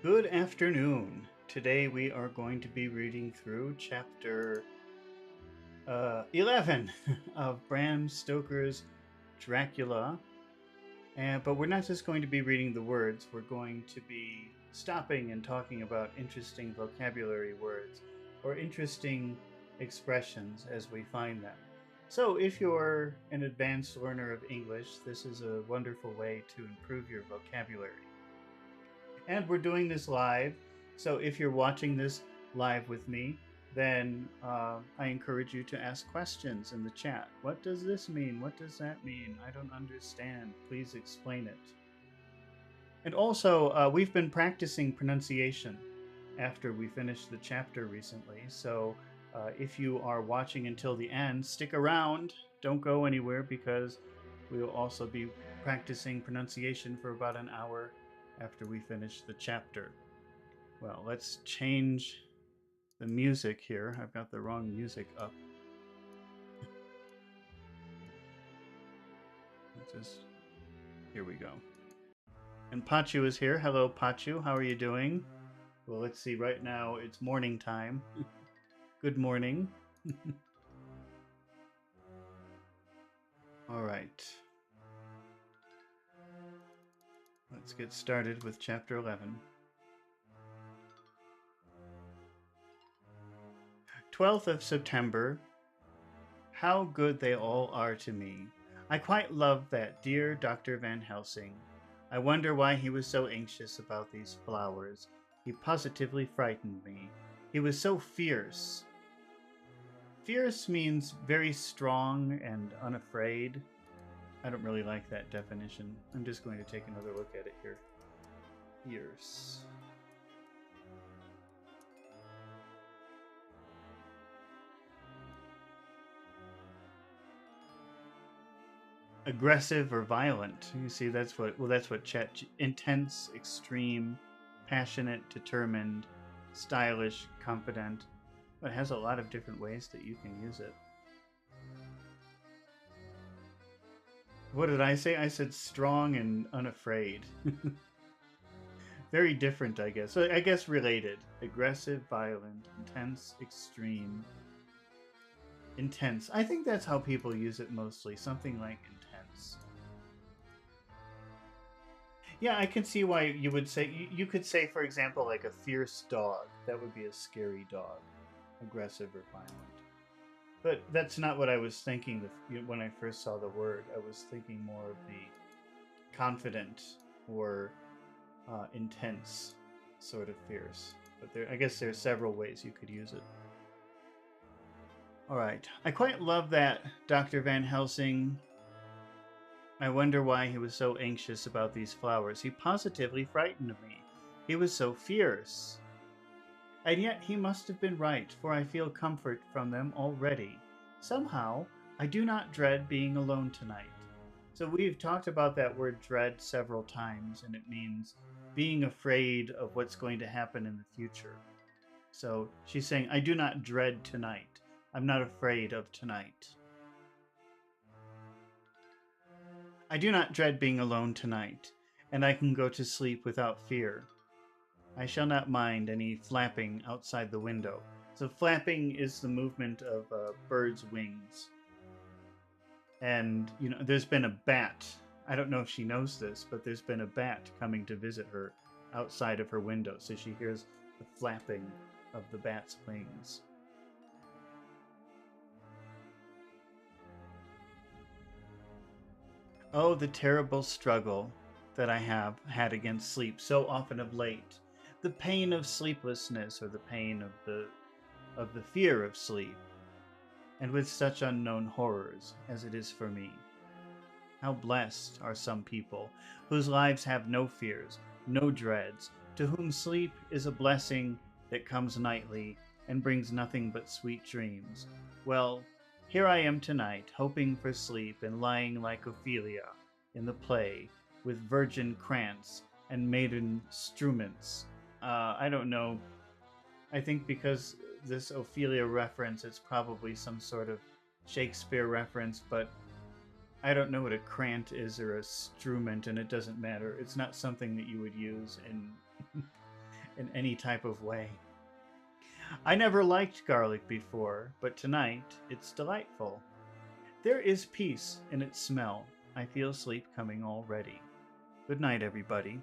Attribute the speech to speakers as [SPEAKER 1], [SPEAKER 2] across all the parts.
[SPEAKER 1] Good afternoon. Today we are going to be reading through chapter 11 of Bram Stoker's Dracula. But we're not just going to be reading the words, we're going to be stopping and talking about interesting vocabulary words or interesting expressions as we find them. So, if you're an advanced learner of English, this is a wonderful way to improve your vocabulary. And we're doing this live. So if you're watching this live with me, then I encourage you to ask questions in the chat. What does this mean? What does that mean? I don't understand. Please explain it. And also, we've been practicing pronunciation after we finished the chapter recently. So if you are watching until the end, stick around. Don't go anywhere because we will also be practicing pronunciation for about an hour after we finish the chapter. Well, let's change the music here. I've got the wrong music up. Here we go. And Pachu is here. Hello, Pachu. How are you doing? Well, let's see. Right now, it's morning time. Good morning. All right. Let's get started with chapter 11. 12th of September. How good they all are to me. I quite love that dear Dr. Van Helsing. I wonder why he was so anxious about these flowers. He positively frightened me. He was so fierce. Fierce means very strong and unafraid. I don't really like that definition. I'm just going to take another look at it here. Fierce. Aggressive or violent. You see, that's what chat. Intense, extreme, passionate, determined, stylish, confident. It has a lot of different ways that you can use it. What did I say? I said strong and unafraid. Very different, I guess. So I guess related. Aggressive, violent, intense, extreme. Intense. I think that's how people use it mostly. Something like intense. Yeah, I can see why you would say... You could say, for example, like a fierce dog. That would be a scary dog. Aggressive or violent. But that's not what I was thinking when I first saw the word. I was thinking more of the confident or intense sort of fierce. But I guess there are several ways you could use it. All right. I quite love that Dr. Van Helsing. I wonder why he was so anxious about these flowers. He positively frightened me. He was so fierce. And yet he must have been right, for I feel comfort from them already. Somehow, I do not dread being alone tonight. So we've talked about that word dread several times, and it means being afraid of what's going to happen in the future. So she's saying, I do not dread tonight. I'm not afraid of tonight. I do not dread being alone tonight, and I can go to sleep without fear. I shall not mind any flapping outside the window. So flapping is the movement of a bird's wings. And, there's been a bat. I don't know if she knows this, but there's been a bat coming to visit her outside of her window. So she hears the flapping of the bat's wings. Oh, the terrible struggle that I have had against sleep so often of late. The pain of sleeplessness, or the pain of the fear of sleep, and with such unknown horrors as it is for me. How blessed are some people whose lives have no fears, no dreads, to whom sleep is a blessing that comes nightly and brings nothing but sweet dreams. Well, here I am tonight, hoping for sleep and lying like Ophelia in the play, with virgin krantz and maiden struments. I don't know. I think because this Ophelia reference, it's probably some sort of Shakespeare reference, but I don't know what a krant is or a strument, and it doesn't matter. It's not something that you would use in in any type of way. I never liked garlic before, but tonight it's delightful. There is peace in its smell. I feel sleep coming already. Good night, everybody.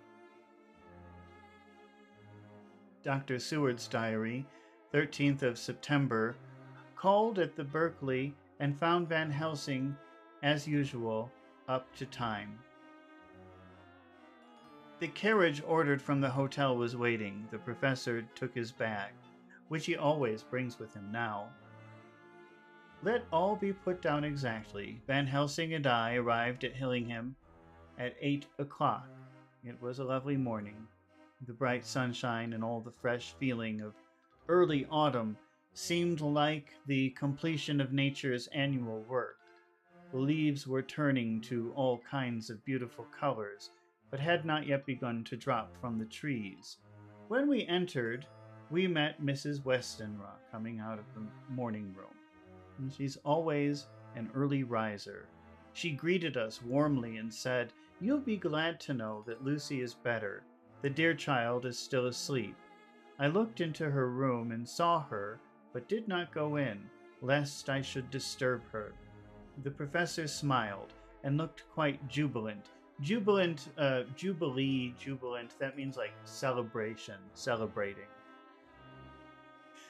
[SPEAKER 1] Dr. Seward's diary, 13th of September, called at the Berkeley and found Van Helsing, as usual, up to time. The carriage ordered from the hotel was waiting. The professor took his bag, which he always brings with him now. Let all be put down exactly. Van Helsing and I arrived at Hillingham at 8 o'clock. It was a lovely morning. The bright sunshine and all the fresh feeling of early autumn seemed like the completion of nature's annual work. The leaves were turning to all kinds of beautiful colors, but had not yet begun to drop from the trees. When we entered, we met Mrs. Westenra coming out of the morning room. And she's always an early riser. She greeted us warmly and said, "You'll be glad to know that Lucy is better. The dear child is still asleep." I looked into her room and saw her, but did not go in, lest I should disturb her. The professor smiled and looked quite jubilant. Jubilant, jubilant, that means like celebration, celebrating.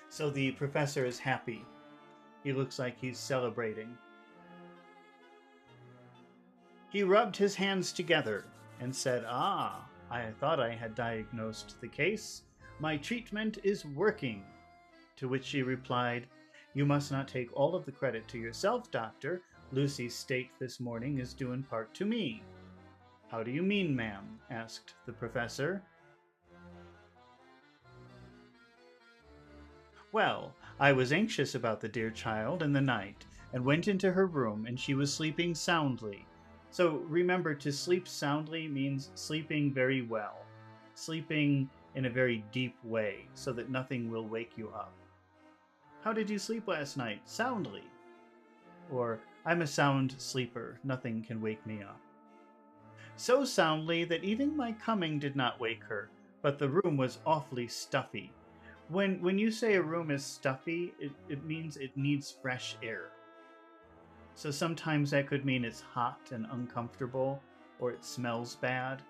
[SPEAKER 1] So the professor is happy. He looks like he's celebrating. He rubbed his hands together and said, "Ah, I thought I had diagnosed the case. My treatment is working." To which she replied, "You must not take all of the credit to yourself, doctor. Lucy's state this morning is due in part to me." "How do you mean, ma'am?" asked the professor. "Well, I was anxious about the dear child in the night, and went into her room, and she was sleeping soundly. So remember, to sleep soundly means sleeping very well, sleeping in a very deep way, so that nothing will wake you up. How did you sleep last night? Soundly. Or, I'm a sound sleeper, nothing can wake me up. So soundly that even my coming did not wake her, but the room was awfully stuffy. When you say a room is stuffy, it means it needs fresh air. So sometimes that could mean it's hot and uncomfortable, or it smells bad.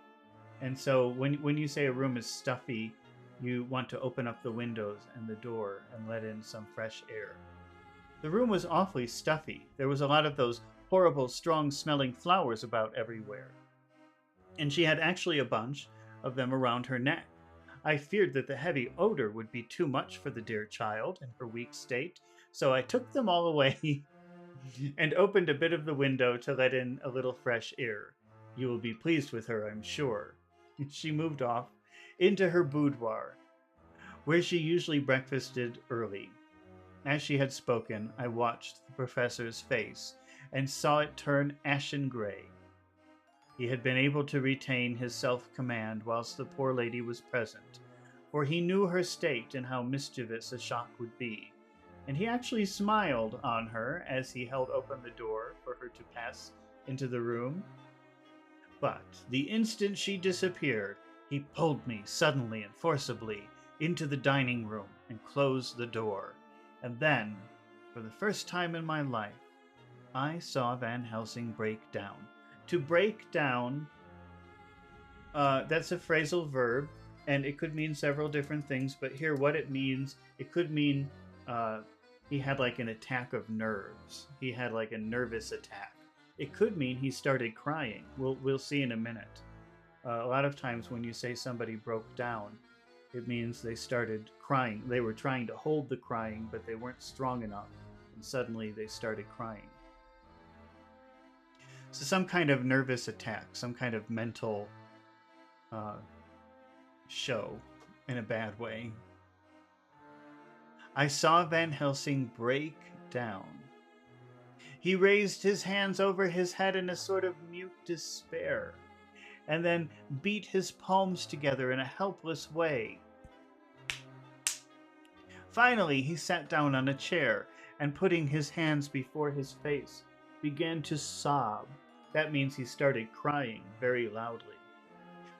[SPEAKER 1] And so when you say a room is stuffy, you want to open up the windows and the door and let in some fresh air. The room was awfully stuffy. There was a lot of those horrible, strong-smelling flowers about everywhere. And she had actually a bunch of them around her neck. I feared that the heavy odor would be too much for the dear child in her weak state, so I took them all away and opened a bit of the window to let in a little fresh air. You will be pleased with her, I'm sure." She moved off into her boudoir, where she usually breakfasted early. As she had spoken, I watched the professor's face and saw it turn ashen gray. He had been able to retain his self-command whilst the poor lady was present, for he knew her state and how mischievous a shock would be, and he actually smiled on her as he held open the door for her to pass into the room. But the instant she disappeared, he pulled me suddenly and forcibly into the dining room and closed the door. And then, for the first time in my life, I saw Van Helsing break down. To break down, that's a phrasal verb, and it could mean several different things, but here what it means, it could mean he had like an attack of nerves. He had like a nervous attack. It could mean he started crying. We'll see in a minute. A lot of times when you say somebody broke down, it means they started crying. They were trying to hold the crying, but they weren't strong enough, and suddenly they started crying. So some kind of nervous attack, some kind of mental show in a bad way. I saw Van Helsing break down. He raised his hands over his head in a sort of mute despair, and then beat his palms together in a helpless way. Finally, he sat down on a chair, and putting his hands before his face, began to sob. That means he started crying very loudly.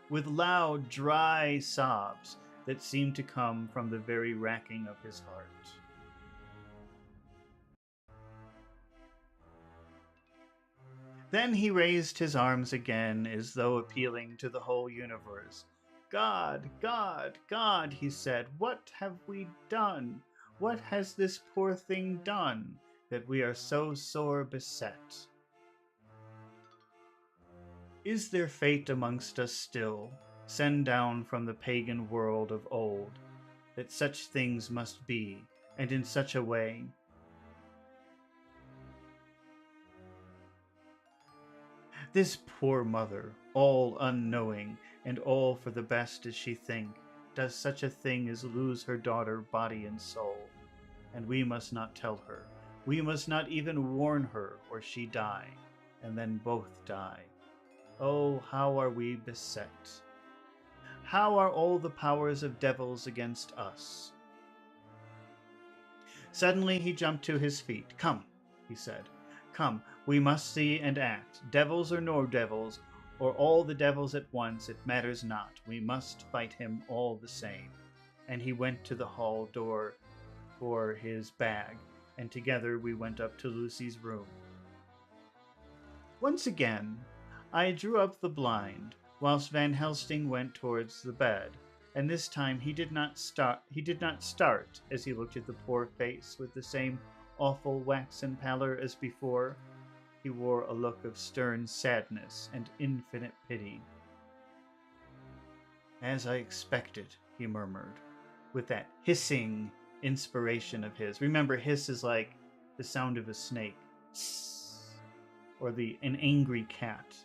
[SPEAKER 1] With loud, dry sobs, that seemed to come from the very racking of his heart. Then he raised his arms again, as though appealing to the whole universe. God, God, God, he said, what have we done? What has this poor thing done, that we are so sore beset? Is there fate amongst us still, sent down from the pagan world of old, that such things must be, and in such a way? This poor mother, all unknowing, and all for the best as she think, does such a thing as lose her daughter body and soul. And we must not tell her. We must not even warn her, or she die, and then both die. Oh, how are we beset! How are all the powers of devils against us? Suddenly he jumped to his feet. Come, he said. Come, we must see and act. Devils or no devils, or all the devils at once, it matters not. We must fight him all the same. And he went to the hall door for his bag, and together we went up to Lucy's room. Once again, I drew up the blind, whilst Van Helsing went towards the bed, and this time he did not start as he looked at the poor face with the same awful waxen pallor as before. He wore a look of stern sadness and infinite pity. As I expected, he murmured, with that hissing inspiration of his. Remember, hiss is like the sound of a snake, or an angry cat.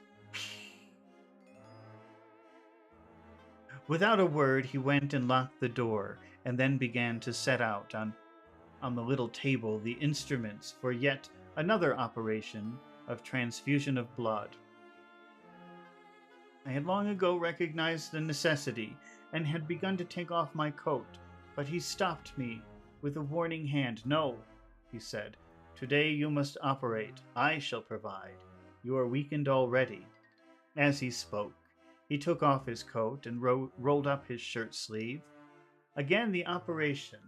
[SPEAKER 1] Without a word, he went and locked the door, and then began to set out on the little table the instruments for yet another operation of transfusion of blood. I had long ago recognized the necessity, and had begun to take off my coat, but he stopped me with a warning hand. No, he said, today you must operate. I shall provide. You are weakened already. As he spoke, he took off his coat and rolled up his shirt sleeve. Again the operation,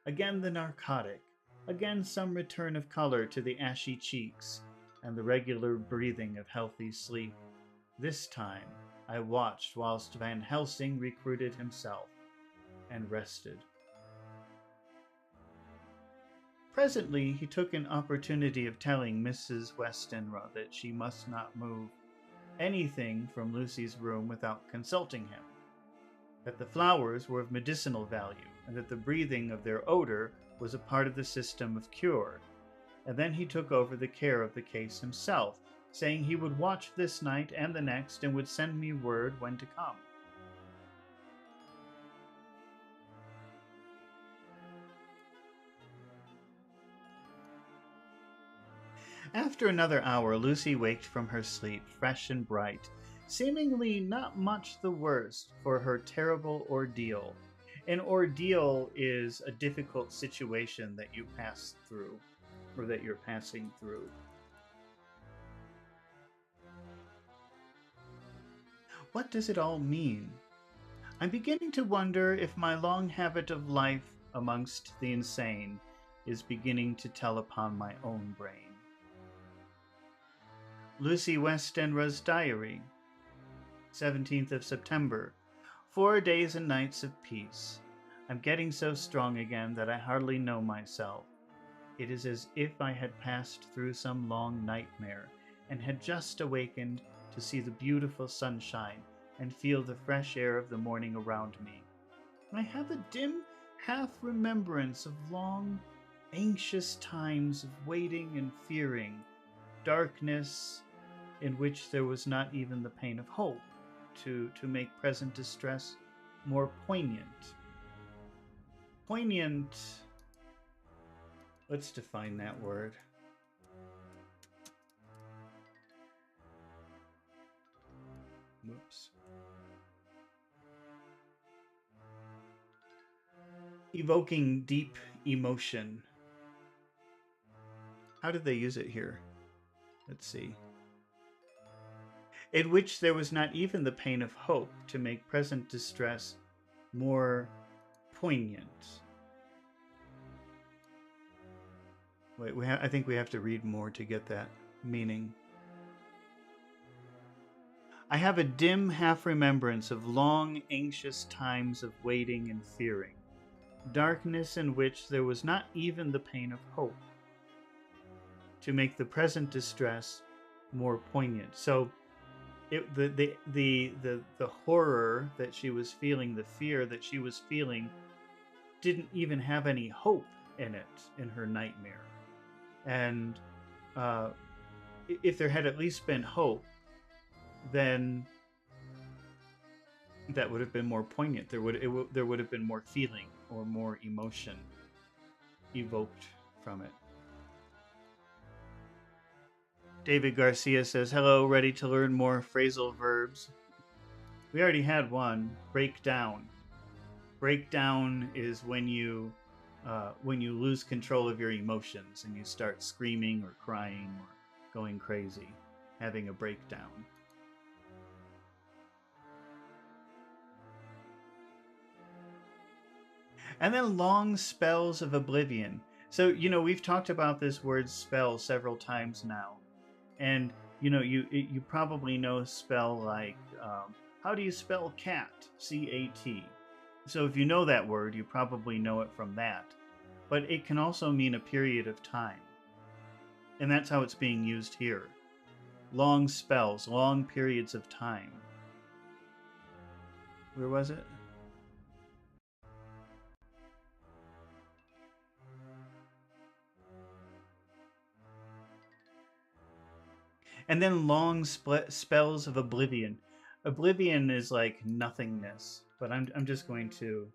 [SPEAKER 1] again the narcotic, again some return of color to the ashy cheeks, and the regular breathing of healthy sleep. This time I watched whilst Van Helsing recruited himself and rested. Presently he took an opportunity of telling Mrs. Westenra that she must not move anything from Lucy's room without consulting him, that the flowers were of medicinal value, and that the breathing of their odor was a part of the system of cure. And then he took over the care of the case himself, saying he would watch this night and the next, and would send me word when to come. After another hour, Lucy waked from her sleep, fresh and bright, seemingly not much the worse for her terrible ordeal. An ordeal is a difficult situation that you pass through, or that you're passing through. What does it all mean? I'm beginning to wonder if my long habit of life amongst the insane is beginning to tell upon my own brain. Lucy Westenra's Diary, 17th of September. 4 days and nights of peace. I'm getting so strong again that I hardly know myself. It is as if I had passed through some long nightmare, and had just awakened to see the beautiful sunshine and feel the fresh air of the morning around me. I have a dim half-remembrance of long, anxious times of waiting and fearing, darkness in which there was not even the pain of hope to make present distress more poignant. Poignant, let's define that word. Whoops. Evoking deep emotion. How did they use it here? Let's see. In which there was not even the pain of hope to make present distress more poignant. Wait, I think we have to read more to get that meaning. I have a dim half remembrance of long, anxious times of waiting and fearing, darkness in which there was not even the pain of hope, to make the present distress more poignant. So, the horror that she was feeling, the fear that she was feeling, didn't even have any hope in it in her nightmare. And if there had at least been hope, then that would have been more poignant. There would have been more feeling or more emotion evoked from it. David Garcia says, "Hello, ready to learn more phrasal verbs?" We already had one. Break down. Break down is when you lose control of your emotions and you start screaming or crying or going crazy, having a breakdown. And then long spells of oblivion. So, we've talked about this word spell several times now. And, you probably know spell like, how do you spell cat? C-A-T. So if you know that word, you probably know it from that. But it can also mean a period of time. And that's how it's being used here. Long spells, long periods of time. Where was it? And then long spells of oblivion. Oblivion is like nothingness, but I'm just going to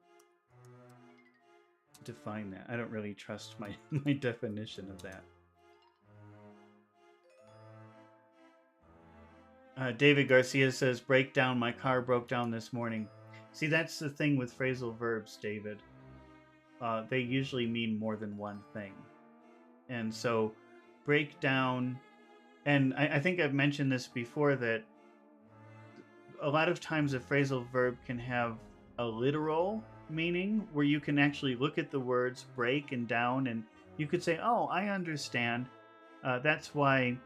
[SPEAKER 1] define that. I don't really trust my definition of that. David Garcia says, "Break down. My car broke down this morning." See, that's the thing with phrasal verbs, David. They usually mean more than one thing. And so, break down. And I think I've mentioned this before, that a lot of times a phrasal verb can have a literal meaning where you can actually look at the words break and down, and you could say, "Oh, I understand. That's why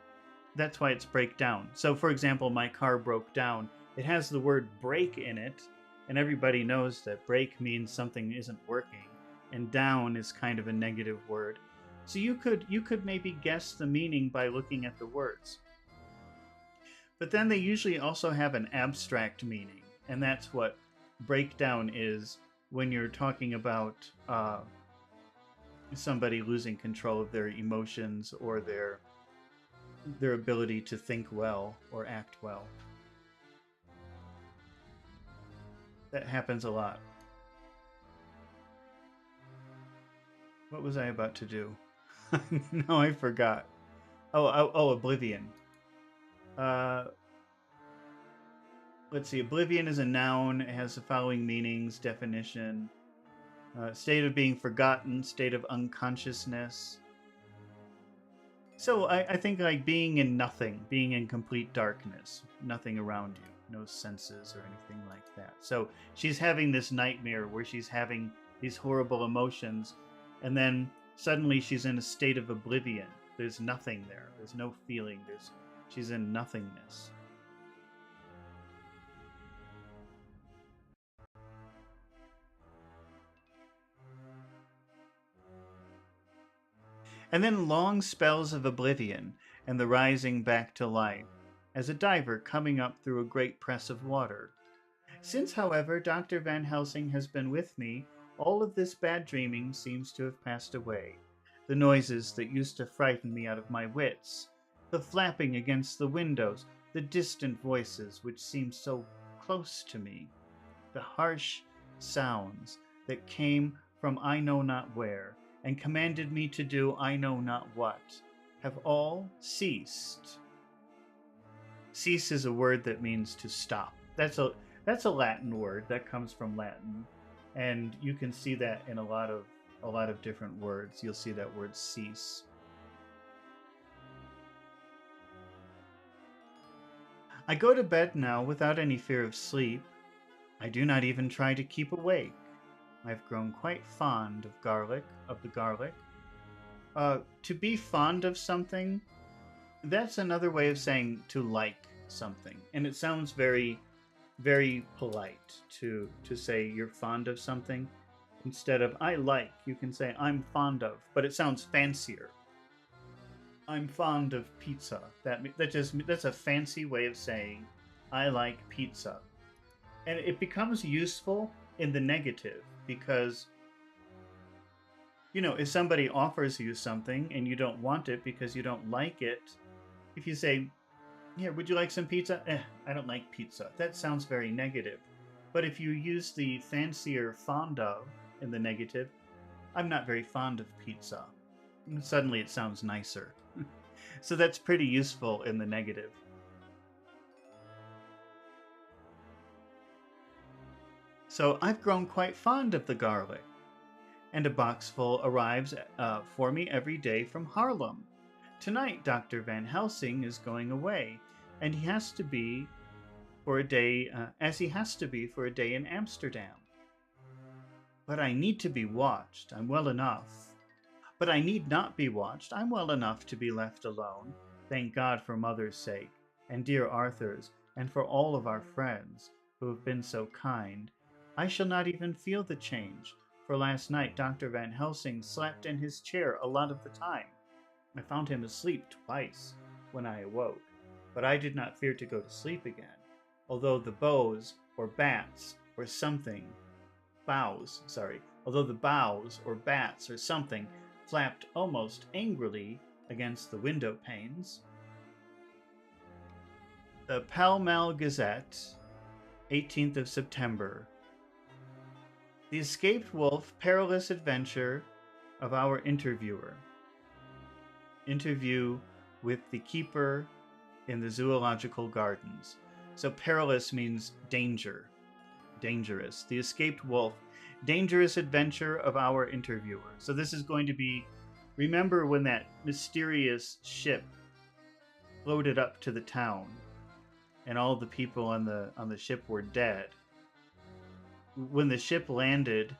[SPEAKER 1] it's break down." So, for example, my car broke down. It has the word break in it, and everybody knows that break means something isn't working, and down is kind of a negative word. So you could maybe guess the meaning by looking at the words. But then they usually also have an abstract meaning, and that's what breakdown is when you're talking about somebody losing control of their emotions or their ability to think well or act well. That happens a lot. What was I about to do? No, I forgot. Oh, oblivion. Let's see. Oblivion is a noun. It has the following meanings, definition. State of being forgotten, state of unconsciousness. So I think like being in nothing, being in complete darkness, nothing around you, no senses or anything like that. So she's having this nightmare where she's having these horrible emotions, and then suddenly she's in a state of oblivion. There's nothing there. There's no feeling. She's in nothingness. And then long spells of oblivion and the rising back to life, as a diver coming up through a great press of water. Since, however, Dr. Van Helsing has been with me, all of this bad dreaming seems to have passed away. The noises that used to frighten me out of my wits, the flapping against the windows, the distant voices which seemed so close to me, the harsh sounds that came from I know not where, and commanded me to do I know not what, have all ceased. Cease is a word that means to stop. That's a Latin word that comes from Latin, and you can see that in a lot of different words. You'll see that word cease. I go to bed now without any fear of sleep. I do not even try to keep awake. I've grown quite fond of the garlic. To be fond of something, that's another way of saying to like something. And it sounds very, very polite to say you're fond of something. Instead of I like, you can say I'm fond of, but it sounds fancier. I'm fond of pizza. That's a fancy way of saying I like pizza. And it becomes useful in the negative because if somebody offers you something and you don't want it because you don't like it, if you say, "Here, would you like some pizza?" I don't like pizza. That sounds very negative. But if you use the fancier fond of in the negative, I'm not very fond of pizza. Suddenly it sounds nicer. So that's pretty useful in the negative. So I've grown quite fond of the garlic. And a boxful arrives for me every day from Harlem. Tonight, Dr. Van Helsing is going away, and he has to be for a day, as he has to be for a day in Amsterdam. But I need to be watched. I'm well enough. But I need not be watched. I'm well enough to be left alone. Thank God for Mother's sake, and dear Arthur's, and for all of our friends who have been so kind. I shall not even feel the change, for last night Dr. Van Helsing slept in his chair a lot of the time. I found him asleep twice when I awoke, but I did not fear to go to sleep again, although the bows or bats or something although the bows or bats or something flapped almost angrily against the window panes. The Pall Mall Gazette, 18th of September. The escaped wolf, perilous adventure of our interviewer. Interview with the keeper in the zoological gardens. So perilous means danger, dangerous. The escaped wolf, dangerous adventure of our interviewer. So this is going to be, remember when that mysterious ship floated up to the town and all the people on the ship were dead. When the ship landed,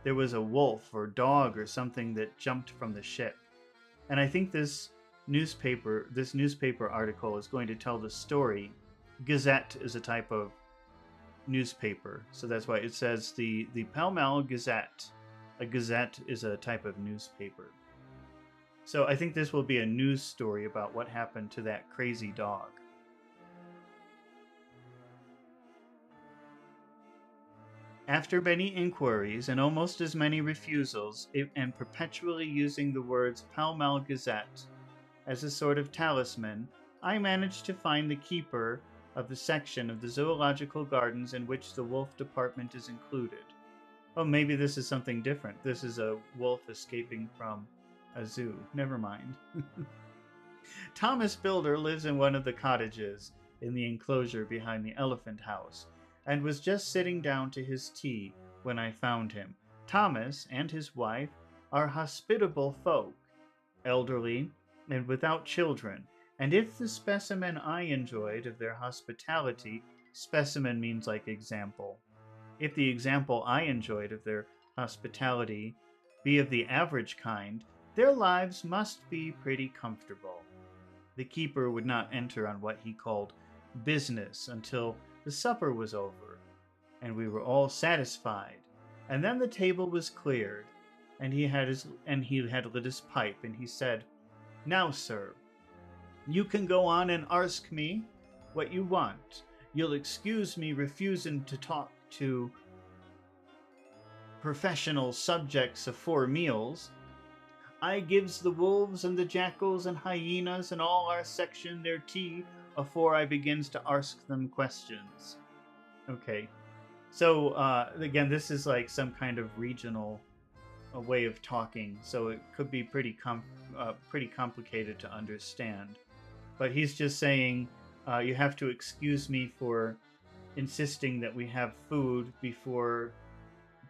[SPEAKER 1] there was a wolf or dog or something that jumped from the ship. And I think this newspaper article is going to tell the story. Gazette is a type of newspaper, so that's why it says the Pall Mall Gazette. A gazette is a type of newspaper. So I think this will be a news story about what happened to that crazy dog. After many inquiries and almost as many refusals, and perpetually using the words Pall Mall Gazette as a sort of talisman, I managed to find the keeper of the section of the zoological gardens in which the wolf department is included. Oh, maybe this is something different. This is a wolf escaping from a zoo. Never mind. Thomas Builder lives in one of the cottages in the enclosure behind the elephant house, and was just sitting down to his tea when I found him. Thomas and his wife are hospitable folk, elderly and without children, and if the specimen I enjoyed of their hospitality, specimen means like example, if the example I enjoyed of their hospitality be of the average kind, their lives must be pretty comfortable. The keeper would not enter on what he called business until the supper was over, and we were all satisfied, and then the table was cleared, and he had lit his pipe, and he said, "Now, sir, you can go on and arsk me what you want. You'll excuse me refusing to talk to professional subjects afore meals. I gives the wolves and the jackals and hyenas and all our section their tea afore I begins to ask them questions." Okay, so again, this is like some kind of regional way of talking, so it could be pretty complicated to understand. But he's just saying, you have to excuse me for insisting that we have food before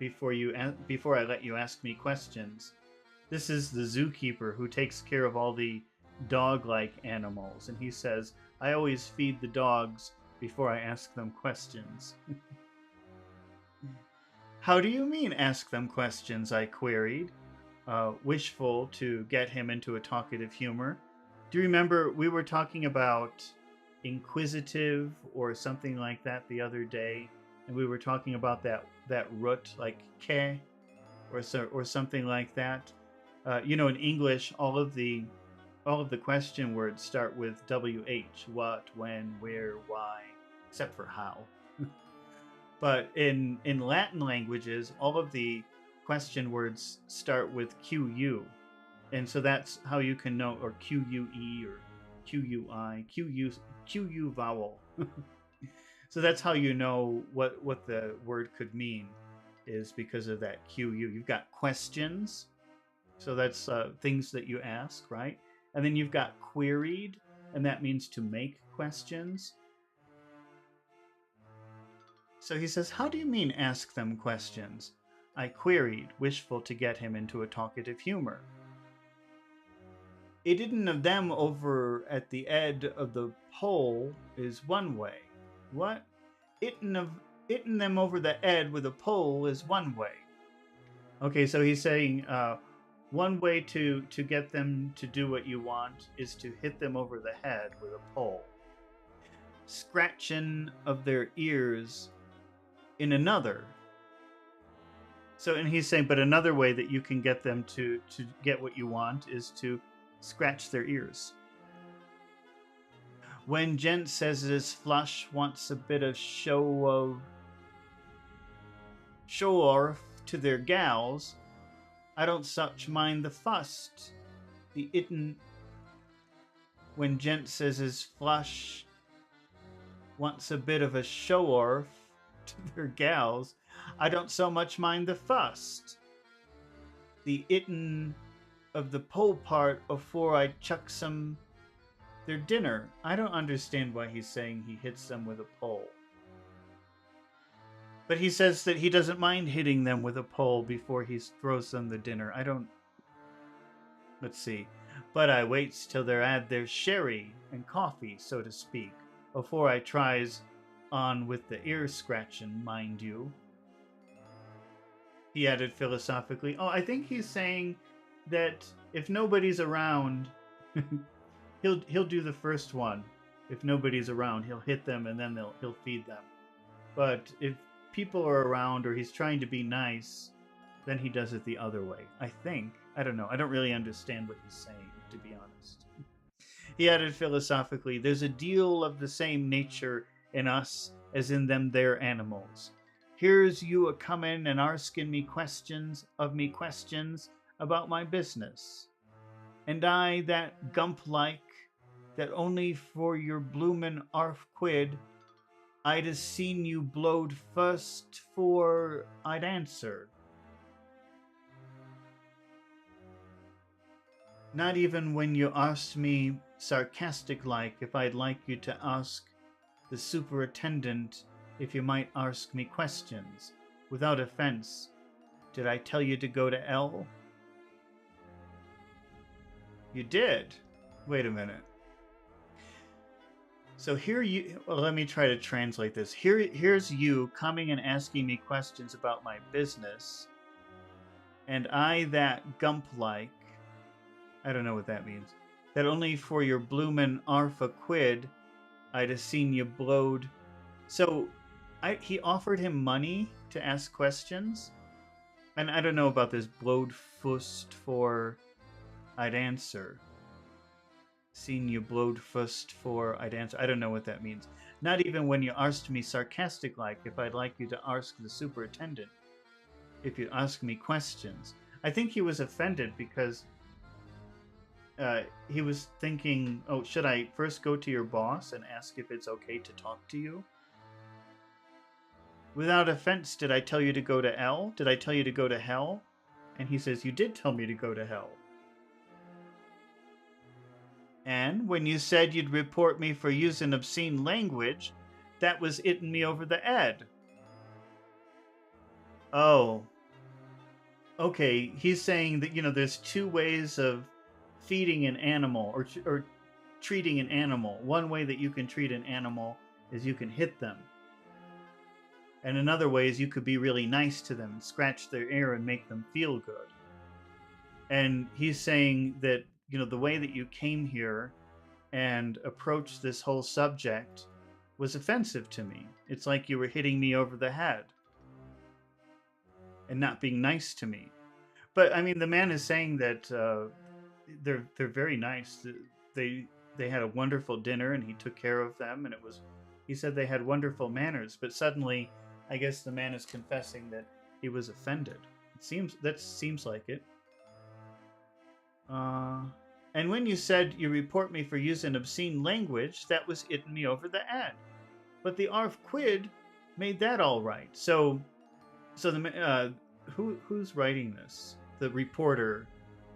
[SPEAKER 1] I let you ask me questions. This is the zookeeper who takes care of all the dog-like animals, and he says, I always feed the dogs before I ask them questions. How do you mean, ask them questions? I queried, wishful to get him into a talkative humor. Do you remember we were talking about inquisitive or something like that the other day, and we were talking about that root like ke or something like that. In English, all of the question words start with wh: what, when, where, why, except for how. But in Latin languages, all of the question words start with qu, and so that's how you can know, or que or qu vowel. So that's how you know what the word could mean, is because of that qu. You've got questions, so that's things that you ask, right? And then you've got queried, and that means to make questions. So he says, how do you mean ask them questions? I queried, wishful to get him into a talkative humor. It didn't of them over at the ed of the pole is one way. What? Itten them over the ed with a pole is one way. Okay, so he's saying one way to get them to do what you want is to hit them over the head with a pole. Scratching of their ears in another. So, and he's saying, but another way that you can get them to get what you want is to scratch their ears. When gent says it is flush, wants a bit of show off to their gals, I don't such mind the fust. The itten, when gent says is flush, wants a bit of a show off to their gals, I don't so much mind the fust. The itten of the pole part afore I chuck some their dinner. I don't understand why he's saying he hits them with a pole. But he says that he doesn't mind hitting them with a pole before he throws them the dinner. Let's see. But I waits till they're at their sherry and coffee, so to speak, afore I tries on with the ear scratching, mind you. He added philosophically. Oh, I think he's saying that if nobody's around, he'll do the first one. If nobody's around, he'll hit them and then he'll feed them. But if people are around or he's trying to be nice, then he does it the other way. I think. I don't know. I don't really understand what he's saying, to be honest. He added philosophically, there's a deal of the same nature in us as in them there animals. Here's you a comin' and arskin' me questions about my business. And I that gump-like, that only for your bloomin' arf quid, I'd a seen you blowed first for I'd answer. Not even when you asked me sarcastic-like if I'd like you to ask the superintendent if you might ask me questions. Without offense, did I tell you to go to L? You did? Wait a minute. So let me try to translate this. Here's you coming and asking me questions about my business, and I that gump-like, I don't know what that means, that only for your bloomin' arfa quid, I'd a seen you blowed. So he offered him money to ask questions, and I don't know about this blowed fust for I'd answer. Seen you blowed fust for I'd answer. I don't know what that means. Not even when you asked me sarcastic like if I'd like you to ask the superintendent if you ask me questions. I think he was offended because he was thinking, oh, should I first go to your boss and ask if it's okay to talk to you? Without offense, did I tell you to go to L? Did I tell you to go to hell? And he says, you did tell me to go to hell. And when you said you'd report me for using obscene language, that was itting me over the ed. Oh. Okay, he's saying that, there's two ways of feeding an animal or treating an animal. One way that you can treat an animal is you can hit them. And in other ways, you could be really nice to them, scratch their ear and make them feel good. And he's saying that, the way that you came here and approached this whole subject was offensive to me. It's like you were hitting me over the head and not being nice to me. But I mean, the man is saying that they're very nice. They had a wonderful dinner, and he took care of them, and he said they had wonderful manners. But suddenly, I guess the man is confessing that he was offended. That seems like it. And when you said you report me for using obscene language, that was hitting me over the head. But the Arf Quid made that all right. So the who's writing this? The reporter.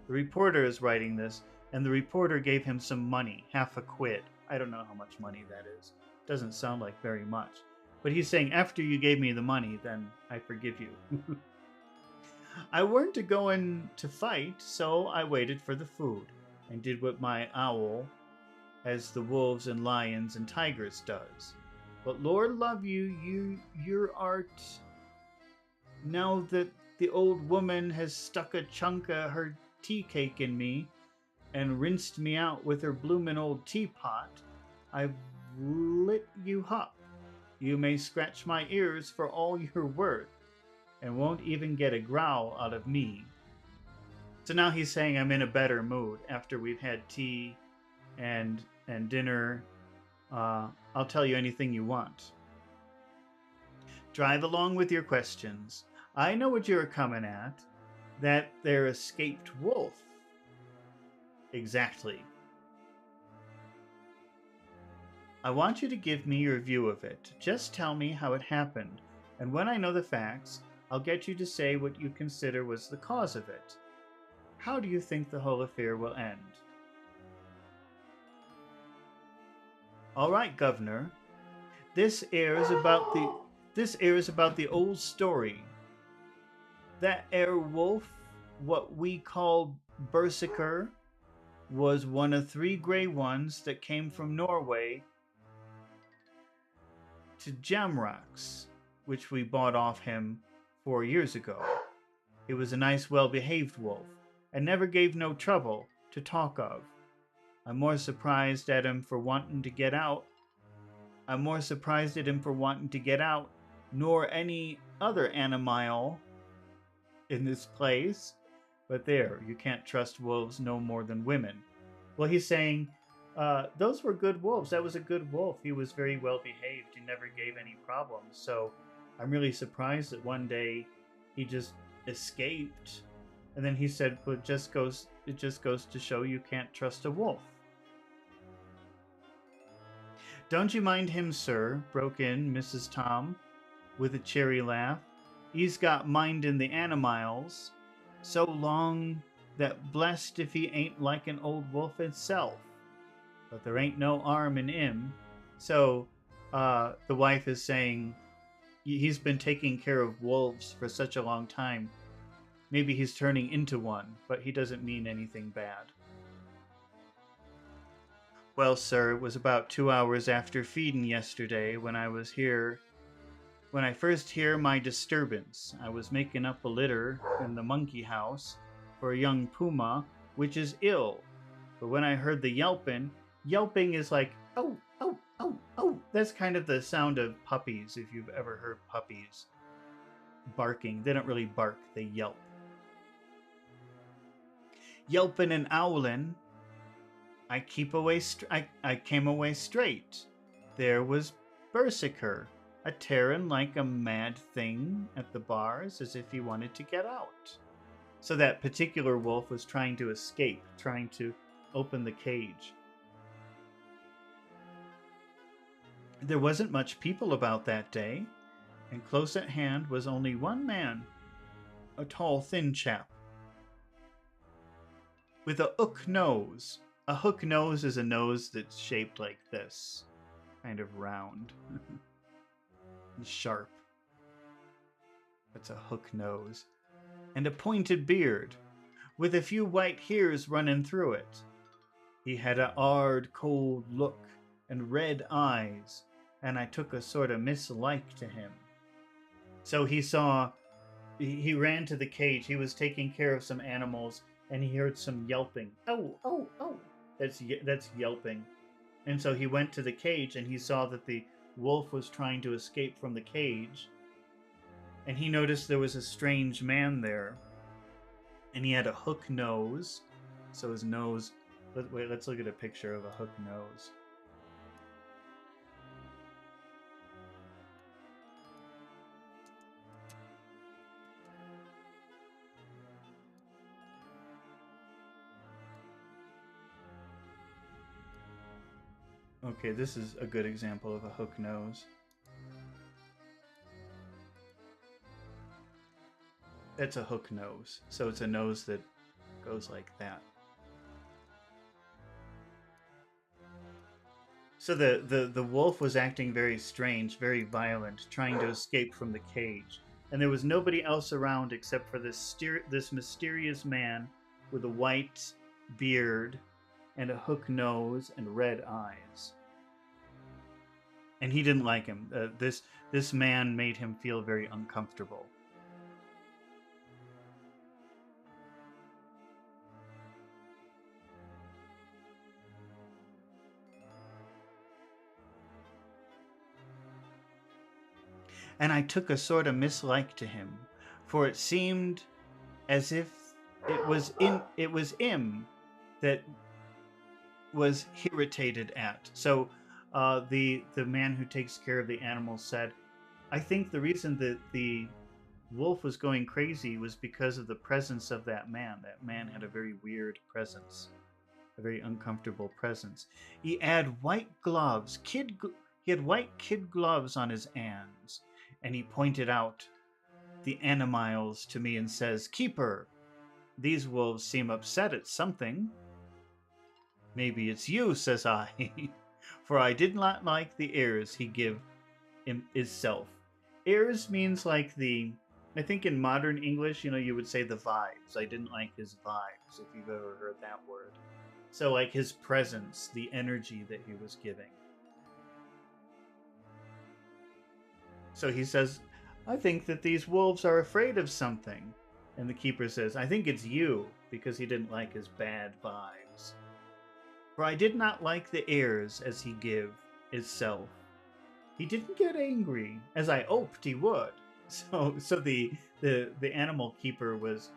[SPEAKER 1] The reporter is writing this, and the reporter gave him some money, half a quid. I don't know how much money that is. Doesn't sound like very much. But he's saying, after you gave me the money, then I forgive you. I weren't to go in to fight, so I waited for the food, and did what my owl, as the wolves and lions and tigers does. But Lord love you, your art. Now that the old woman has stuck a chunk of her tea cake in me, and rinsed me out with her bloomin' old teapot, I've lit you up. You may scratch my ears for all you're worth, and won't even get a growl out of me. So now he's saying I'm in a better mood after we've had tea and dinner. I'll tell you anything you want. Drive along with your questions. I know what you're coming at. That there escaped wolf. Exactly. I want you to give me your view of it. Just tell me how it happened, and when I know the facts, I'll get you to say what you consider was the cause of it. How do you think the whole affair will end? All right, Governor. This airs about the old story. That wolf, what we call Berserker, was one of 3 grey ones that came from Norway to Jamrocks, which we bought off him 4 years ago. He was a nice, well-behaved wolf, and never gave no trouble to talk of. I'm more surprised at him for wanting to get out. Nor any other animal in this place. But there, you can't trust wolves no more than women. Well, he's saying, those were good wolves. That was a good wolf. He was very well behaved. He never gave any problems. So I'm really surprised that one day he just escaped. And then he said, well, it just goes to show you can't trust a wolf. Don't you mind him, sir, broke in Mrs. Tom with a cheery laugh. He's got mind in the animals. So long that blessed if he ain't like an old wolf itself. But there ain't no arm in him. So the wife is saying he's been taking care of wolves for such a long time. Maybe he's turning into one, but he doesn't mean anything bad. Well, sir, it was about 2 hours after feedin' yesterday when I first hear my disturbance. I was making up a litter in the monkey house for a young puma, which is ill. But when I heard the yelping is like, oh, oh, oh, oh. That's kind of the sound of puppies, if you've ever heard puppies barking. They don't really bark, they yelp. Yelping and owling, I came away straight. There was Berserker, a tearing like a mad thing at the bars as if he wanted to get out. So that particular wolf was trying to escape, trying to open the cage. There wasn't much people about that day, and close at hand was only one man, a tall, thin chap, with a hook nose. A hook nose is a nose that's shaped like this, kind of round. Sharp. That's a hook nose. And a pointed beard, with a few white hairs running through it. He had a hard, cold look and red eyes, and I took a sort of mislike to him. So he ran to the cage. He was taking care of some animals, and he heard some yelping. Oh, oh, oh! That's yelping. And so he went to the cage, and he saw that the wolf was trying to escape from the cage. And he noticed there was a strange man there, and he had a hook nose. So his nose. Wait, let's look at a picture of a hook nose. Okay, this is a good example of a hook nose. That's a hook nose. So it's a nose that goes like that. So the wolf was acting very strange, very violent, trying to escape from the cage. And there was nobody else around except for this mysterious man with a white beard and a hook nose and red eyes. And he didn't like him. This man made him feel very uncomfortable. And I took a sort of mislike to him, for it seemed as if it was him that was irritated at. So the man who takes care of the animals said, I think the reason that the wolf was going crazy was because of the presence of that man. That man had a very weird presence, a very uncomfortable presence. He had white gloves, he had white kid gloves on his hands, and he pointed out the animals to me and says, Keeper, these wolves seem upset at something. Maybe it's you, says I, for I did not like the airs he give himself. Airs means like I think in modern English, you would say the vibes. I didn't like his vibes, if you've ever heard that word. So like his presence, the energy that he was giving. So he says, I think that these wolves are afraid of something. And the keeper says, I think it's you, because he didn't like his bad vibes. For I did not like the airs as he give himself. He didn't get angry, as I hoped he would. So the animal keeper was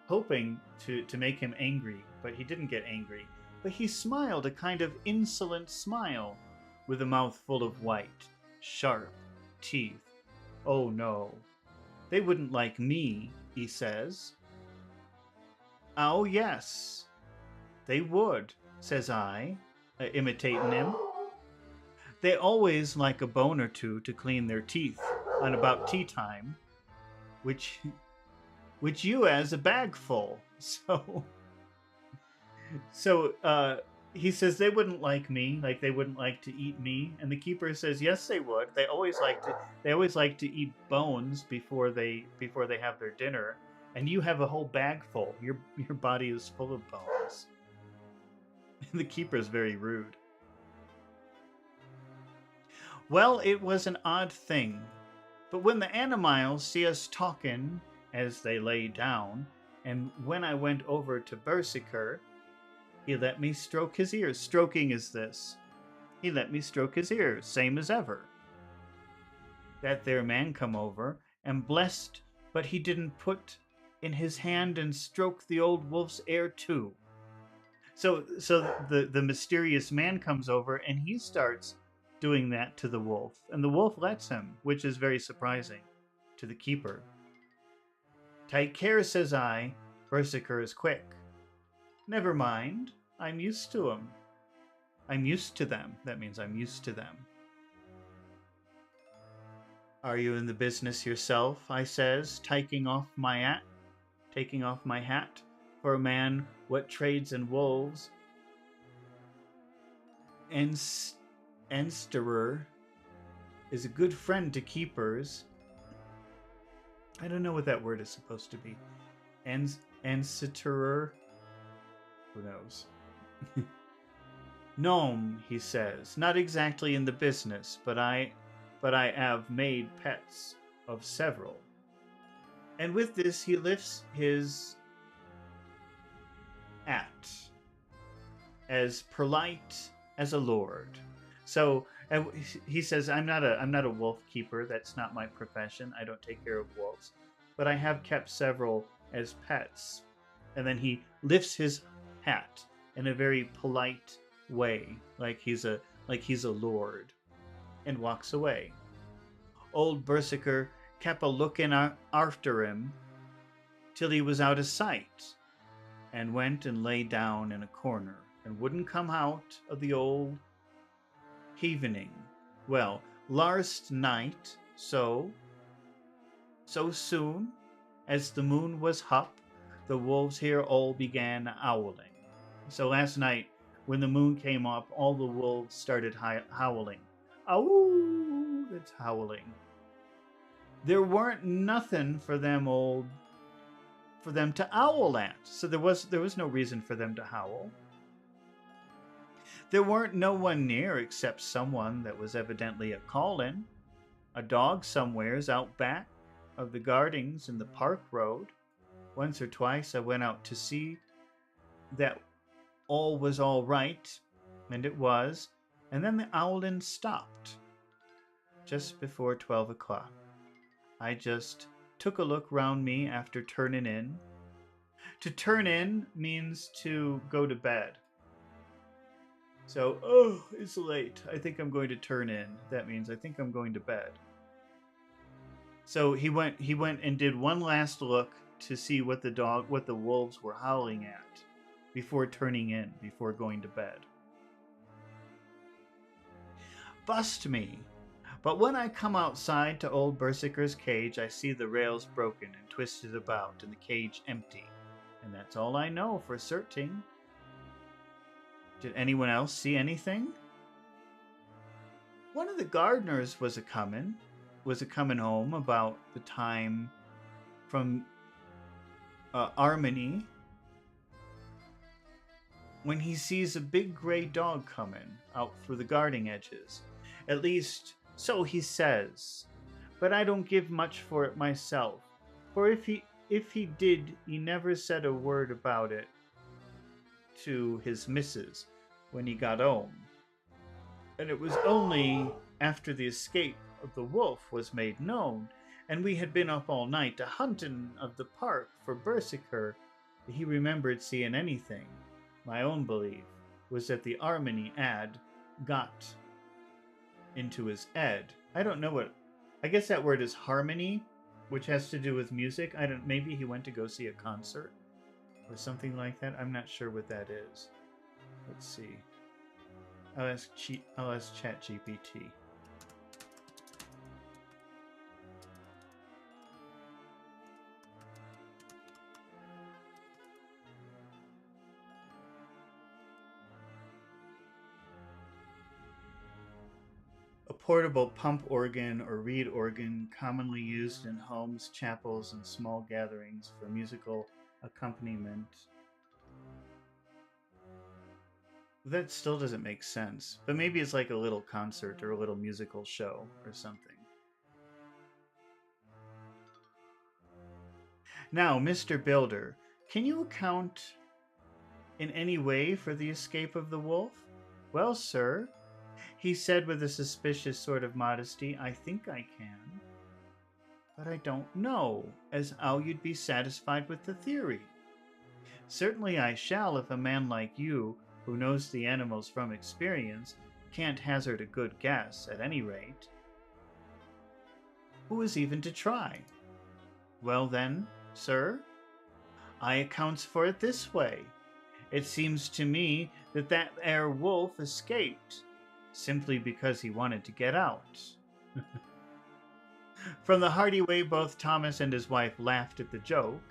[SPEAKER 1] hoping to make him angry, but he didn't get angry. But he smiled a kind of insolent smile, with a mouth full of white, sharp teeth. Oh no, they wouldn't like me, he says. Oh yes, they would, says I, imitating him. They always like a bone or two to clean their teeth on about tea time, which you has a bag full. So he says they wouldn't like me, like they wouldn't like to eat me, and the keeper says yes they would. They always like to eat bones before they have their dinner, and you have a whole bag full. Your body is full of bones. The keeper's very rude. Well, it was an odd thing, but when the animals see us talking as they lay down, and when I went over to Berserker, he let me stroke his ears. Stroking is this. He let me stroke his ears, same as ever. That there man come over and blessed, but he didn't put in his hand and stroke the old wolf's ear too. So the mysterious man comes over and he starts doing that to the wolf, and the wolf lets him, which is very surprising to the keeper. Take care, says I. Berserker is quick. Never mind, I'm used to them. I'm used to them. That means I'm used to them. Are you in the business yourself? I says, taking off my hat for a man what trades in wolves. Ensterer is a good friend to keepers. I don't know what that word is supposed to be. Ensterer. Who knows? Gnome, he says, not exactly in the business, but I have made pets of several. And with this, he lifts his hat as polite as a lord. So and he says, I'm not a wolf keeper. That's not my profession. I don't take care of wolves, but I have kept several as pets. And then he lifts his hat in a very polite way, like he's a lord, and walks away. Old Berserker kept a looking after him till he was out of sight, and went and lay down in a corner, and wouldn't come out of the old evening. Well, last night, so soon as the moon was up, the wolves here all began howling. So last night, when the moon came up, all the wolves started howling. Ow! That's howling. There weren't nothing for them to owl at. So there was no reason for them to howl. There weren't no one near except someone that was evidently a callin', a dog somewheres out back of the gardings in the park road. Once or twice I went out to see that all was all right, and it was, and then the owlin' stopped just before 12 o'clock. I just took a look round me after turning in. To turn in means to go to bed. So, oh, it's late. I think I'm going to turn in. That means I think I'm going to bed. So he went and did one last look to see what the wolves were howling at before turning in, before going to bed. Bust me! But when I come outside to old Berserker's cage, I see the rails broken and twisted about and the cage empty. And that's all I know for certain. Did anyone else see anything? One of the gardeners was a comin' home about the time from Armony, when he sees a big gray dog coming out through the garden edges. At least, so he says. But I don't give much for it myself. For if he did, he never said a word about it to his missus when he got home. And it was only after the escape of the wolf was made known, and we had been up all night a hunting of the park for Berserker, that he remembered seeing anything. My own belief was that the Armony ad got into his head. I don't know what. I guess that word is harmony, which has to do with music. Maybe he went to go see a concert or something like that. I'm not sure what that is. Let's see. I'll ask ChatGPT. A portable pump organ or reed organ commonly used in homes, chapels, and small gatherings for musical accompaniment. That still doesn't make sense, but maybe it's like a little concert or a little musical show or something. Now, Mr. Builder, can you account in any way for the escape of the wolf? Well, sir, he said with a suspicious sort of modesty, I think I can. But I don't know as how you'd be satisfied with the theory. Certainly I shall if a man like you, who knows the animals from experience, can't hazard a good guess, at any rate. Who is even to try? Well then, sir, I accounts for it this way. It seems to me that there wolf escaped, simply because he wanted to get out. From the hearty way both Thomas and his wife laughed at the joke,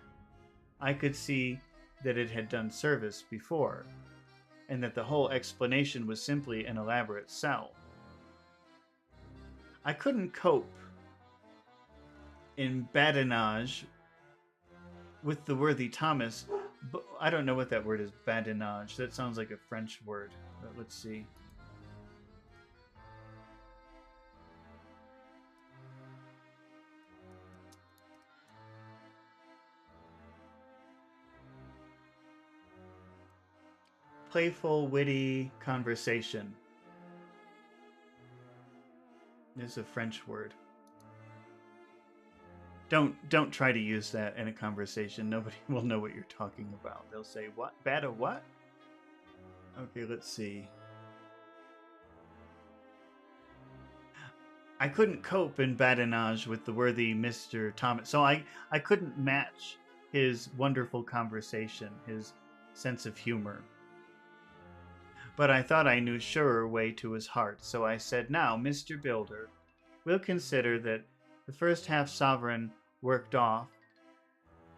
[SPEAKER 1] I could see that it had done service before, and that the whole explanation was simply an elaborate sell. I couldn't cope in badinage with the worthy Thomas, but I don't know what that word is, badinage. That sounds like a French word, but let's see. playful, witty conversation. This is a French word. Don't try to use that in a conversation. Nobody will know what you're talking about. They'll say, what? Bad a what? Okay, let's see. I couldn't cope in badinage with the worthy Mr. Thomas. So I couldn't match his wonderful conversation, his sense of humor. But I thought I knew surer way to his heart, so I said, now, Mr. Builder, we'll consider that the first half sovereign worked off,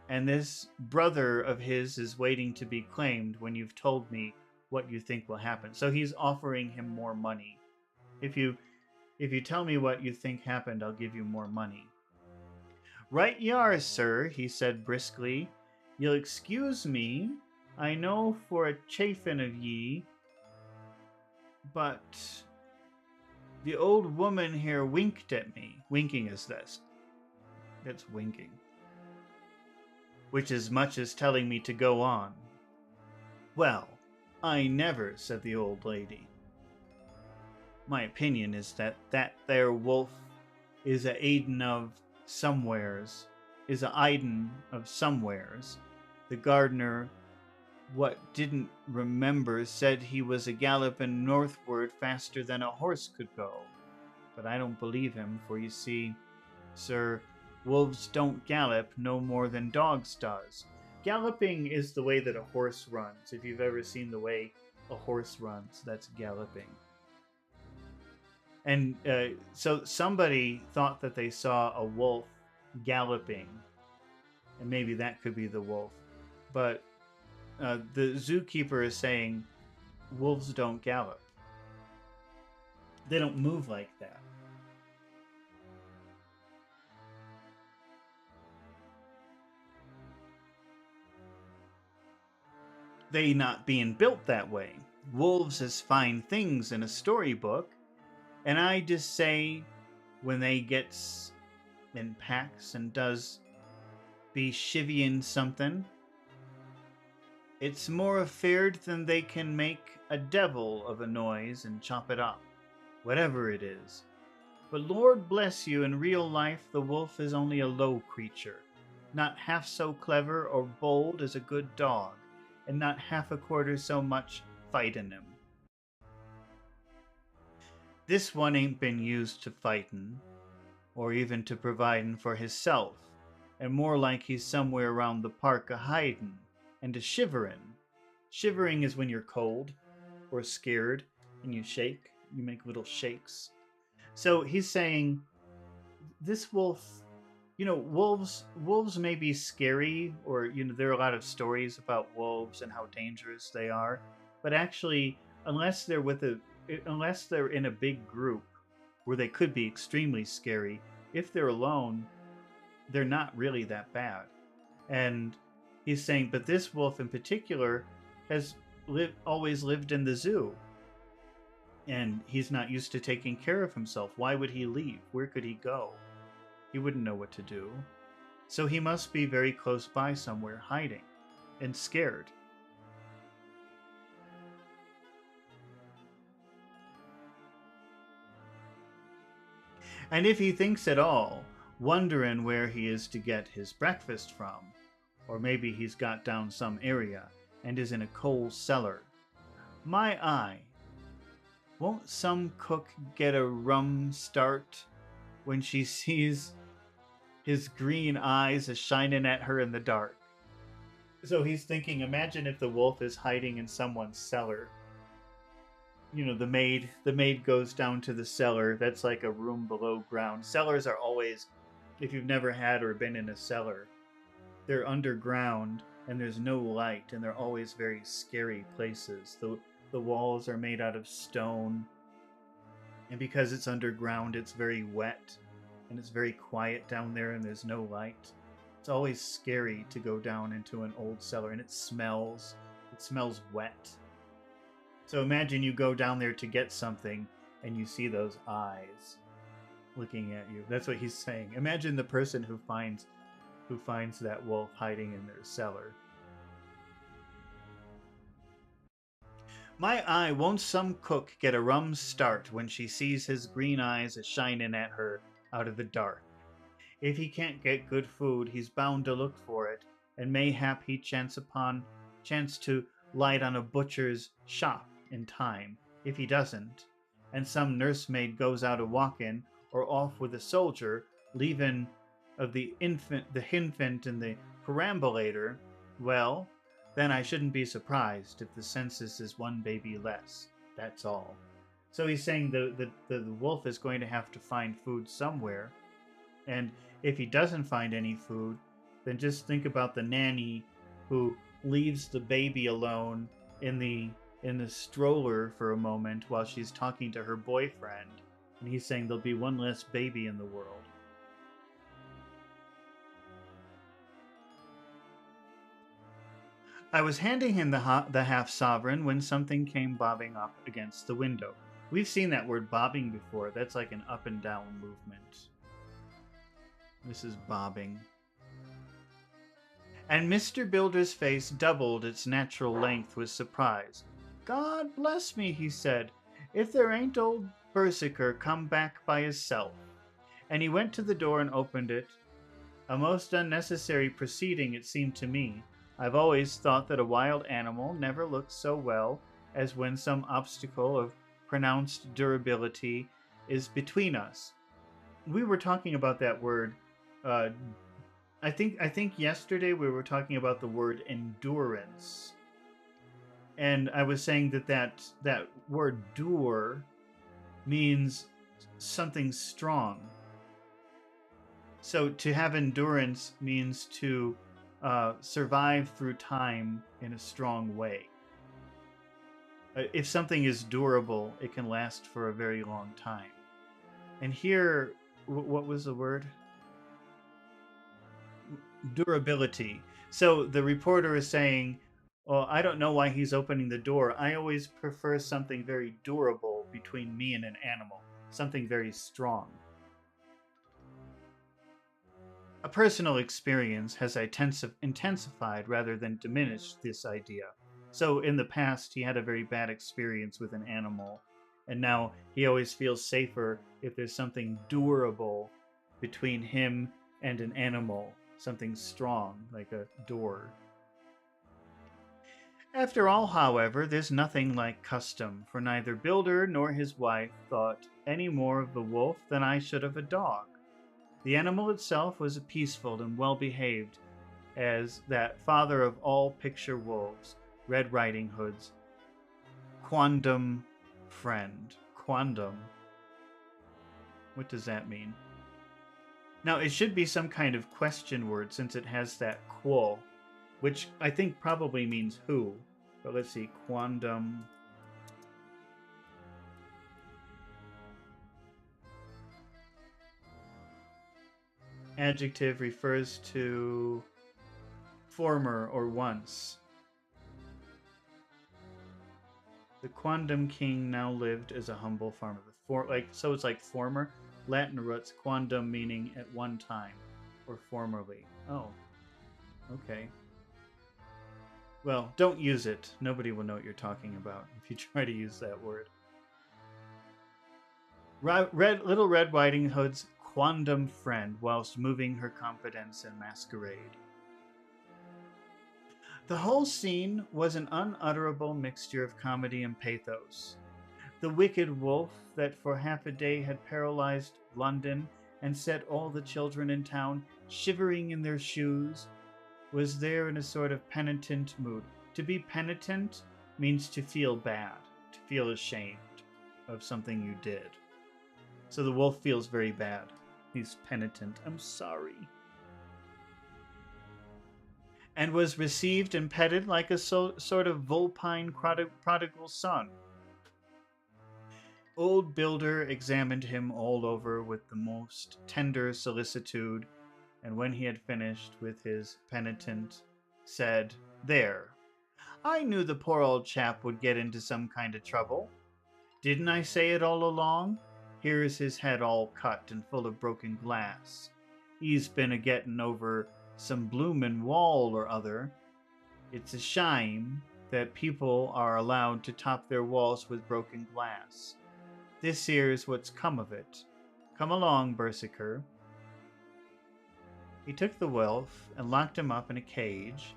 [SPEAKER 1] and this brother of his is waiting to be claimed when you've told me what you think will happen. So he's offering him more money. If you tell me what you think happened, I'll give you more money. Right ye are, sir, he said briskly. You'll excuse me, I know for a chafin of ye, but the old woman here winked at me. Winking is this. That's winking. Which is much as telling me to go on. Well, I never, said the old lady. My opinion is that there wolf is a Aiden of somewheres, is a Aiden of somewheres. The gardener, what didn't remember, said he was a galloping northward faster than a horse could go. But I don't believe him, for you see, sir, wolves don't gallop no more than dogs does. Galloping is the way that a horse runs. If you've ever seen the way a horse runs, that's galloping. And so somebody thought that they saw a wolf galloping, and maybe that could be the wolf. But the zookeeper is saying wolves don't gallop. They don't move like that. They not being built that way. Wolves is fine things in a storybook, and I just say when they gets in packs and does be chivvying something, it's more afeard than they can make a devil of a noise and chop it up, whatever it is. But Lord bless you, in real life the wolf is only a low creature, not half so clever or bold as a good dog, and not half a quarter so much fight in him. This one ain't been used to fightin', or even to providin' for hisself, and more like he's somewhere around the park a-hidin' and a-shiverin'. Shivering is when you're cold or scared and you shake. You make little shakes. So he's saying, this wolf, wolves may be scary, or, there are a lot of stories about wolves and how dangerous they are, but actually, unless they're in a big group where they could be extremely scary, if they're alone, they're not really that bad. And he's saying, but this wolf in particular has always lived in the zoo, and he's not used to taking care of himself. Why would he leave? Where could he go? He wouldn't know what to do. So he must be very close by somewhere, hiding and scared. And if he thinks at all, wondering where he is to get his breakfast from, or maybe he's got down some area and is in a coal cellar, my eye, won't some cook get a rum start when she sees his green eyes a-shining at her in the dark? So he's thinking, imagine if the wolf is hiding in someone's cellar. The maid goes down to the cellar. That's like a room below ground. Cellars are always, if you've never had or been in a cellar, they're underground and there's no light, and they're always very scary places. The walls are made out of stone, and because it's underground, it's very wet, and it's very quiet down there, and there's no light. It's always scary to go down into an old cellar, and it smells wet. So imagine you go down there to get something, and you see those eyes looking at you. That's what he's saying. Imagine the person who finds that wolf hiding in their cellar. My eye, won't some cook get a rum start when she sees his green eyes a shining at her out of the dark? If he can't get good food, he's bound to look for it, and mayhap he chance to light on a butcher's shop in time. If he doesn't, and some nursemaid goes out a walkin', or off with a soldier, leavin' of the hinfant in the perambulator, well, then I shouldn't be surprised if the census is one baby less. That's all. So he's saying the wolf is going to have to find food somewhere, and if he doesn't find any food, then just think about the nanny who leaves the baby alone in the stroller for a moment while she's talking to her boyfriend, and he's saying there'll be one less baby in the world. I was handing him the half sovereign when something came bobbing up against the window. We've seen that word bobbing before. That's like an up and down movement. This is bobbing. And Mr. Builder's face doubled its natural length with surprise. God bless me, he said, if there ain't old Berserker come back by hisself. And he went to the door and opened it. A most unnecessary proceeding, it seemed to me. I've always thought that a wild animal never looks so well as when some obstacle of pronounced durability is between us. We were talking about that word. I think yesterday we were talking about the word endurance, and I was saying that word dur means something strong. So to have endurance means to survive through time in a strong way. If something is durable, it can last for a very long time. And here, what was the word? Durability. So the reporter is saying, well, I don't know why he's opening the door. I always prefer something very durable between me and an animal, something very strong. A personal experience has intensified rather than diminished this idea. So in the past, he had a very bad experience with an animal, and now he always feels safer if there's something durable between him and an animal, something strong, like a door. After all, however, there's nothing like custom, for neither Builder nor his wife thought any more of the wolf than I should of a dog. The animal itself was peaceful and well-behaved, as that father of all picture wolves, Red Riding Hood's quondam friend. Quondam. What does that mean? Now, it should be some kind of question word since it has that quo, which I think probably means who. But let's see, quondam. Adjective refers to former or once. The quondam king now lived as a humble farmer. So it's like former. Latin roots, quondam meaning at one time or formerly. Oh, okay. Well, don't use it. Nobody will know what you're talking about if you try to use that word. Little Red Riding Hood's quondam friend whilst moving her confidence and masquerade. The whole scene was an unutterable mixture of comedy and pathos. The wicked wolf that for half a day had paralyzed London and set all the children in town shivering in their shoes was there in a sort of penitent mood. To be penitent means to feel bad, to feel ashamed of something you did. So the wolf feels very bad. He's penitent. I'm sorry. And was received and petted like a sort of vulpine prodigal son. Old Builder examined him all over with the most tender solicitude, and when he had finished with his penitent, said, "There, I knew the poor old chap would get into some kind of trouble. Didn't I say it all along? Here's his head all cut and full of broken glass. He's been a-getting over some bloomin' wall or other. It's a shame that people are allowed to top their walls with broken glass. This here's what's come of it. Come along, Berserker. He took the wolf and locked him up in a cage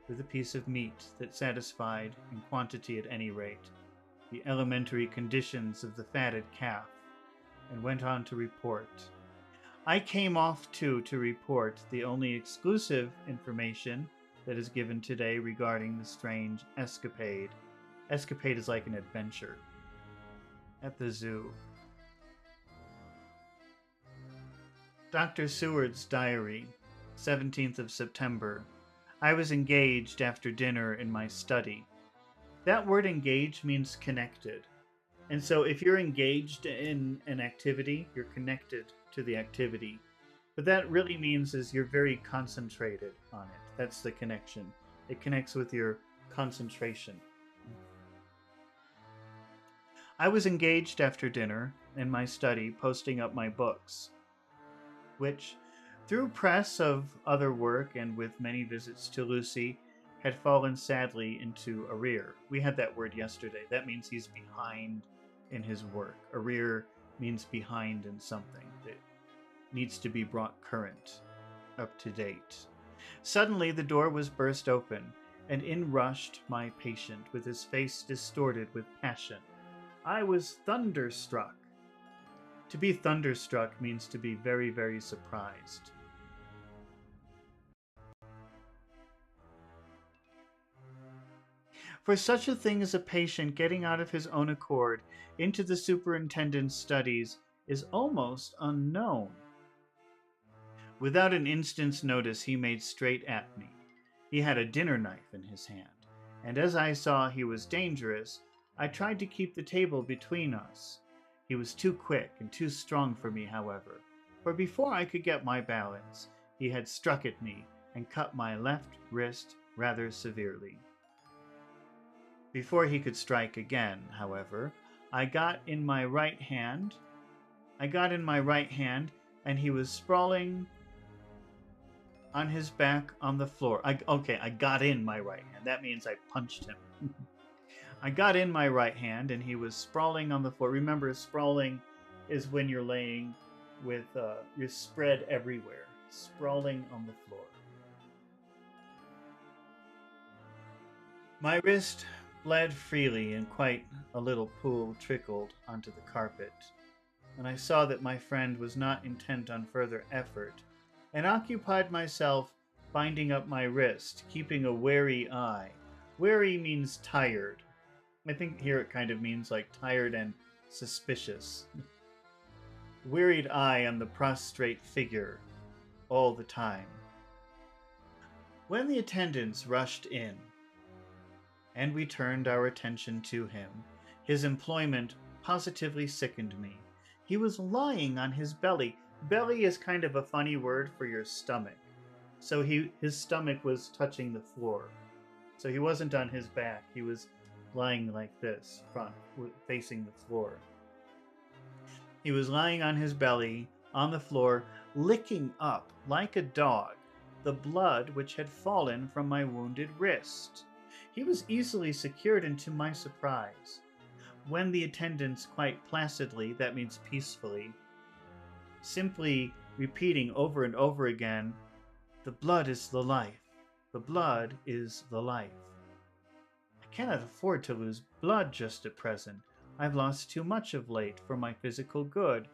[SPEAKER 1] with a piece of meat that satisfied, in quantity at any rate, the elementary conditions of the fatted calf, and went on to report. I came off too to report the only exclusive information that is given today regarding the strange escapade. Escapade is like an adventure at the zoo. Dr. Seward's diary, 17th of September. I was engaged after dinner in my study. That word engaged means connected. And so if you're engaged in an activity, you're connected to the activity. But that really means is you're very concentrated on it. That's the connection. It connects with your concentration. I was engaged after dinner in my study posting up my books, which, through press of other work and with many visits to Lucy, had fallen sadly into arrear. We had that word yesterday. That means he's behind in his work. Arrear means behind in something that needs to be brought current, up to date. Suddenly the door was burst open, and in rushed my patient with his face distorted with passion. I was thunderstruck. To be thunderstruck means to be very, very surprised. For such a thing as a patient getting out of his own accord into the superintendent's studies is almost unknown. Without an instant's notice, he made straight at me. He had a dinner knife in his hand, and as I saw he was dangerous, I tried to keep the table between us. He was too quick and too strong for me, however, for before I could get my balance, he had struck at me and cut my left wrist rather severely. Before he could strike again, however, I got in my right hand, and he was sprawling on his back on the floor. I got in my right hand. That means I punched him. I got in my right hand, and he was sprawling on the floor. Remember, sprawling is when you're laying with, you're spread everywhere, sprawling on the floor. My wrist bled freely, and quite a little pool trickled onto the carpet. When I saw that my friend was not intent on further effort, and occupied myself binding up my wrist, keeping a wary eye. Wary means tired. I think here it kind of means like tired and suspicious. Wearied eye on the prostrate figure all the time. When the attendants rushed in, and we turned our attention to him, his employment positively sickened me. He was lying on his belly. Belly is kind of a funny word for your stomach. So his stomach was touching the floor. So he wasn't on his back. He was lying like this, front, facing the floor. He was lying on his belly, on the floor, licking up, like a dog, the blood which had fallen from my wounded wrist. He was easily secured, and to my surprise, when the attendants quite placidly, that means peacefully, simply repeating over and over again, "The blood is the life. The blood is the life. I cannot afford to lose blood just at present. I've lost too much of late for my physical good."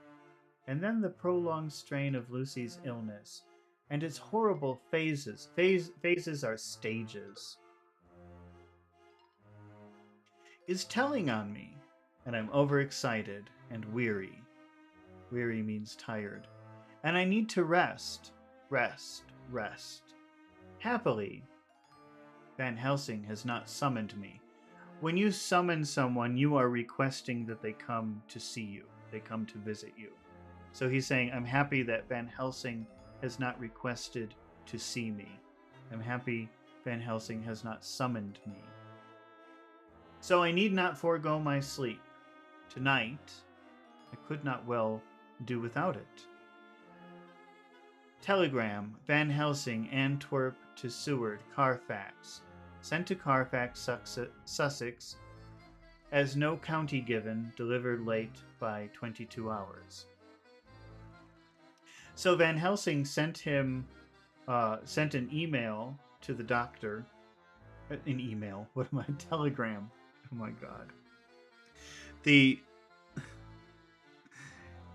[SPEAKER 1] And then the prolonged strain of Lucy's illness and its horrible phases. Phases are stages. Is telling on me, and I'm overexcited and weary. Weary means tired. And I need to rest. Happily, Van Helsing has not summoned me. When you summon someone, you are requesting that they come to see you. They come to visit you. So he's saying, I'm happy that Van Helsing has not requested to see me. I'm happy Van Helsing has not summoned me. So I need not forego my sleep. Tonight, I could not well do without it. Telegram, Van Helsing, Antwerp to Seward, Carfax. sent to Carfax, Sussex, as no county given, delivered late by 22 hours. So Van Helsing sent an email to the doctor. An email? What am I? Telegram. Oh my god. The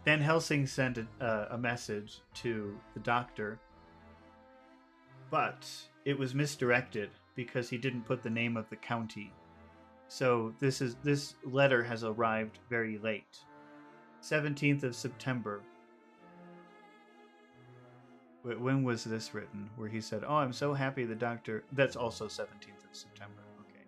[SPEAKER 1] Van Helsing sent a message to the doctor, but it was misdirected because he didn't put the name of the county. So this letter has arrived very late. 17th of September. When was this written? Where he said, "Oh, I'm so happy the doctor..." That's also 17th of September. Okay.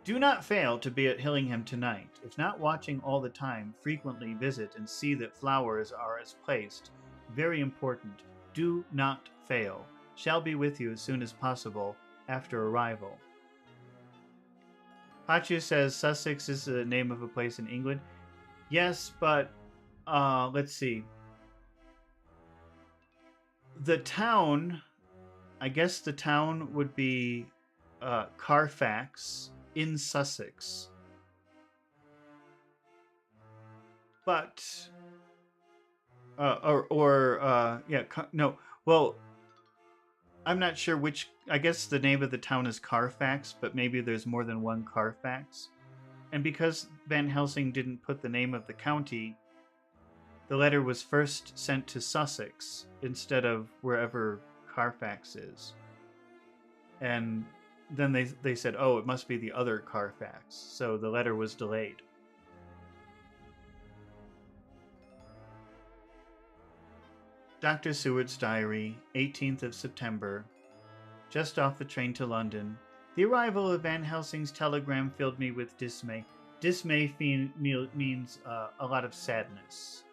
[SPEAKER 1] Do not fail to be at Hillingham tonight. If not watching all the time, frequently visit and see that flowers are as placed. Very important. Do not fail. Shall be with you as soon as possible after arrival. Pachu says Sussex is the name of a place in England. Yes, but let's see. The town, I guess the town would be Carfax in Sussex. But no. Well, I'm not sure which. I guess the name of the town is Carfax, but maybe there's more than one Carfax. And because Van Helsing didn't put the name of the county, the letter was first sent to Sussex instead of wherever Carfax is. And then they said, oh, it must be the other Carfax. So the letter was delayed. Dr. Seward's diary, 18th of September. Just off the train to London. The arrival of Van Helsing's telegram filled me with dismay. Dismay means a lot of sadness.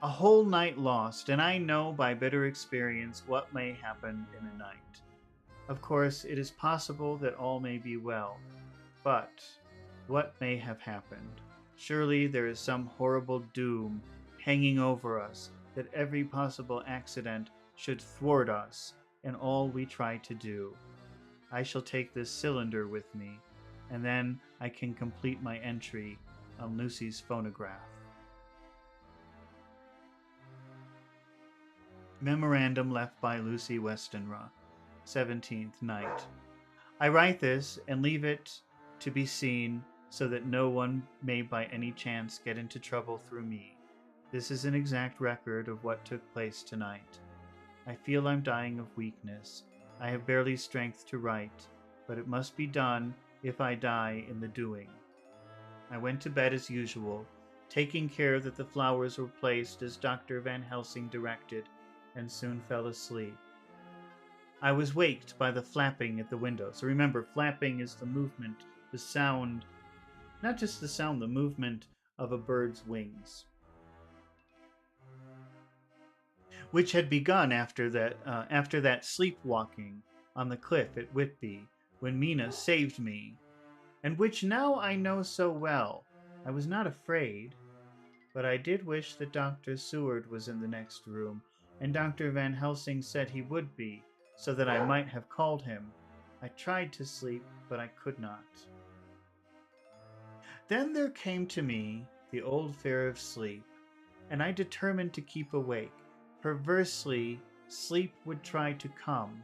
[SPEAKER 1] A whole night lost, and I know by bitter experience what may happen in a night. Of course, it is possible that all may be well, but what may have happened? Surely there is some horrible doom hanging over us, that every possible accident should thwart us in all we try to do. I shall take this cylinder with me, and then I can complete my entry on Lucy's phonograph. Memorandum left by Lucy Westenra, 17th night. I write this and leave it to be seen so that no one may by any chance get into trouble through me. This is an exact record of what took place tonight. I feel I'm dying of weakness. I have barely strength to write, but it must be done if I die in the doing. I went to bed as usual, taking care that the flowers were placed as Dr. Van Helsing directed, and soon fell asleep. I was waked by the flapping at the window. So remember, flapping is the movement, the sound, not just the sound, the movement of a bird's wings, which had begun after that sleepwalking on the cliff at Whitby, when Mina saved me, and which now I know so well. I was not afraid, but I did wish that Dr. Seward was in the next room, and Dr. Van Helsing said he would be, so that I might have called him. I tried to sleep, but I could not. Then there came to me the old fear of sleep, and I determined to keep awake. Perversely, sleep would try to come,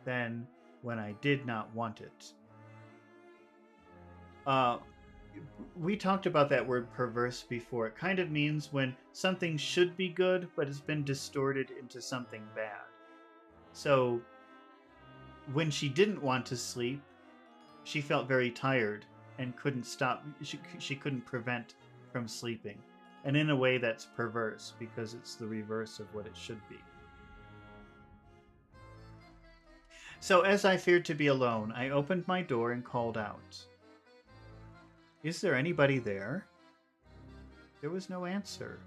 [SPEAKER 1] then when I did not want it. We talked about that word perverse before. It kind of means when something should be good, but has been distorted into something bad. So when she didn't want to sleep, she felt very tired and couldn't stop. She couldn't prevent from sleeping. And in a way that's perverse because it's the reverse of what it should be. So as I feared to be alone, I opened my door and called out. Is there anybody there? There was no answer.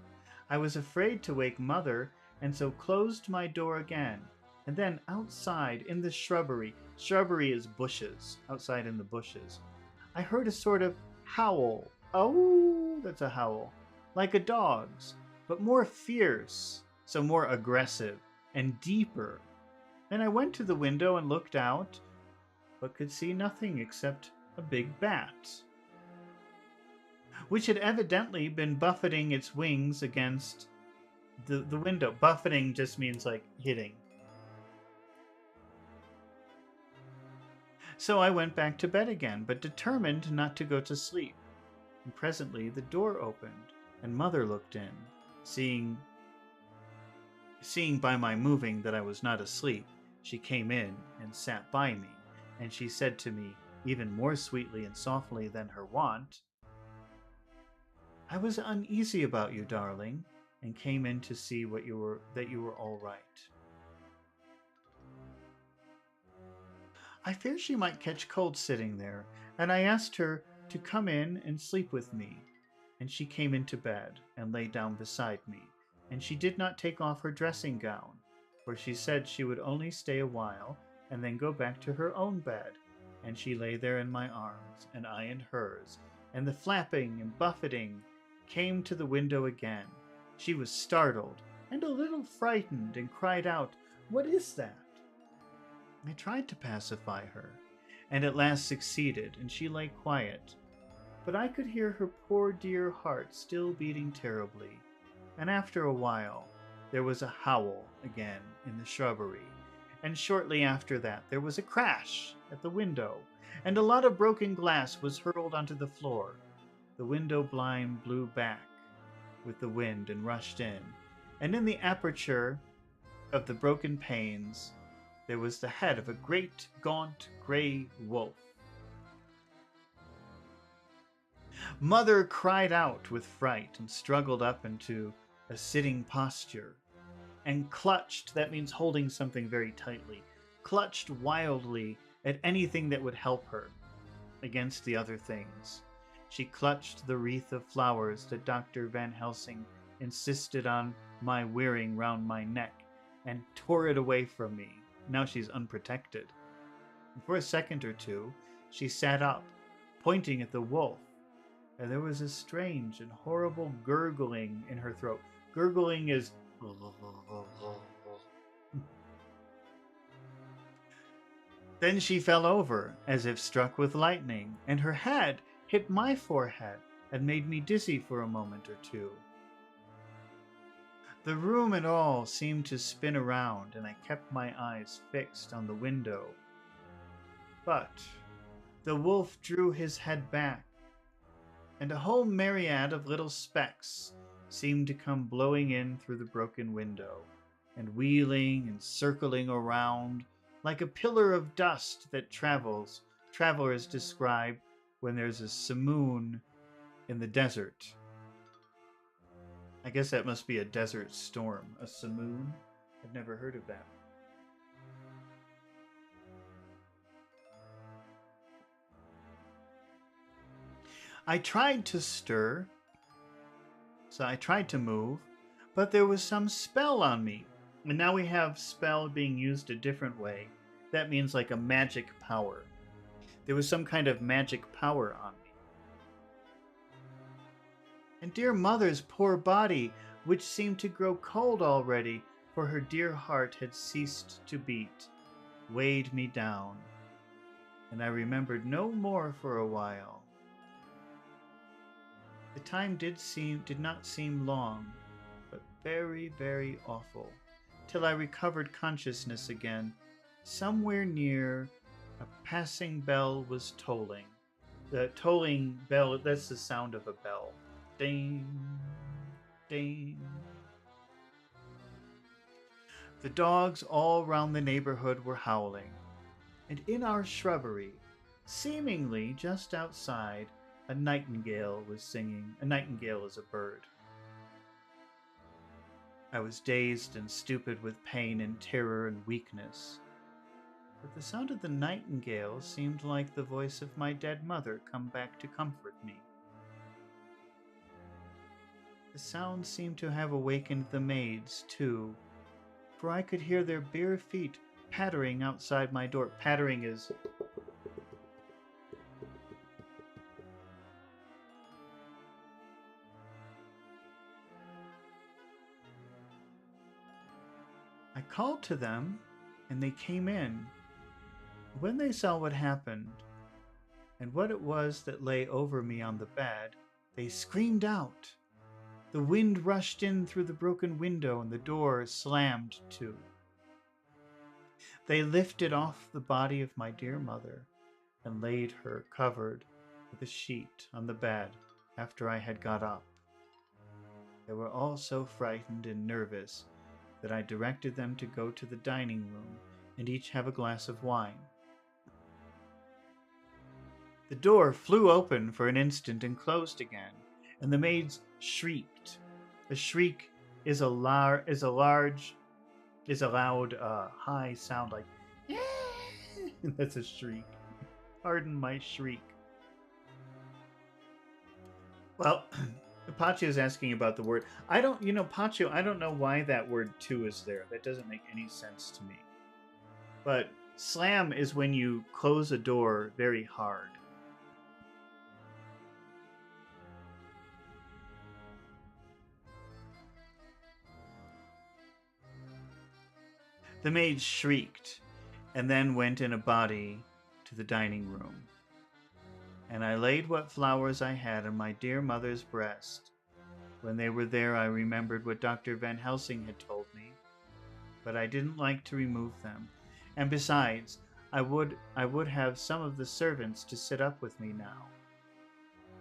[SPEAKER 1] I was afraid to wake Mother, and so closed my door again. And then outside in the shrubbery is bushes, outside in the bushes, I heard a sort of howl. Oh, that's a howl. Like a dog's, but more fierce, so more aggressive and deeper. And I went to the window and looked out, but could see nothing except a big bat, which had evidently been buffeting its wings against the window. Buffeting just means like hitting. So I went back to bed again, but determined not to go to sleep. And presently the door opened, and Mother looked in. Seeing by my moving that I was not asleep, she came in and sat by me, and she said to me, even more sweetly and softly than her wont, "I was uneasy about you, darling, and came in to see that you were all right." I fear she might catch cold sitting there, and I asked her to come in and sleep with me. And she came into bed and lay down beside me, and she did not take off her dressing gown, for she said she would only stay a while and then go back to her own bed. And she lay there in my arms, and I in hers, and the flapping and buffeting came to the window again. She was startled and a little frightened, and cried out, "What is that?" I tried to pacify her, and at last succeeded, and she lay quiet. But I could hear her poor dear heart still beating terribly, and after a while there was a howl again in the shrubbery, and shortly after that there was a crash at the window, and a lot of broken glass was hurled onto the floor. The window blind blew back with the wind and rushed in, and in the aperture of the broken panes there was the head of a great, gaunt, gray wolf. Mother cried out with fright and struggled up into a sitting posture, and clutched, that means holding something very tightly, clutched wildly at anything that would help her against the other things. She clutched the wreath of flowers that Dr. Van Helsing insisted on my wearing round my neck, and tore it away from me. Now she's unprotected. And for a second or two, she sat up, pointing at the wolf, and there was a strange and horrible gurgling in her throat. Gurgling is... Then she fell over, as if struck with lightning, and her head hit my forehead and made me dizzy for a moment or two. The room and all seemed to spin around, and I kept my eyes fixed on the window. But the wolf drew his head back, and a whole myriad of little specks seemed to come blowing in through the broken window, and wheeling and circling around like a pillar of dust that travelers describe when there's a simoon in the desert. I guess that must be a desert storm. A simoon? I've never heard of that. I tried to stir, so I tried to move, but there was some spell on me. And now we have spell being used a different way. That means like a magic power. There was some kind of magic power on me. And dear Mother's poor body, which seemed to grow cold already, for her dear heart had ceased to beat, weighed me down, and I remembered no more for a while. The time did not seem long, but very, very awful, till I recovered consciousness again. Somewhere near, a passing bell was tolling. The tolling bell, that's the sound of a bell. Ding, ding. The dogs all round the neighborhood were howling, and in our shrubbery, seemingly just outside, a nightingale was singing. A nightingale is a bird. I was dazed and stupid with pain and terror and weakness, but the sound of the nightingale seemed like the voice of my dead mother come back to comfort me. The sound seemed to have awakened the maids, too, for I could hear their bare feet pattering outside my door. Pattering is... I called to them, and they came in. When they saw what happened, and what it was that lay over me on the bed, they screamed out. The wind rushed in through the broken window, and the door slammed to. They lifted off the body of my dear mother and laid her covered with a sheet on the bed after I had got up. They were all so frightened and nervous that I directed them to go to the dining room and each have a glass of wine. The door flew open for an instant and closed again, and the maids shrieked. A shriek is a loud, high sound like that's a shriek. Pardon my shriek. Well, Pacho is asking about the word. Pacho, I don't know why that word "to" is there. That doesn't make any sense to me. But slam is when you close a door very hard. The maid shrieked, and then went in a body to the dining room. And I laid what flowers I had on my dear mother's breast. When they were there, I remembered what Dr. Van Helsing had told me, but I didn't like to remove them. And besides, I would have some of the servants to sit up with me now.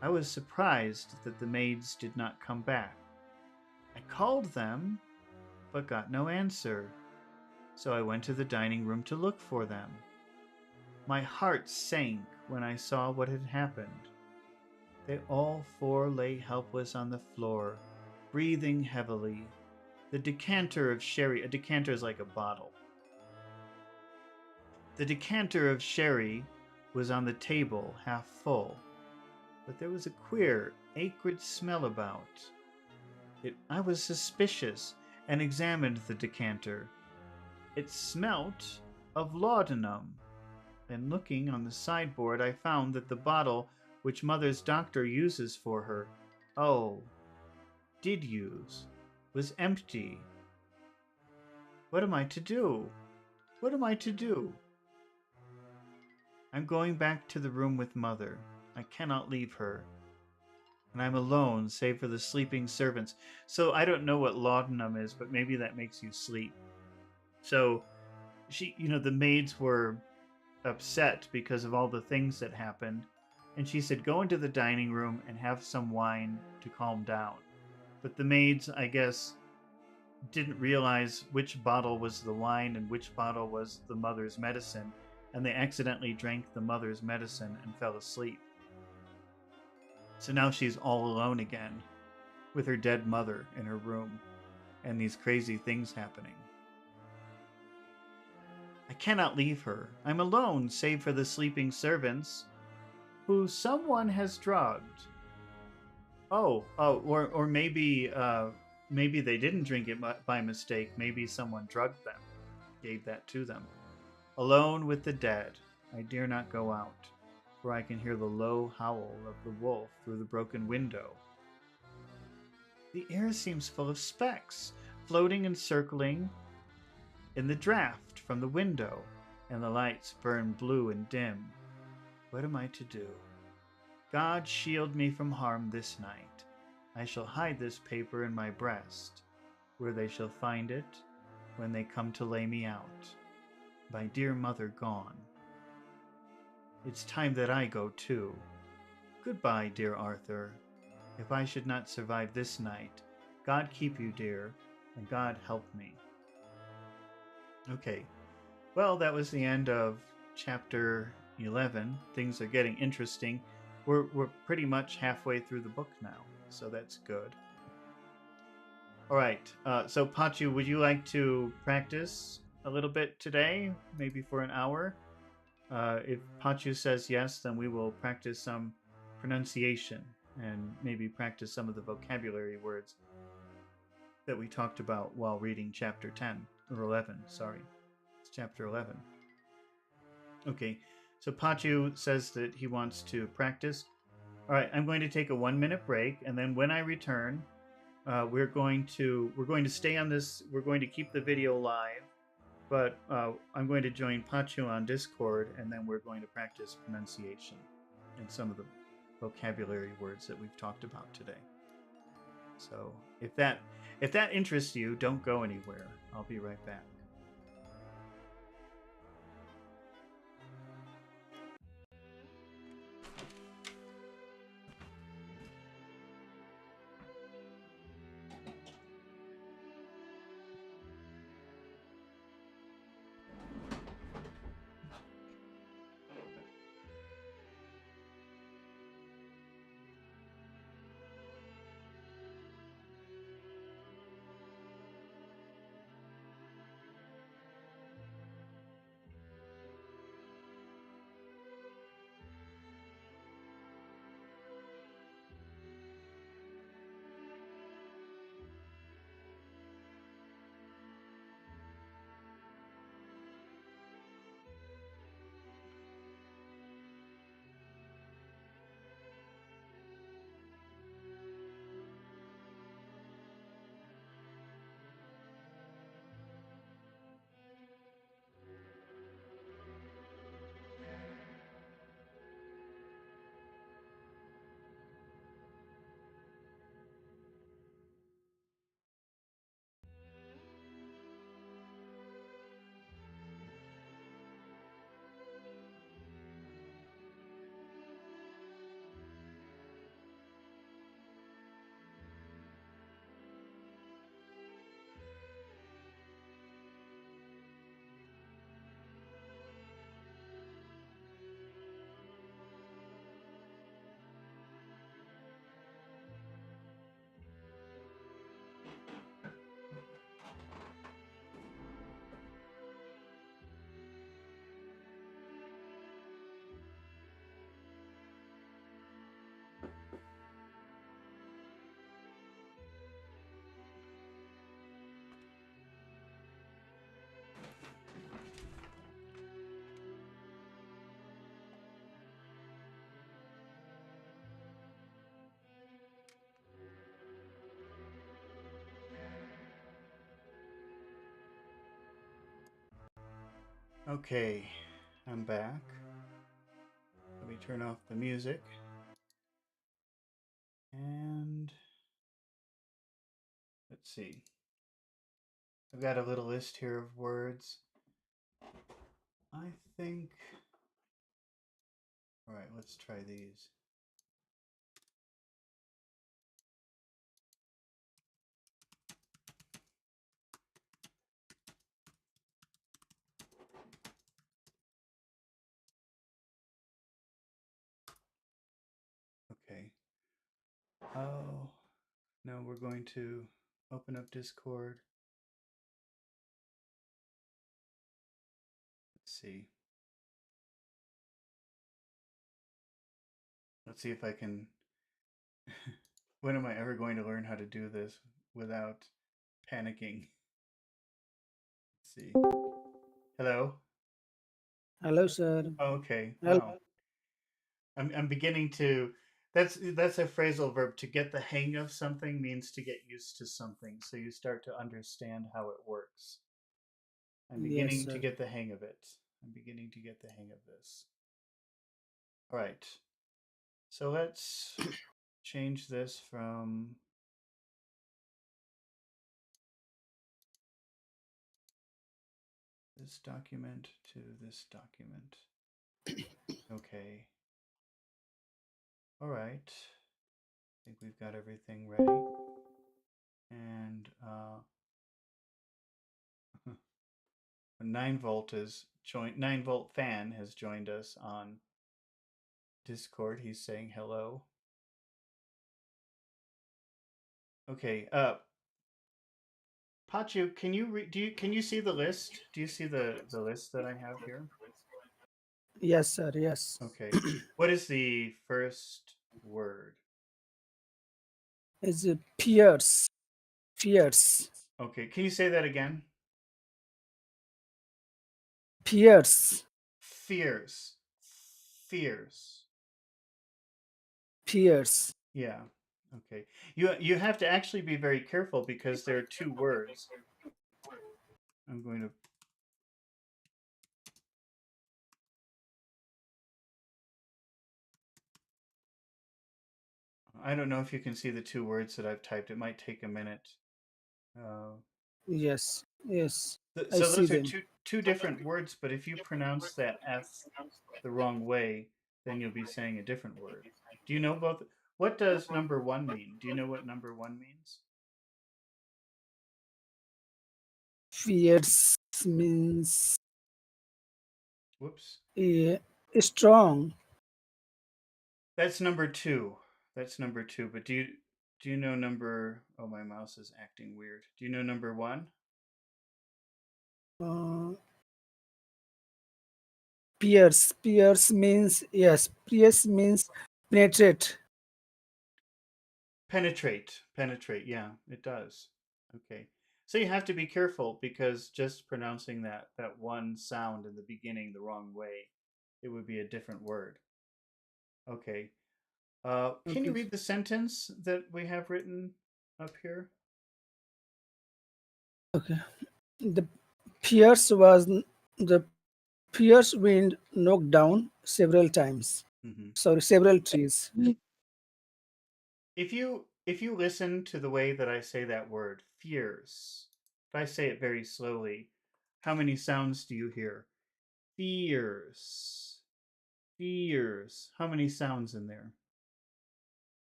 [SPEAKER 1] I was surprised that the maids did not come back. I called them, but got no answer. So I went to the dining room to look for them. My heart sank when I saw what had happened. They all four lay helpless on the floor, breathing heavily. The decanter of sherry, a decanter is like a bottle. The decanter of sherry was on the table, half full, but there was a queer, acrid smell about. I was suspicious and examined the decanter. It smelt of laudanum, and looking on the sideboard, I found that the bottle which Mother's doctor uses for her, did use, was empty. What am I to do? What am I to do? I'm going back to the room with Mother. I cannot leave her. And I'm alone, save for the sleeping servants. So I don't know what laudanum is, but maybe that makes you sleep. So the maids were upset because of all the things that happened. And she said, go into the dining room and have some wine to calm down. But the maids, I guess, didn't realize which bottle was the wine and which bottle was the mother's medicine. And they accidentally drank the mother's medicine and fell asleep. So now she's all alone again with her dead mother in her room and these crazy things happening. I cannot leave her. I'm alone, save for the sleeping servants, who someone has drugged. Or maybe they didn't drink it by mistake. Maybe someone drugged them, gave that to them. Alone with the dead, I dare not go out, for I can hear the low howl of the wolf through the broken window. The air seems full of specks, floating and circling in the draught from the window, and the lights burn blue and dim. What am I to do? God shield me from harm this night. I shall hide this paper in my breast, where they shall find it when they come to lay me out. My dear mother gone. It's time that I go too. Goodbye, dear Arthur. If I should not survive this night, God keep you, dear, and God help me. Okay, well, that was the end of chapter 11. Things are getting interesting. We're pretty much halfway through the book now, so that's good. All right, so Pachu, would you like to practice a little bit today, maybe for an hour? If Pachu says yes, then we will practice some pronunciation and maybe practice some of the vocabulary words that we talked about while reading chapter 10, or 11, sorry. It's chapter 11. Okay, so Pachu says that he wants to practice. All right, I'm going to take a 1-minute break, and then when I return, we're going to stay on this. We're going to keep the video live, but I'm going to join Pachu on Discord, and then we're going to practice pronunciation and some of the vocabulary words that we've talked about today. So if that interests you, don't go anywhere. I'll be right back. Okay, I'm back. Let me turn off the music. And let's see. I've got a little list here of words. I think. All right, let's try these. Okay. Oh, no, we're going to open up Discord. Let's see. Let's see if I can. When am I ever going to learn how to do this without panicking? Let's see. Hello?
[SPEAKER 2] Hello, sir.
[SPEAKER 1] Oh, okay.
[SPEAKER 2] Hello.
[SPEAKER 1] Wow. I'm beginning to. That's a phrasal verb. To get the hang of something means to get used to something. So you start to understand how it works. I'm
[SPEAKER 2] Yes,
[SPEAKER 1] beginning to
[SPEAKER 2] sir.
[SPEAKER 1] get the hang of it. I'm beginning to get the hang of this. All right. So let's change this from this document to this document. Okay. All right. I think we've got everything ready. And a 9-volt is joined. 9-volt fan has joined us on Discord. He's saying hello. Okay. Pachu, can you can you see the list? Do you see the list that I have here?
[SPEAKER 2] Yes, sir. Yes.
[SPEAKER 1] Okay. What is the first word?
[SPEAKER 2] Is it Pierce? Fierce.
[SPEAKER 1] Okay. Can you say that again?
[SPEAKER 2] Pierce.
[SPEAKER 1] Fierce. Fierce.
[SPEAKER 2] Pierce.
[SPEAKER 1] Yeah. Okay. You have to actually be very careful because there are two words. I'm going to I don't know if you can see the two words that I've typed. It might take a minute. Uh,
[SPEAKER 2] Yes. Yes. I
[SPEAKER 1] so
[SPEAKER 2] see
[SPEAKER 1] those are
[SPEAKER 2] them.
[SPEAKER 1] two different words, but if you pronounce that F the wrong way, then you'll be saying a different word. Do you know both? What does number one mean? Do you know what number one means?
[SPEAKER 2] Fierce means
[SPEAKER 1] Whoops.
[SPEAKER 2] uh, strong.
[SPEAKER 1] That's number two. That's number two. But do you know number? Oh, my mouse is acting weird. Do you know number one?
[SPEAKER 2] Uh, pierce. Pierce means yes. Pierce means penetrate.
[SPEAKER 1] Penetrate. Penetrate. Yeah, it does. Okay. So you have to be careful because just pronouncing that one sound in the beginning the wrong way, it would be a different word. Okay. Can you
[SPEAKER 2] Okay.
[SPEAKER 1] read the sentence that we have written up here?
[SPEAKER 2] Okay. The pierce was the pierce wind knocked down several times.
[SPEAKER 1] Hmm.
[SPEAKER 2] Sorry, several trees.
[SPEAKER 1] If you listen to the way that I say that word, fierce, if I say it very slowly, how many sounds do you hear? Fierce, fierce. How many sounds in there?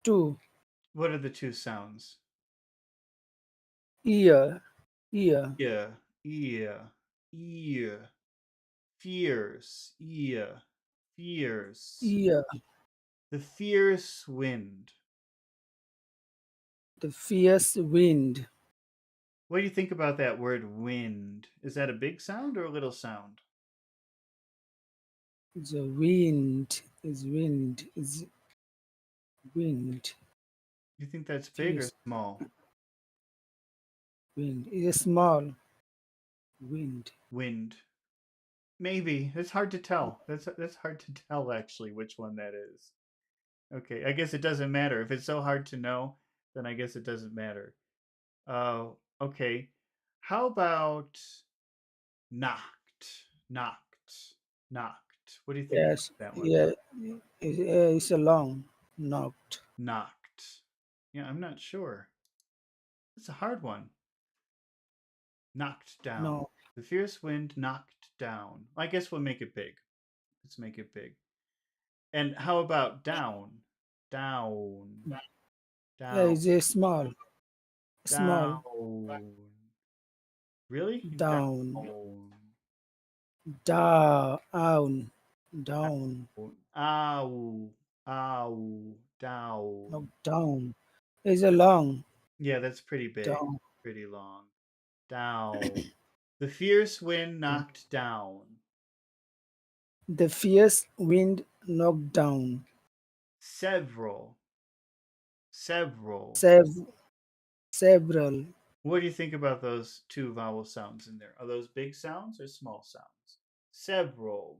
[SPEAKER 2] Two.
[SPEAKER 1] What are the two sounds?
[SPEAKER 2] Ear. Ear.
[SPEAKER 1] Yeah, ear, ear, fierce, ear, fierce.
[SPEAKER 2] Ear.
[SPEAKER 1] The fierce wind.
[SPEAKER 2] The fierce wind.
[SPEAKER 1] What do you think about that word wind? Is that a big sound or a little sound?
[SPEAKER 2] The wind is wind is wind.
[SPEAKER 1] You think that's big or
[SPEAKER 2] Fierce
[SPEAKER 1] small?
[SPEAKER 2] wind is a small wind.
[SPEAKER 1] Wind. Maybe. It's hard to tell. That's hard to tell actually which one that is. Okay, I guess it doesn't matter. If it's so hard to know, then I guess it doesn't matter. Okay. How about knocked? Knocked. Knocked. What do you think
[SPEAKER 2] Yes.
[SPEAKER 1] about that one?
[SPEAKER 2] Yeah. It's a long knocked.
[SPEAKER 1] Knocked. Yeah, I'm not sure. It's a hard one. Knocked down.
[SPEAKER 2] No.
[SPEAKER 1] The fierce wind knocked down. I guess we'll make it big. Let's make it big. And how about down? Down.
[SPEAKER 2] Yeah,
[SPEAKER 1] Down.
[SPEAKER 2] it's a small. Small
[SPEAKER 1] Down. Really?
[SPEAKER 2] down.
[SPEAKER 1] Down.
[SPEAKER 2] Down. Down.
[SPEAKER 1] Ow. Ow. Down.
[SPEAKER 2] No, down. It's a long
[SPEAKER 1] Yeah, that's pretty big.
[SPEAKER 2] down.
[SPEAKER 1] Pretty long. Down. The fierce wind knocked down.
[SPEAKER 2] The fierce wind knocked down
[SPEAKER 1] Several. Several.
[SPEAKER 2] sev- several
[SPEAKER 1] What do you think about those two vowel sounds in there? Are those big sounds or small sounds? Several.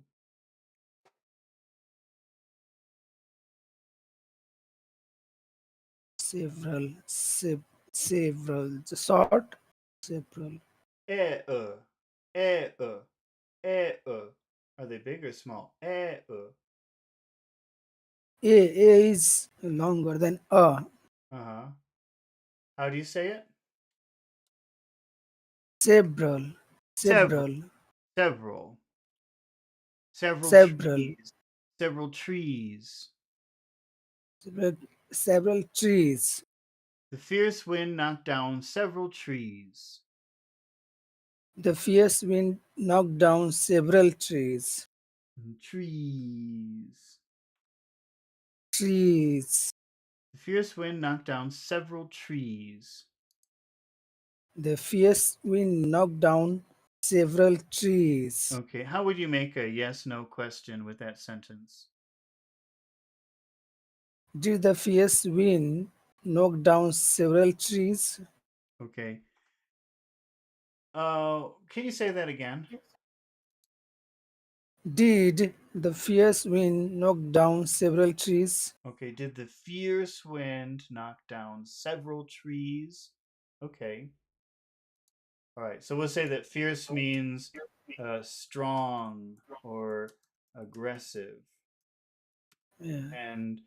[SPEAKER 2] several several. The short several.
[SPEAKER 1] E-uh. E-uh. E-uh. Are they big or small? E-uh.
[SPEAKER 2] A is longer than a.
[SPEAKER 1] Uh-huh. How do you say it?
[SPEAKER 2] Several.
[SPEAKER 1] Several.
[SPEAKER 2] Several.
[SPEAKER 1] Several. Several
[SPEAKER 2] Several.
[SPEAKER 1] trees. Several trees.
[SPEAKER 2] Several, several trees.
[SPEAKER 1] The fierce wind knocked down several trees.
[SPEAKER 2] The fierce wind knocked down several trees.
[SPEAKER 1] Trees.
[SPEAKER 2] Trees.
[SPEAKER 1] The fierce wind knocked down several trees.
[SPEAKER 2] The fierce wind knocked down several trees.
[SPEAKER 1] Okay, how would you make a yes/no question with that sentence?
[SPEAKER 2] Did the fierce wind knock down several trees?
[SPEAKER 1] Okay. Can you say that again?
[SPEAKER 2] Did the fierce wind knock down several trees?
[SPEAKER 1] Okay, did the fierce wind knock down several trees? Okay. All right, so we'll say that fierce means strong or aggressive.
[SPEAKER 2] Yeah.
[SPEAKER 1] And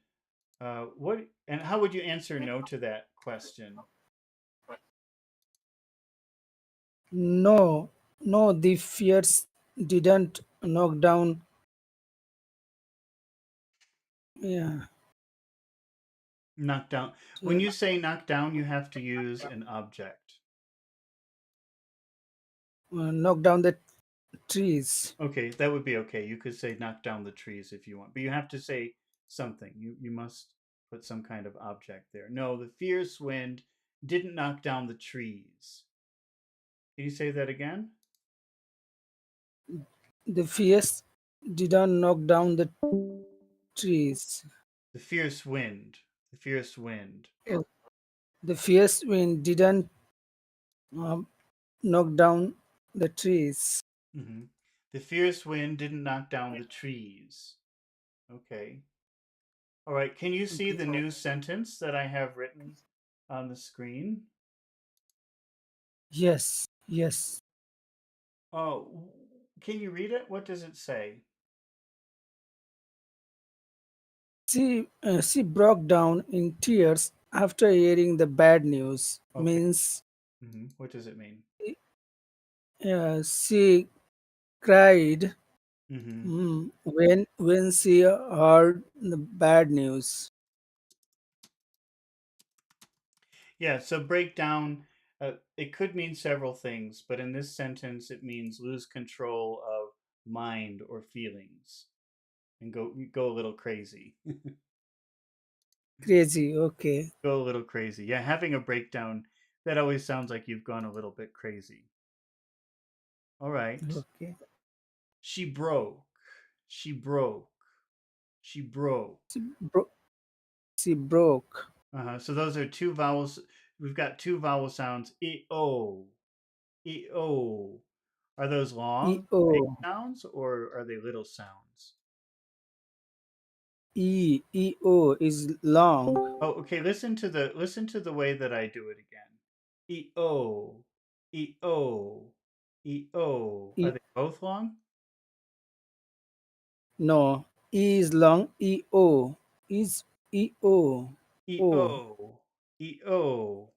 [SPEAKER 1] What and how would you answer no to that question?
[SPEAKER 2] No, no, the fears didn't knock down. Yeah,
[SPEAKER 1] Knock down. When you say knock down, you have to use an object.
[SPEAKER 2] knock down the trees.
[SPEAKER 1] Okay, that would be okay. You could say knock down the trees if you want, but you have to say something. You must put some kind of object there. No, the fierce wind didn't knock down the trees. Can you say that again?
[SPEAKER 2] The fears didn't knock down the trees.
[SPEAKER 1] The fierce wind. The fierce wind.
[SPEAKER 2] Oh, the fierce wind didn't um, knock down the trees.
[SPEAKER 1] Hmm. The fierce wind didn't knock down the trees. Okay. All right. Can you see
[SPEAKER 2] Okay.
[SPEAKER 1] the new sentence that I have written on the screen?
[SPEAKER 2] Yes, yes.
[SPEAKER 1] Oh, can you read it? What does it say?
[SPEAKER 2] She broke down in tears after hearing the bad news.
[SPEAKER 1] Okay.
[SPEAKER 2] Means
[SPEAKER 1] What does it mean?
[SPEAKER 2] she cried
[SPEAKER 1] Hmm.
[SPEAKER 2] when she heard the bad news.
[SPEAKER 1] Yeah. So breakdown. It could mean several things, but in this sentence, it means lose control of mind or feelings and go a little crazy.
[SPEAKER 2] Crazy. Okay.
[SPEAKER 1] Go a little crazy. Yeah, having a breakdown, that always sounds like you've gone a little bit crazy. All right.
[SPEAKER 2] Okay.
[SPEAKER 1] She broke. She broke. She broke.
[SPEAKER 2] She, bro- she broke.
[SPEAKER 1] So those are two vowels. We've got two vowel sounds. E o. E o. Are those
[SPEAKER 2] E
[SPEAKER 1] long,
[SPEAKER 2] O
[SPEAKER 1] big sounds, or are they little sounds?
[SPEAKER 2] E O is long.
[SPEAKER 1] Oh, okay. Listen to the way that I do it again. E o. E o. E o. Are
[SPEAKER 2] E
[SPEAKER 1] they both long?
[SPEAKER 2] no. E is long. E O is E O
[SPEAKER 1] E
[SPEAKER 2] O
[SPEAKER 1] o. E o.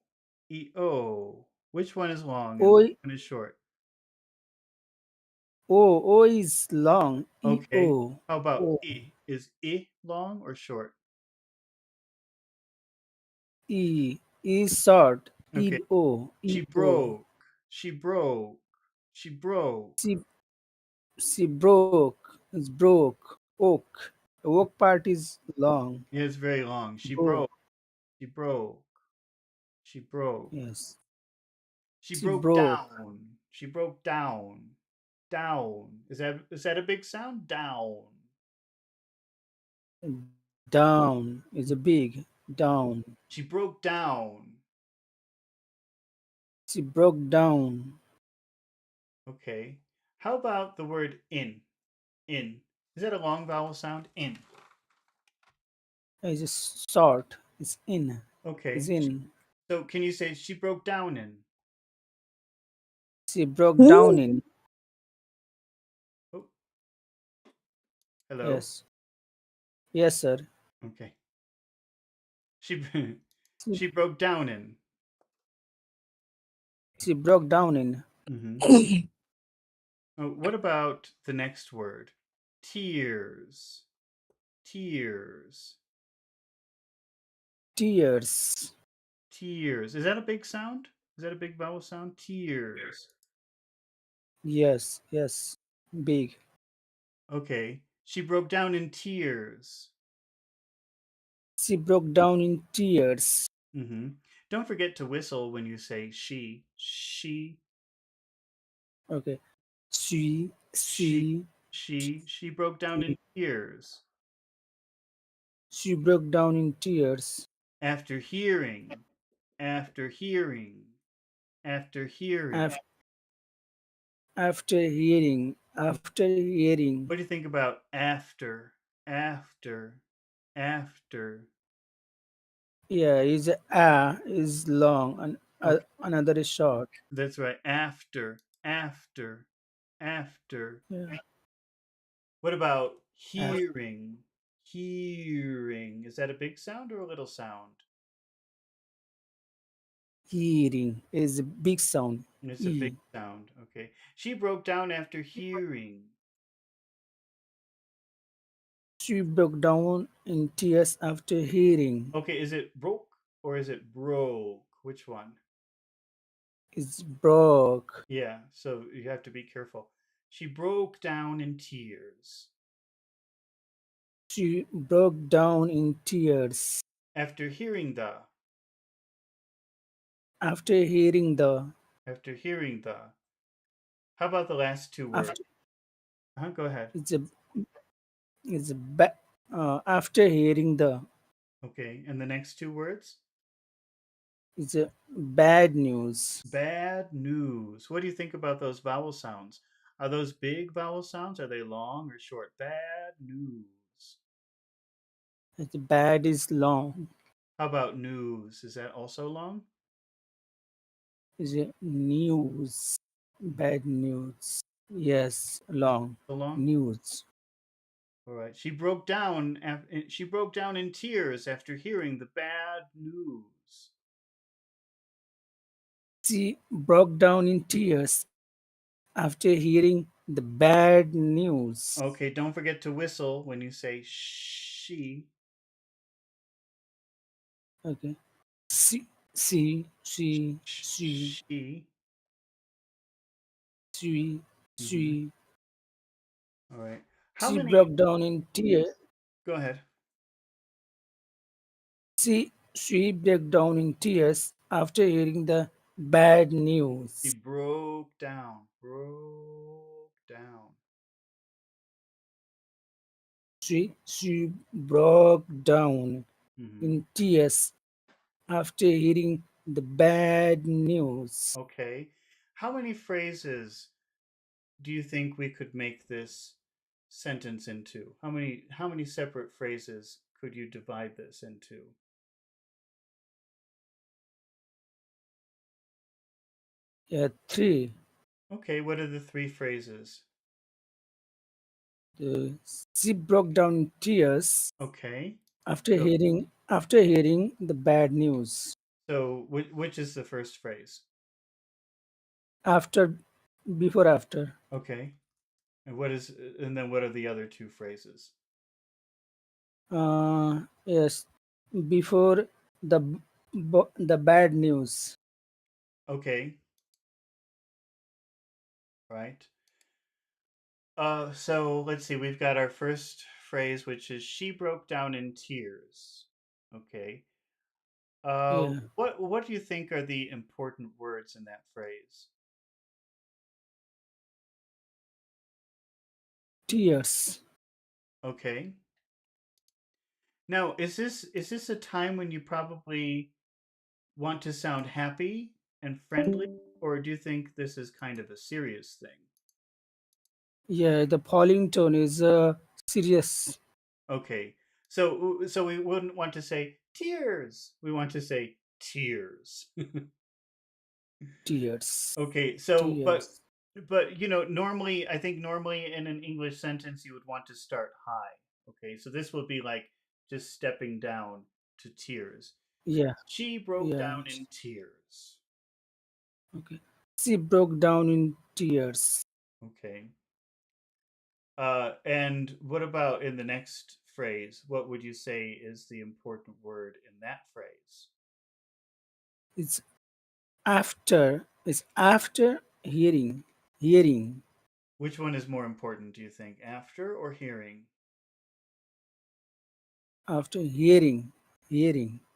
[SPEAKER 1] E o. Which one is long and
[SPEAKER 2] O
[SPEAKER 1] which one is short?
[SPEAKER 2] O is long. E
[SPEAKER 1] Okay.
[SPEAKER 2] O
[SPEAKER 1] How about
[SPEAKER 2] O
[SPEAKER 1] I? Is I long or short?
[SPEAKER 2] E is short. E
[SPEAKER 1] Okay.
[SPEAKER 2] O E
[SPEAKER 1] She
[SPEAKER 2] O.
[SPEAKER 1] broke. She broke. She broke.
[SPEAKER 2] She she broke. Is broke. Oak. The oak part is long.
[SPEAKER 1] Yeah, it's very long. She
[SPEAKER 2] Broke.
[SPEAKER 1] broke. She broke. She broke.
[SPEAKER 2] Yes.
[SPEAKER 1] She
[SPEAKER 2] She
[SPEAKER 1] broke
[SPEAKER 2] broke.
[SPEAKER 1] down. She broke down. Down. Is that a big sound? Down.
[SPEAKER 2] Down is a big down.
[SPEAKER 1] She broke down.
[SPEAKER 2] She broke down.
[SPEAKER 1] Okay. How about the word in? In. Is that a long vowel sound? In.
[SPEAKER 2] Is a short. Is in. Is
[SPEAKER 1] Okay.
[SPEAKER 2] in.
[SPEAKER 1] So can you say she broke down in?
[SPEAKER 2] She broke down in.
[SPEAKER 1] Oh, hello.
[SPEAKER 2] Yes. Yes, sir.
[SPEAKER 1] Okay. She
[SPEAKER 2] She,
[SPEAKER 1] she broke down in.
[SPEAKER 2] she broke down in.
[SPEAKER 1] Hmm. What about the next word? Tears. Tears.
[SPEAKER 2] Tears.
[SPEAKER 1] Tears. Is that a big sound? Is that a big vowel sound? Tears.
[SPEAKER 2] Yes. Yes. Big.
[SPEAKER 1] Okay. She broke down in tears.
[SPEAKER 2] She broke down in tears.
[SPEAKER 1] Hmm. Don't forget to whistle when you say she. She.
[SPEAKER 2] Okay.
[SPEAKER 1] She.
[SPEAKER 2] She,
[SPEAKER 1] She broke down in
[SPEAKER 2] she,
[SPEAKER 1] tears
[SPEAKER 2] she broke down in tears
[SPEAKER 1] after hearing. After hearing. After hearing.
[SPEAKER 2] af- after hearing.
[SPEAKER 1] What do you think about after? After. After.
[SPEAKER 2] Yeah, is long and
[SPEAKER 1] Okay.
[SPEAKER 2] another is short.
[SPEAKER 1] That's right. After. After. After.
[SPEAKER 2] Yeah.
[SPEAKER 1] What about
[SPEAKER 2] Af-
[SPEAKER 1] hearing? Hearing. Is that a big sound or a little sound?
[SPEAKER 2] Hearing is a big sound.
[SPEAKER 1] It's a big
[SPEAKER 2] E.
[SPEAKER 1] sound. Okay. She broke down after hearing.
[SPEAKER 2] She broke down in tears after hearing.
[SPEAKER 1] Okay, is it broke or is it broke? Which one?
[SPEAKER 2] It's broke.
[SPEAKER 1] Yeah, so you have to be careful. She broke down in tears
[SPEAKER 2] She broke down in tears
[SPEAKER 1] after hearing the.
[SPEAKER 2] after hearing the
[SPEAKER 1] After hearing the. How about the last two words?
[SPEAKER 2] after
[SPEAKER 1] Go ahead.
[SPEAKER 2] it's a after hearing the
[SPEAKER 1] Okay, and the next two words?
[SPEAKER 2] it's a bad news.
[SPEAKER 1] Bad news. What do you think about those vowel sounds? Are those big vowel sounds? Are they long or short? Bad news.
[SPEAKER 2] It's bad is long.
[SPEAKER 1] How about news? Is that also long?
[SPEAKER 2] It's a news. Bad news. Yes, long
[SPEAKER 1] So long?
[SPEAKER 2] news.
[SPEAKER 1] All right. She broke down in tears after hearing the bad news.
[SPEAKER 2] She broke down in tears after hearing the bad news.
[SPEAKER 1] Okay, don't forget to whistle when you say she.
[SPEAKER 2] Okay.
[SPEAKER 1] She.
[SPEAKER 2] She,
[SPEAKER 1] Mm-hmm.
[SPEAKER 2] she,
[SPEAKER 1] All right. How
[SPEAKER 2] she
[SPEAKER 1] many?
[SPEAKER 2] broke down in tears.
[SPEAKER 1] Go ahead.
[SPEAKER 2] She broke down in tears after hearing the bad
[SPEAKER 1] She
[SPEAKER 2] news.
[SPEAKER 1] broke down. Broke down.
[SPEAKER 2] She broke down
[SPEAKER 1] Mm-hmm.
[SPEAKER 2] in tears after hearing the bad news.
[SPEAKER 1] Okay. How many phrases do you think we could make this sentence into? How many separate phrases could you divide this into?
[SPEAKER 2] Yeah, three.
[SPEAKER 1] Okay, what are the three phrases?
[SPEAKER 2] The, she broke down in tears
[SPEAKER 1] Okay.
[SPEAKER 2] after
[SPEAKER 1] So
[SPEAKER 2] hearing the bad news.
[SPEAKER 1] which is the first phrase?
[SPEAKER 2] After before after.
[SPEAKER 1] Okay. And then what are the other two phrases?
[SPEAKER 2] Yes, before the the bad news.
[SPEAKER 1] Okay, right. So let's see. We've got our first phrase, which is she broke down in tears. Okay.
[SPEAKER 2] Yeah,
[SPEAKER 1] What do you think are the important words in that phrase?
[SPEAKER 2] tears.
[SPEAKER 1] Okay. Now, is this a time when you probably want to sound happy and friendly, or do you think this is kind of a serious thing?
[SPEAKER 2] Yeah, the falling tone is serious.
[SPEAKER 1] Okay. So we wouldn't want to say tears. We want to say tears.
[SPEAKER 2] Tears.
[SPEAKER 1] Okay. So
[SPEAKER 2] Tears.
[SPEAKER 1] but normally I think normally in an English sentence you would want to start high. Okay. So this would be like just stepping down to tears.
[SPEAKER 2] Yeah,
[SPEAKER 1] She broke
[SPEAKER 2] yeah.
[SPEAKER 1] down in tears.
[SPEAKER 2] Okay. She broke down in tears.
[SPEAKER 1] Okay. And what about in the next phrase? What would you say is the important word in that phrase?
[SPEAKER 2] It's after hearing
[SPEAKER 1] Which one is more important, do you think? After or hearing?
[SPEAKER 2] after hearing.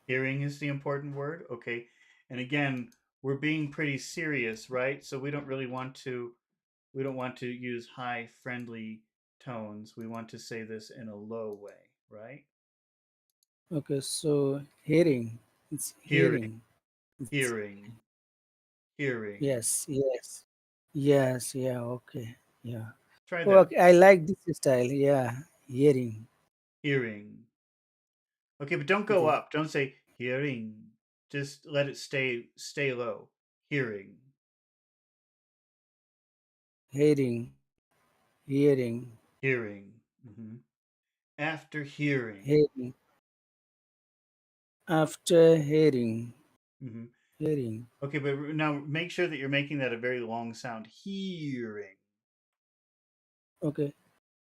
[SPEAKER 1] Hearing is the important word. Okay. And again, we're being pretty serious, right? So we don't want to use high friendly tones. We want to say this in a low way, right?
[SPEAKER 2] Okay, so hearing. It's
[SPEAKER 1] Hearing,
[SPEAKER 2] hearing. It's
[SPEAKER 1] hearing, hearing.
[SPEAKER 2] yes, yes, yes. Yeah. Okay. Yeah.
[SPEAKER 1] Try that.
[SPEAKER 2] Okay, I like this style. Yeah, hearing.
[SPEAKER 1] Hearing. Okay, but don't go
[SPEAKER 2] Okay,
[SPEAKER 1] up. Don't say hearing. Just let it stay low. Hearing.
[SPEAKER 2] hearing, hearing.
[SPEAKER 1] Hearing. Hmm. After hearing.
[SPEAKER 2] hearing, after hearing,
[SPEAKER 1] Hmm.
[SPEAKER 2] hearing.
[SPEAKER 1] Okay, but now make sure that you're making that a very long sound. Hearing.
[SPEAKER 2] Okay,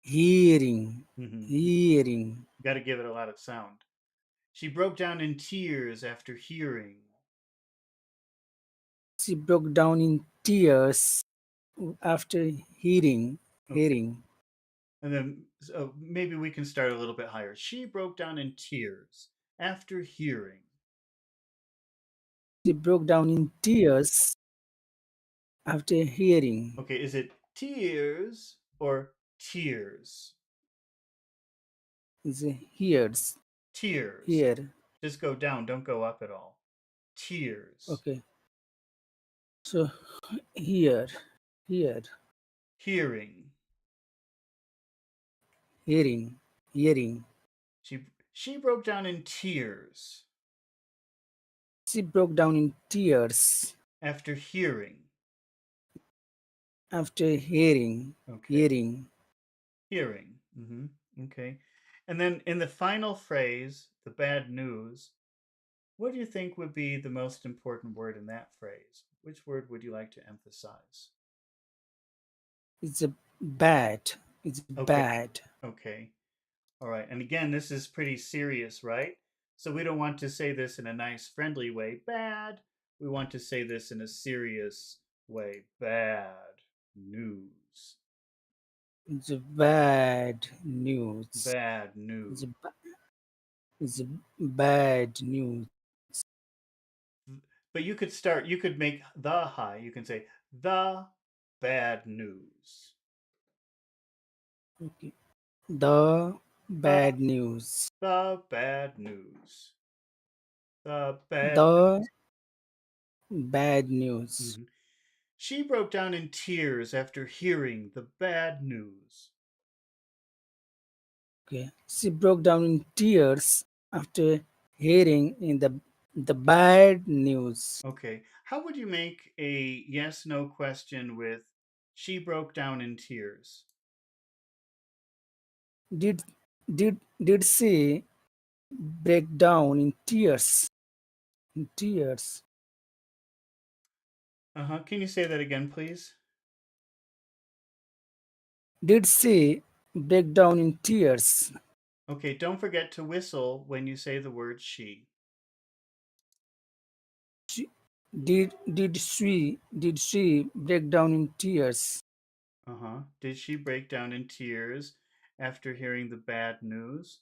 [SPEAKER 2] hearing,
[SPEAKER 1] Hmm.
[SPEAKER 2] hearing.
[SPEAKER 1] Got to give it a lot of sound. She broke down in tears after hearing.
[SPEAKER 2] She broke down in tears after hearing,
[SPEAKER 1] Okay,
[SPEAKER 2] hearing.
[SPEAKER 1] and then so maybe we can start a little bit higher. She broke down in tears after hearing.
[SPEAKER 2] She broke down in tears after hearing.
[SPEAKER 1] Okay, is it tears or tears?
[SPEAKER 2] Is hears,
[SPEAKER 1] Tears.
[SPEAKER 2] here.
[SPEAKER 1] Just go down, don't go up at all. Tears.
[SPEAKER 2] Okay, so here, here,
[SPEAKER 1] Hearing.
[SPEAKER 2] hearing, hearing.
[SPEAKER 1] She she broke down in tears
[SPEAKER 2] She broke down in tears
[SPEAKER 1] after hearing.
[SPEAKER 2] after hearing,
[SPEAKER 1] Okay.
[SPEAKER 2] hearing.
[SPEAKER 1] Hearing. Okay. And then in the final phrase, the bad news, what do you think would be the most important word in that phrase? Which word would you like to emphasize?
[SPEAKER 2] It's a bad. It's
[SPEAKER 1] Okay.
[SPEAKER 2] bad.
[SPEAKER 1] Okay. All right. And again, this is pretty serious, right? So we don't want to say this in a nice, friendly way, bad. We want to say this in a serious way, bad news.
[SPEAKER 2] It's a bad news.
[SPEAKER 1] Bad
[SPEAKER 2] It's
[SPEAKER 1] news.
[SPEAKER 2] a, it's a bad news.
[SPEAKER 1] But you could make the high. You can say the bad news.
[SPEAKER 2] Okay. The
[SPEAKER 1] The,
[SPEAKER 2] bad news.
[SPEAKER 1] the bad news. The bad
[SPEAKER 2] The
[SPEAKER 1] news.
[SPEAKER 2] bad news.
[SPEAKER 1] Mhm. She broke down in tears after hearing the bad news.
[SPEAKER 2] Okay. She broke down in tears after hearing in the bad news.
[SPEAKER 1] Okay. How would you make a yes no question with she broke down in tears?
[SPEAKER 2] Did did she break down in tears? In tears.
[SPEAKER 1] Uh huh. Can you say that again, please?
[SPEAKER 2] Did she break down in tears?
[SPEAKER 1] Okay. Don't forget to whistle when you say the word she.
[SPEAKER 2] She, did she break down in tears
[SPEAKER 1] Uh huh. Did she break down in tears after hearing the bad news?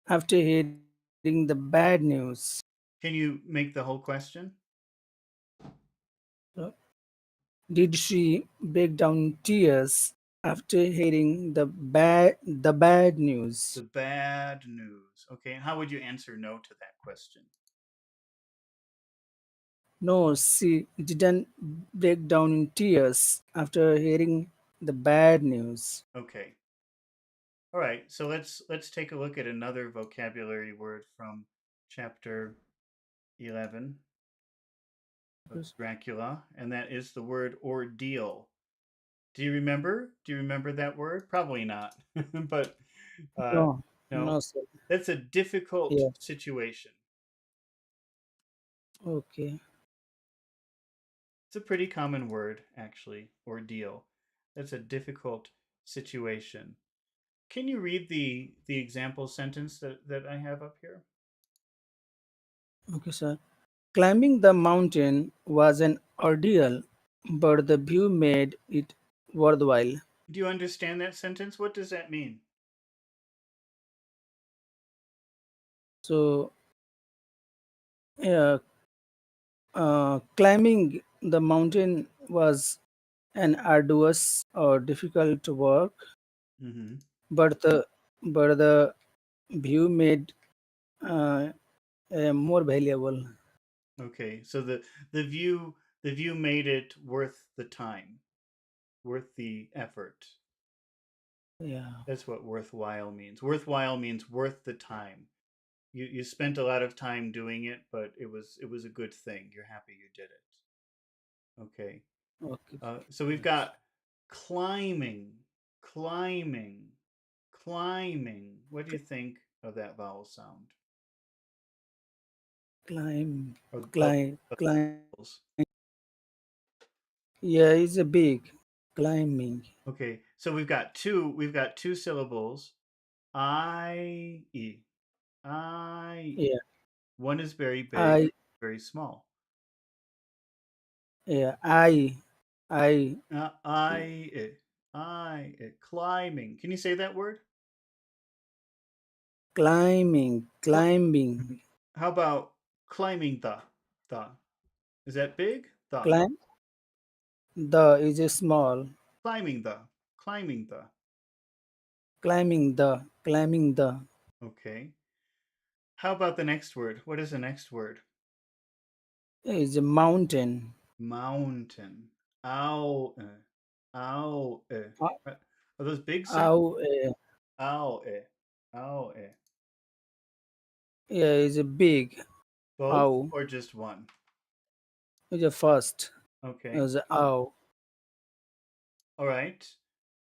[SPEAKER 2] after hearing the bad news?
[SPEAKER 1] Can you make the whole question?
[SPEAKER 2] So, did she break down in tears after hearing the bad
[SPEAKER 1] The
[SPEAKER 2] news?
[SPEAKER 1] bad news. Okay. And how would you answer no to that question?
[SPEAKER 2] No, she didn't break down in tears after hearing the bad news.
[SPEAKER 1] Okay. All right. So let's take a look at another vocabulary word from chapter 11 of
[SPEAKER 2] Yes.
[SPEAKER 1] Dracula, and that is the word ordeal. Do you remember? Do you remember that word? Probably not. But uh
[SPEAKER 2] No,
[SPEAKER 1] no.
[SPEAKER 2] no, sir.
[SPEAKER 1] That's a difficult
[SPEAKER 2] Yes.
[SPEAKER 1] situation.
[SPEAKER 2] Okay.
[SPEAKER 1] It's a pretty common word, actually, ordeal. That's a difficult situation. Can you read the example sentence that I have up here?
[SPEAKER 2] Okay, sir. Climbing the mountain was an ordeal, but the view made it worthwhile.
[SPEAKER 1] Do you understand that sentence? What does that mean?
[SPEAKER 2] So, uh, climbing the mountain was an arduous or difficult work,
[SPEAKER 1] Mm-hmm.
[SPEAKER 2] but the view made uh, more valuable.
[SPEAKER 1] Okay, so the view the view made it worth the time, worth the effort.
[SPEAKER 2] Yeah.
[SPEAKER 1] That's what worthwhile means. Worthwhile means worth the time. You spent a lot of time doing it, but it was a good thing. You're happy you did it. Okay.
[SPEAKER 2] Okay.
[SPEAKER 1] So we've
[SPEAKER 2] Yes.
[SPEAKER 1] got climbing, climbing, Climbing. What do you think of that vowel sound?
[SPEAKER 2] Climb,
[SPEAKER 1] Of
[SPEAKER 2] climb.
[SPEAKER 1] vowels.
[SPEAKER 2] Yeah, it's a big climbing.
[SPEAKER 1] Okay, so we've got two syllables. I, I.
[SPEAKER 2] Yeah,
[SPEAKER 1] One is very big,
[SPEAKER 2] I,
[SPEAKER 1] very small.
[SPEAKER 2] yeah, I,
[SPEAKER 1] Climbing. Can you say that word?
[SPEAKER 2] climbing,
[SPEAKER 1] Cli-
[SPEAKER 2] climbing,
[SPEAKER 1] Mhm. How about climbing the? Is that big? The.
[SPEAKER 2] climb. The is a small.
[SPEAKER 1] Climbing the. Climbing the.
[SPEAKER 2] Climbing the
[SPEAKER 1] Okay. How about the next word? What is the next word?
[SPEAKER 2] is a mountain.
[SPEAKER 1] Mountain. Ow. Ow.
[SPEAKER 2] Uh,
[SPEAKER 1] Are those big sounds?
[SPEAKER 2] Ow,
[SPEAKER 1] Ow. Ow.
[SPEAKER 2] yeah, is a big.
[SPEAKER 1] Both
[SPEAKER 2] Ow
[SPEAKER 1] or just one?
[SPEAKER 2] is a first.
[SPEAKER 1] Okay.
[SPEAKER 2] Is a ow
[SPEAKER 1] All right.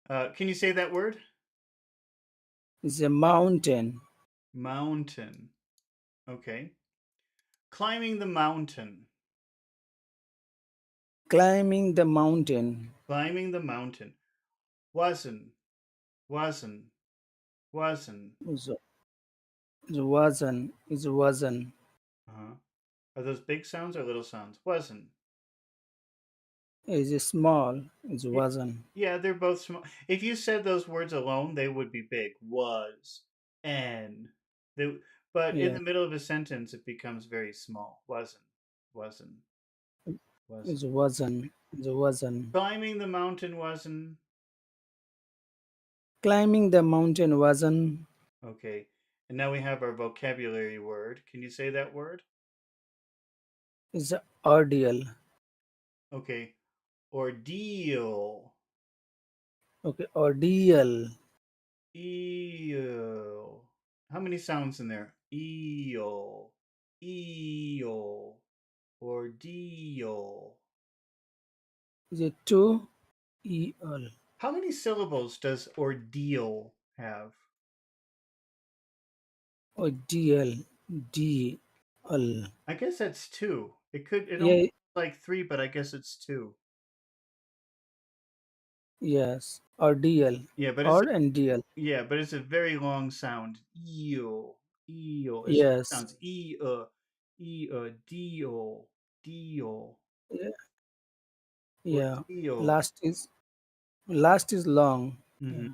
[SPEAKER 1] Can you say that word?
[SPEAKER 2] is a mountain.
[SPEAKER 1] Mountain. Okay. Climbing the mountain.
[SPEAKER 2] Climbing the mountain
[SPEAKER 1] Climbing the mountain. Wasn't. Wasn't. Wasn't.
[SPEAKER 2] is wasn't
[SPEAKER 1] Uh-huh. Are those big sounds or little sounds? Wasn't.
[SPEAKER 2] is a small. Is
[SPEAKER 1] Y-
[SPEAKER 2] wasn't.
[SPEAKER 1] Yeah, they're both small. If you said those words alone, they would be big. Was. And. They, but in
[SPEAKER 2] Yeah,
[SPEAKER 1] the middle of a sentence, it becomes very small. Wasn't. Wasn't.
[SPEAKER 2] is
[SPEAKER 1] Wasn't.
[SPEAKER 2] wasn't. Is wasn't.
[SPEAKER 1] Climbing the mountain wasn't.
[SPEAKER 2] Climbing the mountain wasn't.
[SPEAKER 1] Okay. And now we have our vocabulary word. Can you say that word?
[SPEAKER 2] Is a ordeal.
[SPEAKER 1] Okay. Ordeal.
[SPEAKER 2] Okay, ordeal.
[SPEAKER 1] Eel. How many sounds in there? Eel. Eel. Ordeal.
[SPEAKER 2] Is a two eel.
[SPEAKER 1] How many syllables does ordeal have?
[SPEAKER 2] Ordeal. D. L.
[SPEAKER 1] I guess that's two. It almost
[SPEAKER 2] Yeah.
[SPEAKER 1] like three, but I guess it's two.
[SPEAKER 2] Yes. Ordeal.
[SPEAKER 1] Yeah, but it's
[SPEAKER 2] Or and deal.
[SPEAKER 1] a very long sound. Eel. Eel. It's three
[SPEAKER 2] Yes.
[SPEAKER 1] sounds. Deal. Deal.
[SPEAKER 2] Yeah. Yeah.
[SPEAKER 1] Ordeal.
[SPEAKER 2] Last is long.
[SPEAKER 1] Hmm.
[SPEAKER 2] Yeah.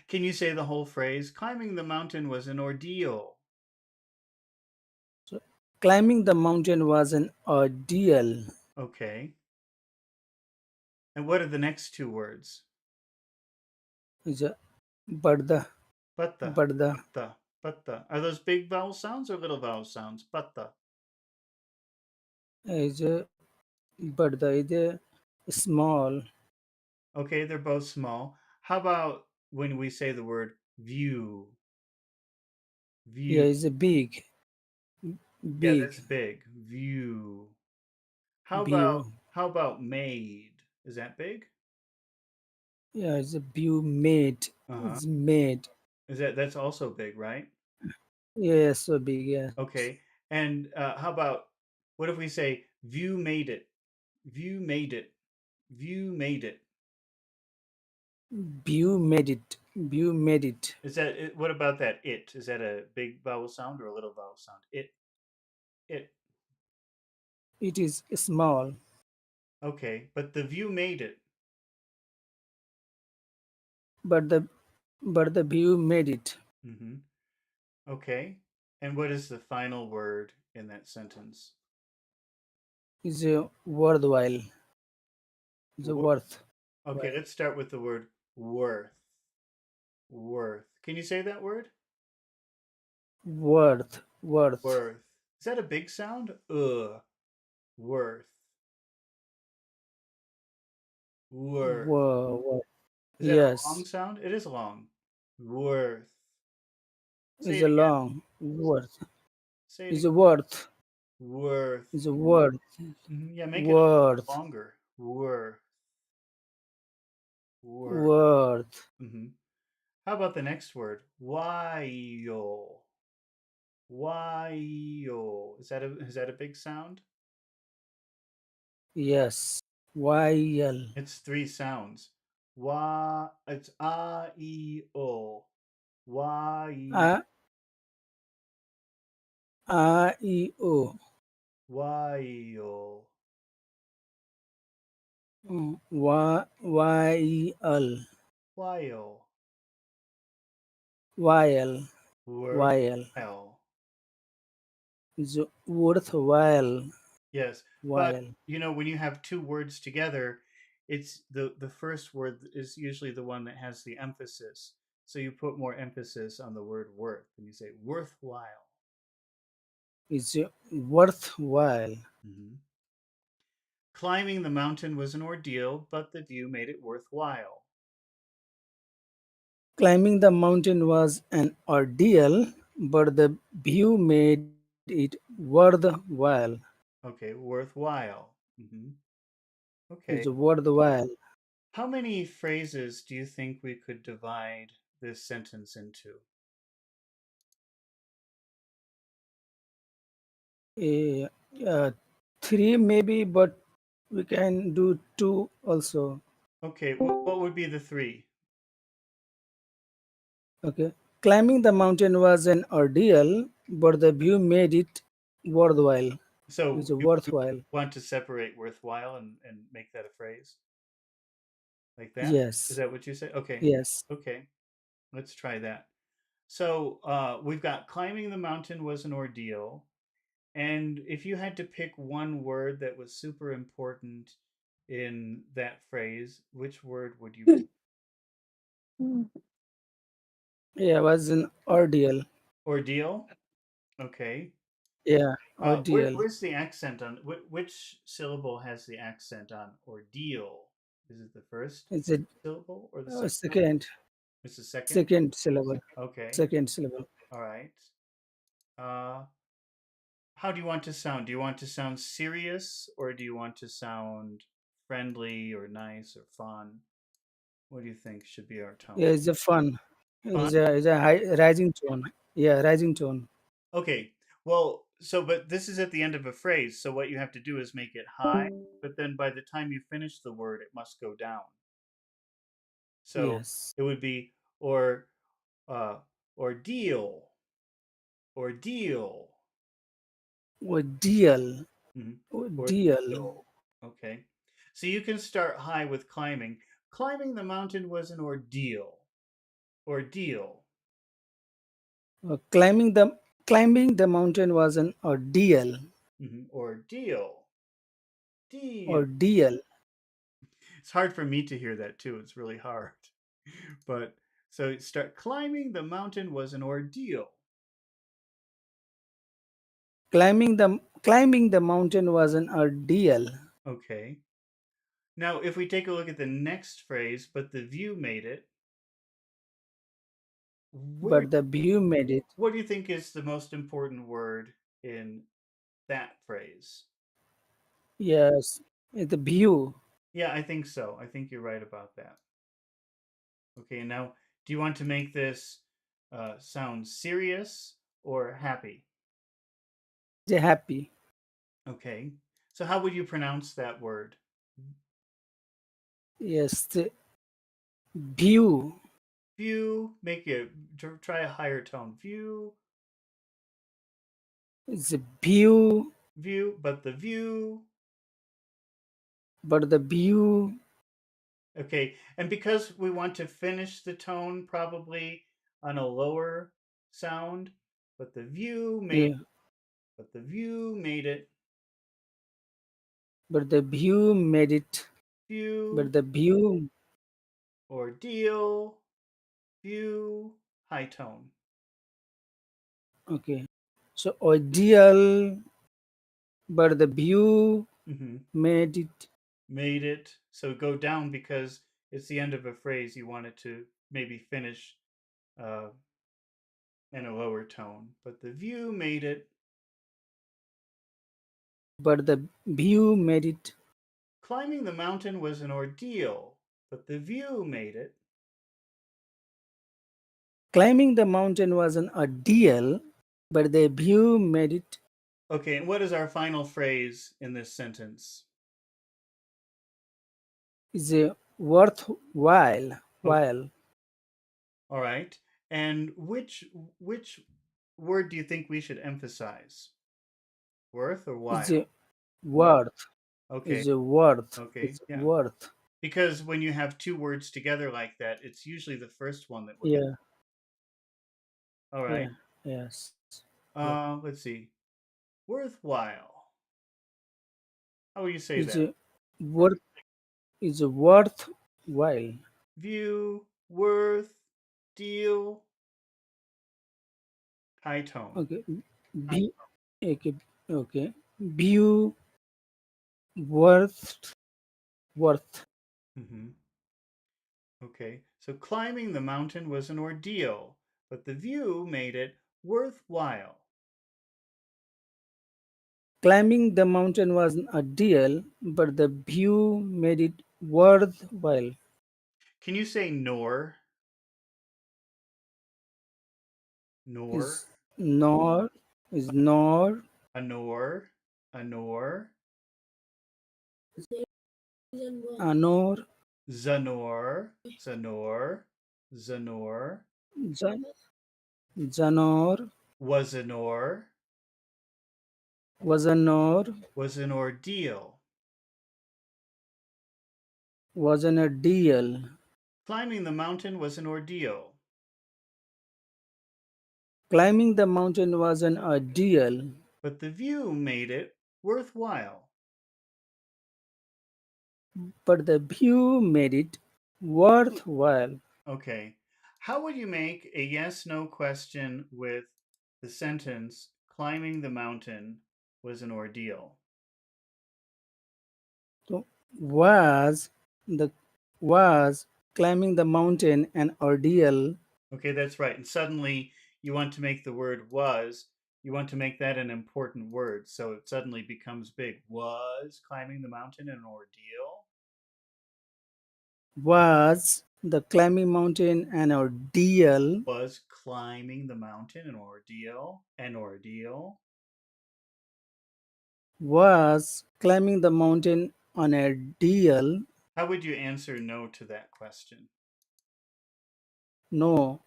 [SPEAKER 1] Can you say the whole phrase? Climbing the mountain was an ordeal.
[SPEAKER 2] So climbing the mountain was an ordeal.
[SPEAKER 1] Okay. And what are the next two words?
[SPEAKER 2] Is a but the
[SPEAKER 1] Patta,
[SPEAKER 2] but the
[SPEAKER 1] patta, patta. Are those big vowel sounds or little vowel sounds? Patta.
[SPEAKER 2] is a but the is a small.
[SPEAKER 1] Okay, they're both small. How about when we say the word view?
[SPEAKER 2] Yeah,
[SPEAKER 1] View.
[SPEAKER 2] is a big
[SPEAKER 1] Yeah,
[SPEAKER 2] big
[SPEAKER 1] that's big. View. How about
[SPEAKER 2] view.
[SPEAKER 1] how about made? Is that big?
[SPEAKER 2] Yeah, it's a view made.
[SPEAKER 1] Uh-huh.
[SPEAKER 2] It's made.
[SPEAKER 1] That's also big, right?
[SPEAKER 2] Yeah, so big. Yeah,
[SPEAKER 1] Okay. And how about what if we say view made it? View made it. View made it.
[SPEAKER 2] view made it. View made it.
[SPEAKER 1] What about that it? Is that a big vowel sound or a little vowel sound? It.
[SPEAKER 2] It is small,
[SPEAKER 1] Okay, but the view made it.
[SPEAKER 2] but the view made it.
[SPEAKER 1] Hmm. Okay. And what is the final word in that sentence?
[SPEAKER 2] Is a worthwhile. Is a
[SPEAKER 1] Wo-
[SPEAKER 2] worth.
[SPEAKER 1] Okay,
[SPEAKER 2] While.
[SPEAKER 1] let's start with the word worth. Worth. Can you say that word?
[SPEAKER 2] Worth. Worth.
[SPEAKER 1] Worth. Is that a big sound? Worth. Worth.
[SPEAKER 2] Whoa.
[SPEAKER 1] Is that a long
[SPEAKER 2] Yes.
[SPEAKER 1] sound? It is long. Worth. Say
[SPEAKER 2] Is
[SPEAKER 1] it
[SPEAKER 2] a
[SPEAKER 1] again.
[SPEAKER 2] long worth.
[SPEAKER 1] Say it
[SPEAKER 2] Is
[SPEAKER 1] again.
[SPEAKER 2] a worth.
[SPEAKER 1] Worth.
[SPEAKER 2] Is a worth.
[SPEAKER 1] Yeah, make it a little
[SPEAKER 2] Worth.
[SPEAKER 1] longer. Worth. Worth.
[SPEAKER 2] Worth.
[SPEAKER 1] Hmm. How about the next word? Wayo. Wayo. Is that a big sound?
[SPEAKER 2] Yes. YL.
[SPEAKER 1] It's three sounds. Wa. It's a e o. Wai.
[SPEAKER 2] A A E O.
[SPEAKER 1] Wayo.
[SPEAKER 2] Y L.
[SPEAKER 1] Wayo.
[SPEAKER 2] YL. YL.
[SPEAKER 1] Worthwhile.
[SPEAKER 2] Is worthwhile.
[SPEAKER 1] Yes, but
[SPEAKER 2] While.
[SPEAKER 1] when you have two words together, it's the first word is usually the one that has the emphasis. So you put more emphasis on the word worth, and you say worthwhile.
[SPEAKER 2] Is worthwhile.
[SPEAKER 1] Mhm. Climbing the mountain was an ordeal, but the view made it worthwhile.
[SPEAKER 2] Climbing the mountain was an ordeal, but the view made it worthwhile.
[SPEAKER 1] Okay, worthwhile.
[SPEAKER 2] Is
[SPEAKER 1] Okay.
[SPEAKER 2] worthwhile.
[SPEAKER 1] How many phrases do you think we could divide this sentence into?
[SPEAKER 2] Eh, uh, three maybe, but we can do two also.
[SPEAKER 1] Okay, what would be the three?
[SPEAKER 2] Okay. Climbing the mountain was an ordeal, but the view made it worthwhile.
[SPEAKER 1] So
[SPEAKER 2] Is
[SPEAKER 1] you
[SPEAKER 2] worthwhile.
[SPEAKER 1] want to separate worthwhile and make that a phrase like that? Is
[SPEAKER 2] Yes.
[SPEAKER 1] that what you say? Okay.
[SPEAKER 2] Yes.
[SPEAKER 1] Okay. Let's try that. So we've got climbing the mountain was an ordeal. And if you had to pick one word that was super important in that phrase, which word would you pick?
[SPEAKER 2] Yeah, was an ordeal.
[SPEAKER 1] Ordeal? Okay.
[SPEAKER 2] Yeah, ordeal.
[SPEAKER 1] Where's the accent on which syllable has the accent on ordeal? Is it the first
[SPEAKER 2] It's a
[SPEAKER 1] syllable or the second?
[SPEAKER 2] second
[SPEAKER 1] It's the second.
[SPEAKER 2] second syllable.
[SPEAKER 1] Okay.
[SPEAKER 2] Second syllable.
[SPEAKER 1] All right. Uh, how do you want to sound? Do you want to sound serious or do you want to sound friendly or nice or fun? What do you think should be our tone?
[SPEAKER 2] Yeah, it's a fun.
[SPEAKER 1] Fun?
[SPEAKER 2] It's a high rising tone. Yeah, rising tone.
[SPEAKER 1] Okay. Well, but this is at the end of a phrase, so what you have to do is make it high, but then by the time you finish the word, it must go down. So
[SPEAKER 2] Yes.
[SPEAKER 1] it would be or uh ordeal, ordeal,
[SPEAKER 2] Ordeal.
[SPEAKER 1] mhm,
[SPEAKER 2] Ordeal.
[SPEAKER 1] ordeal. Okay. So you can start high with climbing. Climbing the mountain was an ordeal. Ordeal.
[SPEAKER 2] Climbing the mountain was an ordeal.
[SPEAKER 1] Ordeal. Deal.
[SPEAKER 2] Ordeal.
[SPEAKER 1] It's hard for me to hear that too. It's really hard. But so start climbing the mountain was an ordeal.
[SPEAKER 2] Climbing the mountain was an ordeal,
[SPEAKER 1] Okay. Now, if we take a look at the next phrase, but the view made it, where
[SPEAKER 2] but the view made it.
[SPEAKER 1] what do you think is the most important word in that phrase?
[SPEAKER 2] Yes, the view.
[SPEAKER 1] Yeah, I think so. I think you're right about that. Okay, now do you want to make this sound serious or happy?
[SPEAKER 2] The happy.
[SPEAKER 1] Okay, so how would you pronounce that word?
[SPEAKER 2] Yes, the view.
[SPEAKER 1] View, make it try a higher tone. View,
[SPEAKER 2] It's a view,
[SPEAKER 1] view, but the view.
[SPEAKER 2] but the view.
[SPEAKER 1] Okay, and because we want to finish the tone probably on a lower sound, but the view made
[SPEAKER 2] Yeah,
[SPEAKER 1] but the view made it
[SPEAKER 2] but the view made it.
[SPEAKER 1] view
[SPEAKER 2] But the view.
[SPEAKER 1] ordeal view high tone.
[SPEAKER 2] Okay. So ordeal, but the view
[SPEAKER 1] hmm
[SPEAKER 2] made it.
[SPEAKER 1] Made it so go down because it's the end of a phrase. You want it to maybe finish uh, in a lower tone, but the view made it.
[SPEAKER 2] But the view made it.
[SPEAKER 1] Climbing the mountain was an ordeal, but the view made it.
[SPEAKER 2] Climbing the mountain was an ordeal, but the view made it
[SPEAKER 1] Okay, and what is our final phrase in this sentence?
[SPEAKER 2] is a worthwhile.
[SPEAKER 1] Okay,
[SPEAKER 2] While
[SPEAKER 1] all right. And which word do you think we should emphasize? Worth or
[SPEAKER 2] is a
[SPEAKER 1] while?
[SPEAKER 2] worth
[SPEAKER 1] Okay,
[SPEAKER 2] is a worth
[SPEAKER 1] okay,
[SPEAKER 2] is a
[SPEAKER 1] yeah.
[SPEAKER 2] worth.
[SPEAKER 1] Because when you have two words together like that, it's usually the first one that we're going.
[SPEAKER 2] Yeah,
[SPEAKER 1] All right.
[SPEAKER 2] yeah, yes, yeah.
[SPEAKER 1] Let's see. Worthwhile. How will you say
[SPEAKER 2] Is
[SPEAKER 1] that?
[SPEAKER 2] a worth is a worthwhile.
[SPEAKER 1] View, worth, deal, high tone.
[SPEAKER 2] Okay, be okay, okay. View worth worth.
[SPEAKER 1] Hmm. Okay. So climbing the mountain was an ordeal, but the view made it worthwhile.
[SPEAKER 2] Climbing the mountain was an ordeal, but the view made it worthwhile.
[SPEAKER 1] Can you say nor? Nor,
[SPEAKER 2] Is nor is nor
[SPEAKER 1] a nor, a nor,
[SPEAKER 2] anor
[SPEAKER 1] zanor, zanor, zanor,
[SPEAKER 2] jan, janor
[SPEAKER 1] was an or,
[SPEAKER 2] was a nor
[SPEAKER 1] was an ordeal.
[SPEAKER 2] was an ordeal.
[SPEAKER 1] Climbing the mountain was an ordeal,
[SPEAKER 2] Climbing the mountain was an ordeal,
[SPEAKER 1] but the view made it worthwhile.
[SPEAKER 2] but the view made it worthwhile.
[SPEAKER 1] Okay. How would you make a yes no question with the sentence, climbing the mountain was an ordeal?
[SPEAKER 2] So was the was climbing the mountain an ordeal?
[SPEAKER 1] Okay, that's right. And suddenly you want to make the word was, you want to make that an important word. So it suddenly becomes big. Was climbing the mountain an ordeal?
[SPEAKER 2] Was the climbing mountain an ordeal?
[SPEAKER 1] Was climbing the mountain an ordeal? An ordeal?
[SPEAKER 2] Was climbing the mountain an ordeal?
[SPEAKER 1] How would you answer no to that question?
[SPEAKER 2] No,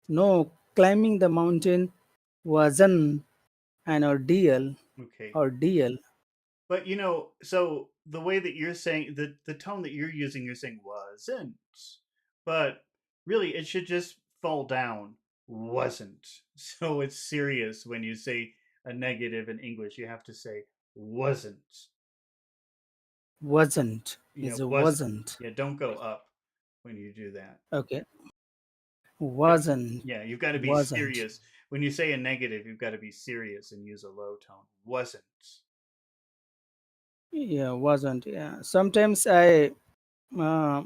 [SPEAKER 2] no, climbing the mountain wasn't an ordeal.
[SPEAKER 1] Okay.
[SPEAKER 2] Ordeal
[SPEAKER 1] But so the way that you're saying the tone that you're using, you're saying wasn't. But really it should just fall down. Wasn't. So it's serious when you say a negative in English. You have to say wasn't.
[SPEAKER 2] wasn't
[SPEAKER 1] Yeah,
[SPEAKER 2] is a
[SPEAKER 1] wasn't.
[SPEAKER 2] wasn't.
[SPEAKER 1] Yeah, don't go up when you do that.
[SPEAKER 2] Okay,
[SPEAKER 1] Yep.
[SPEAKER 2] wasn't
[SPEAKER 1] Yeah, you've got to be
[SPEAKER 2] wasn't.
[SPEAKER 1] serious. When you say a negative, you've got to be serious and use a low tone. Wasn't.
[SPEAKER 2] Yeah, wasn't. Yeah, sometimes I uh,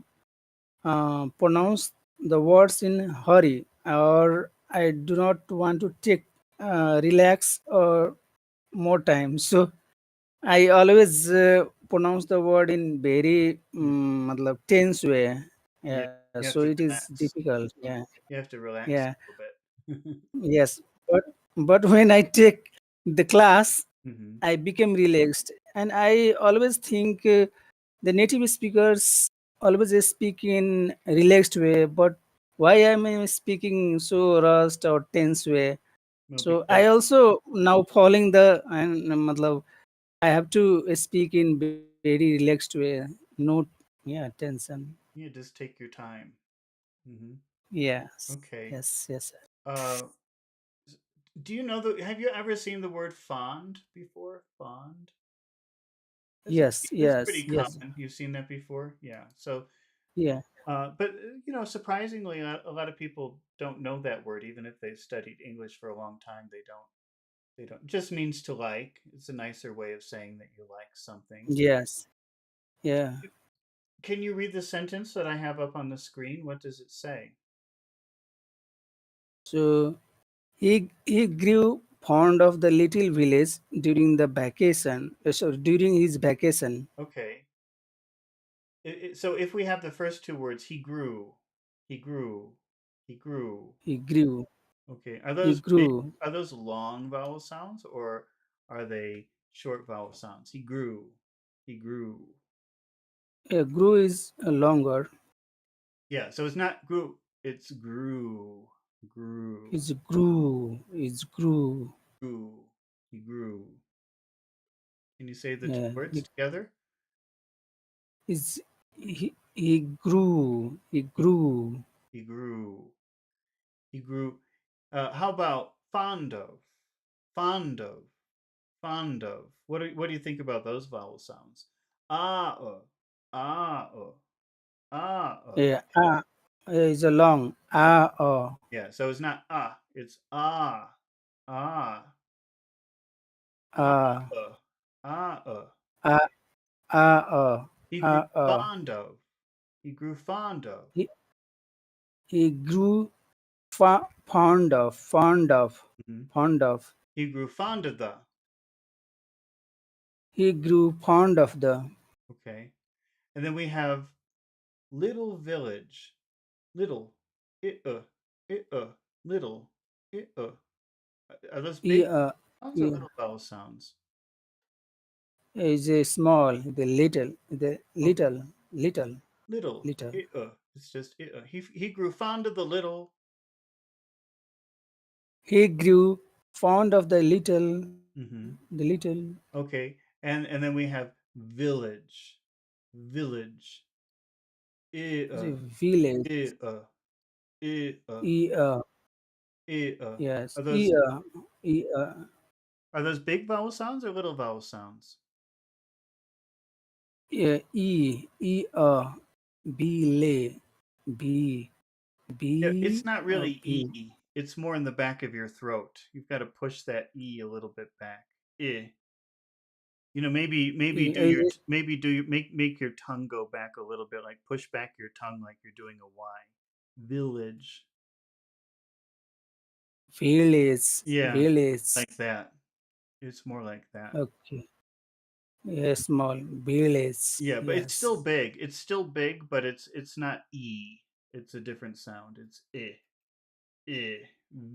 [SPEAKER 2] pronounce the words in hurry, or I do not want to take relax or more time. So I always pronounce the word in very
[SPEAKER 1] Mm.
[SPEAKER 2] matlab, tense way.
[SPEAKER 1] Yeah,
[SPEAKER 2] Yeah, so
[SPEAKER 1] you
[SPEAKER 2] it
[SPEAKER 1] have to
[SPEAKER 2] is
[SPEAKER 1] relax.
[SPEAKER 2] difficult. Yeah,
[SPEAKER 1] You have to
[SPEAKER 2] yeah,
[SPEAKER 1] relax a little bit.
[SPEAKER 2] yes. But when I take the class,
[SPEAKER 1] Hmm.
[SPEAKER 2] I became relaxed, and I always think the native speakers always speak in relaxed way. But why am I speaking so rushed or tense way?
[SPEAKER 1] Well,
[SPEAKER 2] So I
[SPEAKER 1] because
[SPEAKER 2] also now following the and matlab, I have to speak in very relaxed way. No, yeah, tension.
[SPEAKER 1] you just take your time. Hmm.
[SPEAKER 2] Yes,
[SPEAKER 1] Okay.
[SPEAKER 2] yes, yes,
[SPEAKER 1] Uh, do you know the? Have you ever seen the word fond before? Fond.
[SPEAKER 2] yes,
[SPEAKER 1] It's
[SPEAKER 2] yes,
[SPEAKER 1] pretty
[SPEAKER 2] yes.
[SPEAKER 1] common. You've seen that before, yeah. So,
[SPEAKER 2] Yeah,
[SPEAKER 1] but surprisingly, a lot of people don't know that word, even if they've studied English for a long time. They don't. They don't. It just means to like. It's a nicer way of saying that you like something.
[SPEAKER 2] yes, yeah.
[SPEAKER 1] Can you read the sentence that I have up on the screen? What does it say?
[SPEAKER 2] So he grew fond of the little village during the vacation. During his vacation.
[SPEAKER 1] Okay. So if we have the first two words, he grew, He grew.
[SPEAKER 2] he grew,
[SPEAKER 1] Okay.
[SPEAKER 2] he grew.
[SPEAKER 1] Are those long vowel sounds or are they short vowel sounds? He grew. He grew.
[SPEAKER 2] Grew is longer.
[SPEAKER 1] Yeah, so it's not grew, it's grew. Grew.
[SPEAKER 2] Is grew, is grew.
[SPEAKER 1] Grew. He grew. Can you say the two
[SPEAKER 2] Yeah,
[SPEAKER 1] words
[SPEAKER 2] it
[SPEAKER 1] together?
[SPEAKER 2] is he grew, he
[SPEAKER 1] He,
[SPEAKER 2] grew.
[SPEAKER 1] he grew. He grew. How about fond of? Fond of. Fond of. What do you think about those vowel sounds? Ah, ah,
[SPEAKER 2] Yeah, is a long
[SPEAKER 1] Yeah, so it's not ah, it's ah,
[SPEAKER 2] uh,
[SPEAKER 1] uh, ah.
[SPEAKER 2] uh, uh, uh,
[SPEAKER 1] He grew
[SPEAKER 2] uh, uh.
[SPEAKER 1] fond of. He grew fond of.
[SPEAKER 2] He, he grew
[SPEAKER 1] Mhm.
[SPEAKER 2] fond of.
[SPEAKER 1] He grew fond of the.
[SPEAKER 2] He grew fond of the
[SPEAKER 1] Okay. And then we have little village. Little. It it little. It Are those
[SPEAKER 2] e,
[SPEAKER 1] big sounds or
[SPEAKER 2] e,
[SPEAKER 1] little vowel sounds?
[SPEAKER 2] is a small, the
[SPEAKER 1] Okay. Little.
[SPEAKER 2] little.
[SPEAKER 1] It It's just it he grew fond of the little.
[SPEAKER 2] He grew fond of
[SPEAKER 1] Hmm.
[SPEAKER 2] the little
[SPEAKER 1] Okay. And then we have village. Village. It
[SPEAKER 2] the village.
[SPEAKER 1] it it
[SPEAKER 2] E,
[SPEAKER 1] it
[SPEAKER 2] yes,
[SPEAKER 1] Are those
[SPEAKER 2] e,
[SPEAKER 1] big vowel sounds or little vowel sounds?
[SPEAKER 2] be lay, b,
[SPEAKER 1] Yeah, it's
[SPEAKER 2] b,
[SPEAKER 1] not really
[SPEAKER 2] b.
[SPEAKER 1] E. It's more in the back of your throat. You've got to push that E a little bit back. Eh. Maybe do
[SPEAKER 2] Is
[SPEAKER 1] your
[SPEAKER 2] it
[SPEAKER 1] maybe do your make your tongue go back a little bit, like push back your tongue like you're doing a Y. Village.
[SPEAKER 2] village,
[SPEAKER 1] Yeah,
[SPEAKER 2] village.
[SPEAKER 1] like that. It's more like that.
[SPEAKER 2] Okay, yes, small village.
[SPEAKER 1] Yeah, but it's still
[SPEAKER 2] Yes.
[SPEAKER 1] big. It's still big, but it's not E. It's a different sound. It's I. I.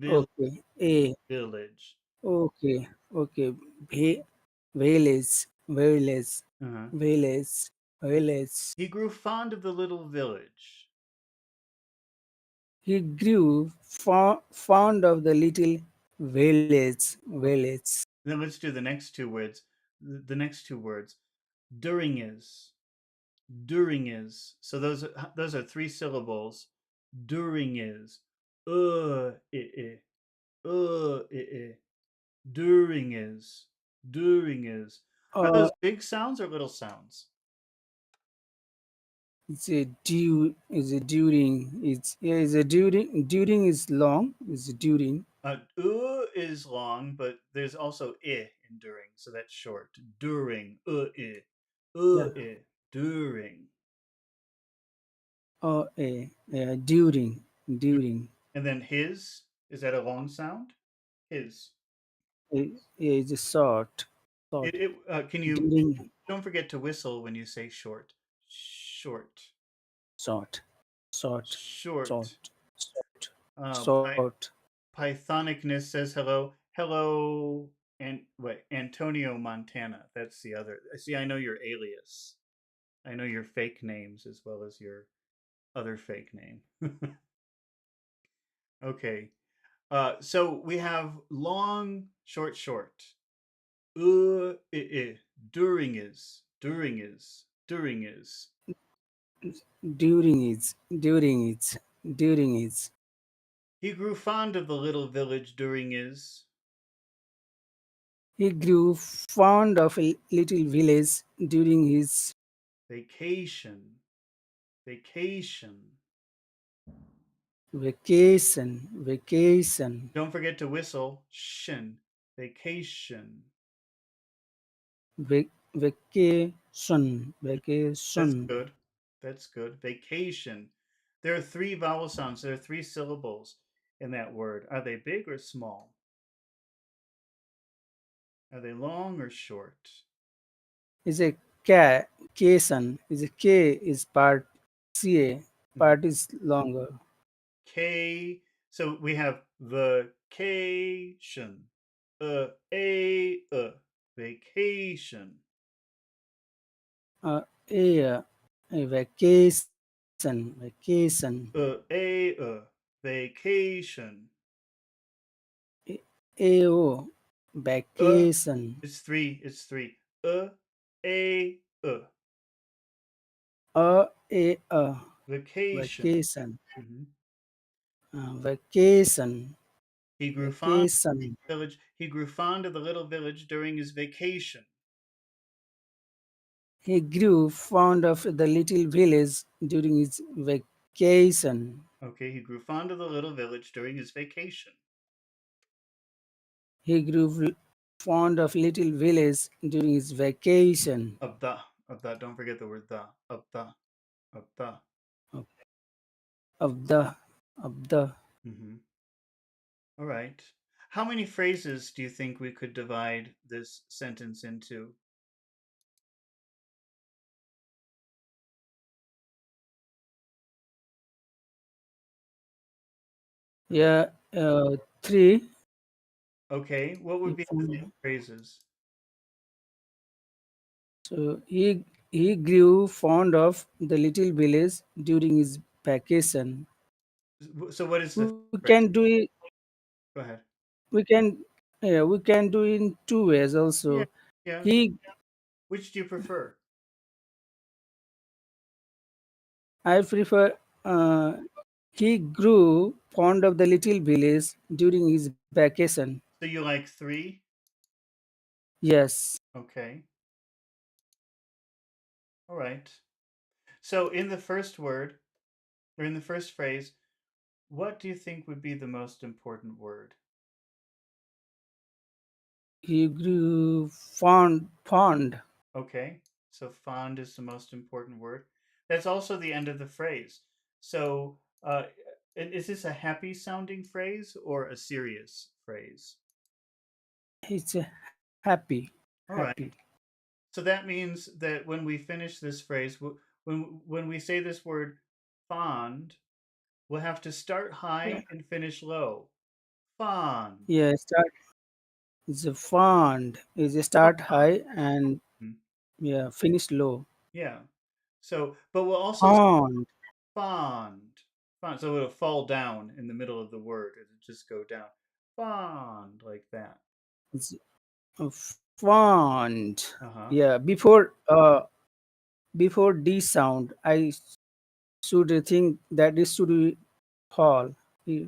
[SPEAKER 2] Okay. A.
[SPEAKER 1] Village.
[SPEAKER 2] Okay. Okay. V. Village. Village.
[SPEAKER 1] Uh-huh.
[SPEAKER 2] Village. Village.
[SPEAKER 1] He grew fond of the little village.
[SPEAKER 2] He grew fond of the little village. Village.
[SPEAKER 1] Then let's do the next two words. The next two words. During is. During is. So those are three syllables. During is. I. I. During is. During is. Are
[SPEAKER 2] Uh,
[SPEAKER 1] those big sounds or little sounds?
[SPEAKER 2] it's a due. Is a during. It's yeah. Is a during. During is long. Is during.
[SPEAKER 1] Is long, but there's also I in during, so that's short. During.
[SPEAKER 2] Yeah.
[SPEAKER 1] During.
[SPEAKER 2] During. During.
[SPEAKER 1] And then his, is that a long sound? His.
[SPEAKER 2] Is a short.
[SPEAKER 1] It,
[SPEAKER 2] Short.
[SPEAKER 1] it can you
[SPEAKER 2] During.
[SPEAKER 1] don't forget to whistle when you say short. Short.
[SPEAKER 2] Short. Short.
[SPEAKER 1] Short.
[SPEAKER 2] Short. Short.
[SPEAKER 1] Uh, Py-
[SPEAKER 2] Short.
[SPEAKER 1] Pythonicness says hello. Hello, and what? Antonio Montana. That's the other. See, I know your alias. I know your fake names as well as your other fake name. Okay. So we have long, short, short. During is, during is, during is.
[SPEAKER 2] During is.
[SPEAKER 1] He grew fond of the little village during his
[SPEAKER 2] He grew fond of a little village during his
[SPEAKER 1] vacation. Vacation.
[SPEAKER 2] vacation. Vacation.
[SPEAKER 1] Don't forget to whistle. Shin. Vacation.
[SPEAKER 2] Vacation.
[SPEAKER 1] That's
[SPEAKER 2] Vacation.
[SPEAKER 1] good. That's good. Vacation. There are three vowel sounds. There are three syllables in that word. Are they big or small? Are they long or short?
[SPEAKER 2] Is a ca cation. Is a K is part CA.
[SPEAKER 1] Mhm.
[SPEAKER 2] Part is longer.
[SPEAKER 1] K. So we have vacation. Vacation.
[SPEAKER 2] A, a vacation,
[SPEAKER 1] Vacation.
[SPEAKER 2] AO,
[SPEAKER 1] Uh,
[SPEAKER 2] vacation,
[SPEAKER 1] it's three. It's three. A.
[SPEAKER 2] A,
[SPEAKER 1] Vacation.
[SPEAKER 2] vacation,
[SPEAKER 1] Mhm.
[SPEAKER 2] vacation,
[SPEAKER 1] He grew fond of
[SPEAKER 2] vacation.
[SPEAKER 1] the village. He grew fond of the little village during his vacation.
[SPEAKER 2] He grew fond of the little village during his vacation.
[SPEAKER 1] Okay, he grew fond of the little village during his vacation.
[SPEAKER 2] He grew fond of little village during his vacation.
[SPEAKER 1] Of the, of the. Don't forget the word the. Of the.
[SPEAKER 2] Of of the, of the.
[SPEAKER 1] Mm-hmm. All right. How many phrases do you think we could divide this sentence into?
[SPEAKER 2] Yeah, three.
[SPEAKER 1] Okay, what would
[SPEAKER 2] He
[SPEAKER 1] be the three
[SPEAKER 2] fond-
[SPEAKER 1] phrases?
[SPEAKER 2] So he grew fond of the little village during his vacation.
[SPEAKER 1] So what is the
[SPEAKER 2] We
[SPEAKER 1] third
[SPEAKER 2] can do
[SPEAKER 1] phrase?
[SPEAKER 2] it.
[SPEAKER 1] Go ahead.
[SPEAKER 2] We can, yeah, we can do in two ways
[SPEAKER 1] Yeah,
[SPEAKER 2] also.
[SPEAKER 1] yeah.
[SPEAKER 2] He,
[SPEAKER 1] Which do you prefer?
[SPEAKER 2] I prefer. Uh, he grew fond of the little village during his vacation.
[SPEAKER 1] So you like three?
[SPEAKER 2] Yes,
[SPEAKER 1] Okay. All right. So in the first word, or in the first phrase, what do you think would be the most important word?
[SPEAKER 2] he grew fond.
[SPEAKER 1] Okay. So fond is the most important word. That's also the end of the phrase. So is this a happy sounding phrase or a serious phrase?
[SPEAKER 2] He's happy,
[SPEAKER 1] All right.
[SPEAKER 2] happy.
[SPEAKER 1] So that means that when we finish this phrase, when we say this word fond, we'll have to start
[SPEAKER 2] Yeah,
[SPEAKER 1] high and finish low. Fond.
[SPEAKER 2] yeah. Start is a fond. Is a
[SPEAKER 1] Fond.
[SPEAKER 2] start high and yeah, finish low.
[SPEAKER 1] Yeah. So, but we'll also say
[SPEAKER 2] Fond
[SPEAKER 1] fond. Fond. So it'll fall down in the middle of the word. It'll just go down. Fond, like that.
[SPEAKER 2] is fond.
[SPEAKER 1] Uh-huh.
[SPEAKER 2] Yeah, before D sound, I should think that it should be fall. Eh,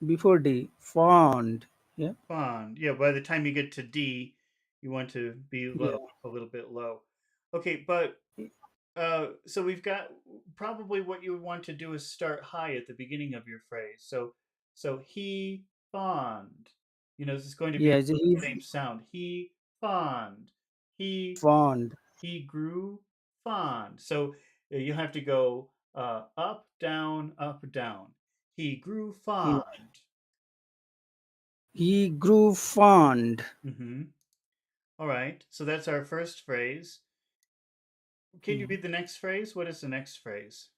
[SPEAKER 2] before D, fond. Yeah,
[SPEAKER 1] Fond. Yeah, by the time you get to D, you want to be low,
[SPEAKER 2] yeah,
[SPEAKER 1] a little bit low. Okay, but so we've got probably what you would want to do is start high at the beginning of your phrase. So he fond. You know, this is going to be
[SPEAKER 2] yeah.
[SPEAKER 1] the
[SPEAKER 2] He
[SPEAKER 1] same sound. He fond. He
[SPEAKER 2] fond.
[SPEAKER 1] he grew fond. So you have to go up, down, up, down. He grew
[SPEAKER 2] Yeah.
[SPEAKER 1] fond.
[SPEAKER 2] He grew fond
[SPEAKER 1] Mm-hmm. All right. So that's our first phrase. Can you
[SPEAKER 2] mm,
[SPEAKER 1] read the next phrase? What is the next phrase?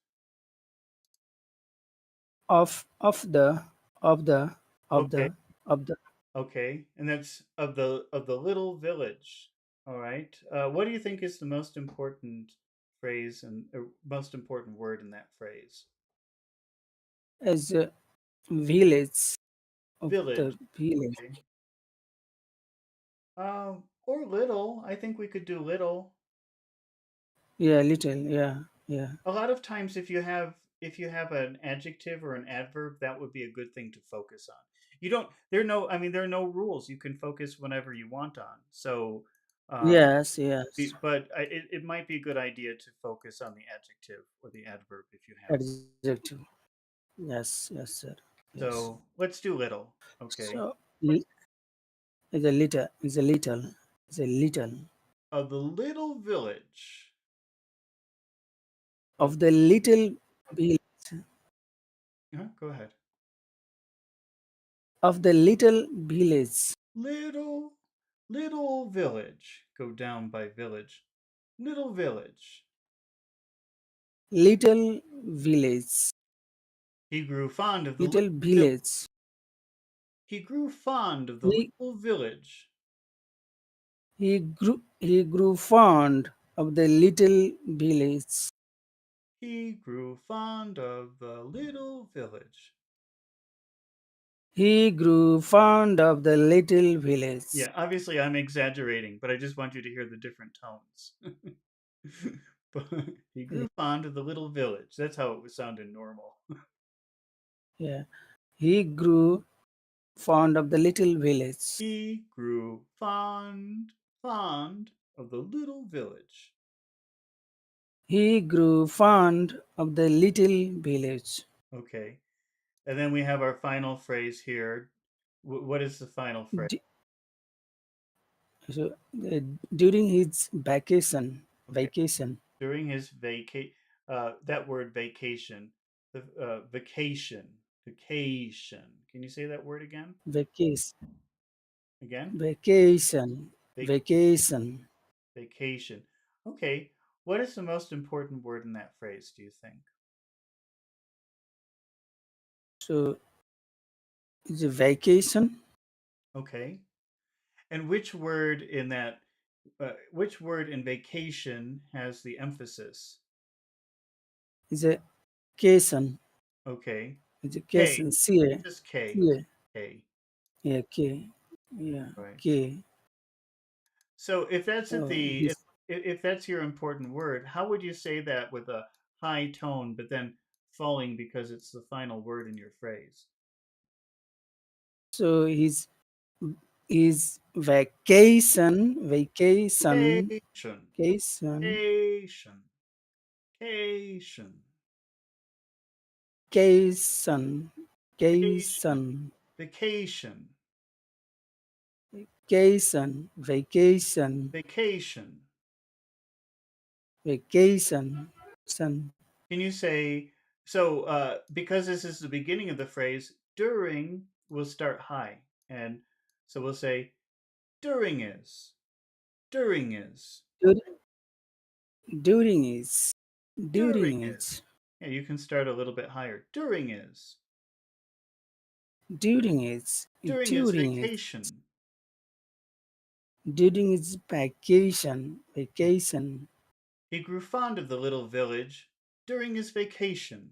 [SPEAKER 2] of the of the of
[SPEAKER 1] Okay.
[SPEAKER 2] the of the.
[SPEAKER 1] Okay. And that's of the little village. All right. What do you think is the most important phrase and most important word in that phrase?
[SPEAKER 2] As a village of
[SPEAKER 1] Village.
[SPEAKER 2] the village.
[SPEAKER 1] Okay. Or little. I think we could do little.
[SPEAKER 2] Yeah, little. Yeah, yeah.
[SPEAKER 1] A lot of times if you have an adjective or an adverb, that would be a good thing to focus on. You don't there are no I mean there are no rules. You can focus whenever you want on. So uh
[SPEAKER 2] Yes, yes.
[SPEAKER 1] but it might be a good idea to focus on the adjective or the adverb if you have.
[SPEAKER 2] Adjective. Yes, yes, sir. Yes.
[SPEAKER 1] So let's do little. Okay.
[SPEAKER 2] So is a little. Is a little. Is a little
[SPEAKER 1] Of the little village. Of
[SPEAKER 2] of the little village.
[SPEAKER 1] Go ahead.
[SPEAKER 2] Of the little village.
[SPEAKER 1] Little little village. Go down by village. Little village.
[SPEAKER 2] Little village.
[SPEAKER 1] He grew fond of the little
[SPEAKER 2] little
[SPEAKER 1] village.
[SPEAKER 2] village.
[SPEAKER 1] He grew fond of the
[SPEAKER 2] He
[SPEAKER 1] little village.
[SPEAKER 2] he grew fond of the little village.
[SPEAKER 1] He grew fond of the little village.
[SPEAKER 2] He grew fond of the little village.
[SPEAKER 1] Yeah, obviously I'm exaggerating, but I just want you to hear the different tones. But he
[SPEAKER 2] Yeah,
[SPEAKER 1] grew fond of the little village. That's how it was sounding normal.
[SPEAKER 2] yeah. He grew fond of the little village.
[SPEAKER 1] He grew fond of the little village.
[SPEAKER 2] He grew fond of the little village.
[SPEAKER 1] Okay. And then we have our final phrase here. What is the final phrase?
[SPEAKER 2] D- so, during his vacation,
[SPEAKER 1] Okay.
[SPEAKER 2] vacation,
[SPEAKER 1] During his that word vacation, the vacation. Can you say that word again?
[SPEAKER 2] vacation,
[SPEAKER 1] Again?
[SPEAKER 2] vacation,
[SPEAKER 1] Vac-
[SPEAKER 2] vacation.
[SPEAKER 1] vacation. Okay. What is the most important word in that phrase, do you think?
[SPEAKER 2] So it's a vacation.
[SPEAKER 1] Okay. And which word in that which word in vacation has the emphasis?
[SPEAKER 2] It's a cation.
[SPEAKER 1] Okay.
[SPEAKER 2] It's a
[SPEAKER 1] K.
[SPEAKER 2] cation. C.
[SPEAKER 1] Just K.
[SPEAKER 2] C.
[SPEAKER 1] K.
[SPEAKER 2] Yeah. K. Yeah.
[SPEAKER 1] Right.
[SPEAKER 2] K.
[SPEAKER 1] So if that's at the
[SPEAKER 2] His.
[SPEAKER 1] if that's your important word, how would you say that with a high tone, but then falling because it's the final word in your phrase?
[SPEAKER 2] So his vacation,
[SPEAKER 1] Vacation,
[SPEAKER 2] vacation,
[SPEAKER 1] vacation, vacation,
[SPEAKER 2] vacation,
[SPEAKER 1] vacation,
[SPEAKER 2] vacation,
[SPEAKER 1] vacation,
[SPEAKER 2] vacation, vacation,
[SPEAKER 1] vacation.
[SPEAKER 2] vacation, son.
[SPEAKER 1] Can you say so? Because this is the beginning of the phrase, during will start high, and so we'll say during is, during is,
[SPEAKER 2] Dur- During is,
[SPEAKER 1] during
[SPEAKER 2] during
[SPEAKER 1] is.
[SPEAKER 2] is,
[SPEAKER 1] Yeah, you can start a little bit higher.
[SPEAKER 2] during is,
[SPEAKER 1] During is
[SPEAKER 2] during is,
[SPEAKER 1] vacation.
[SPEAKER 2] during is vacation, vacation.
[SPEAKER 1] He grew fond of the little village during his vacation.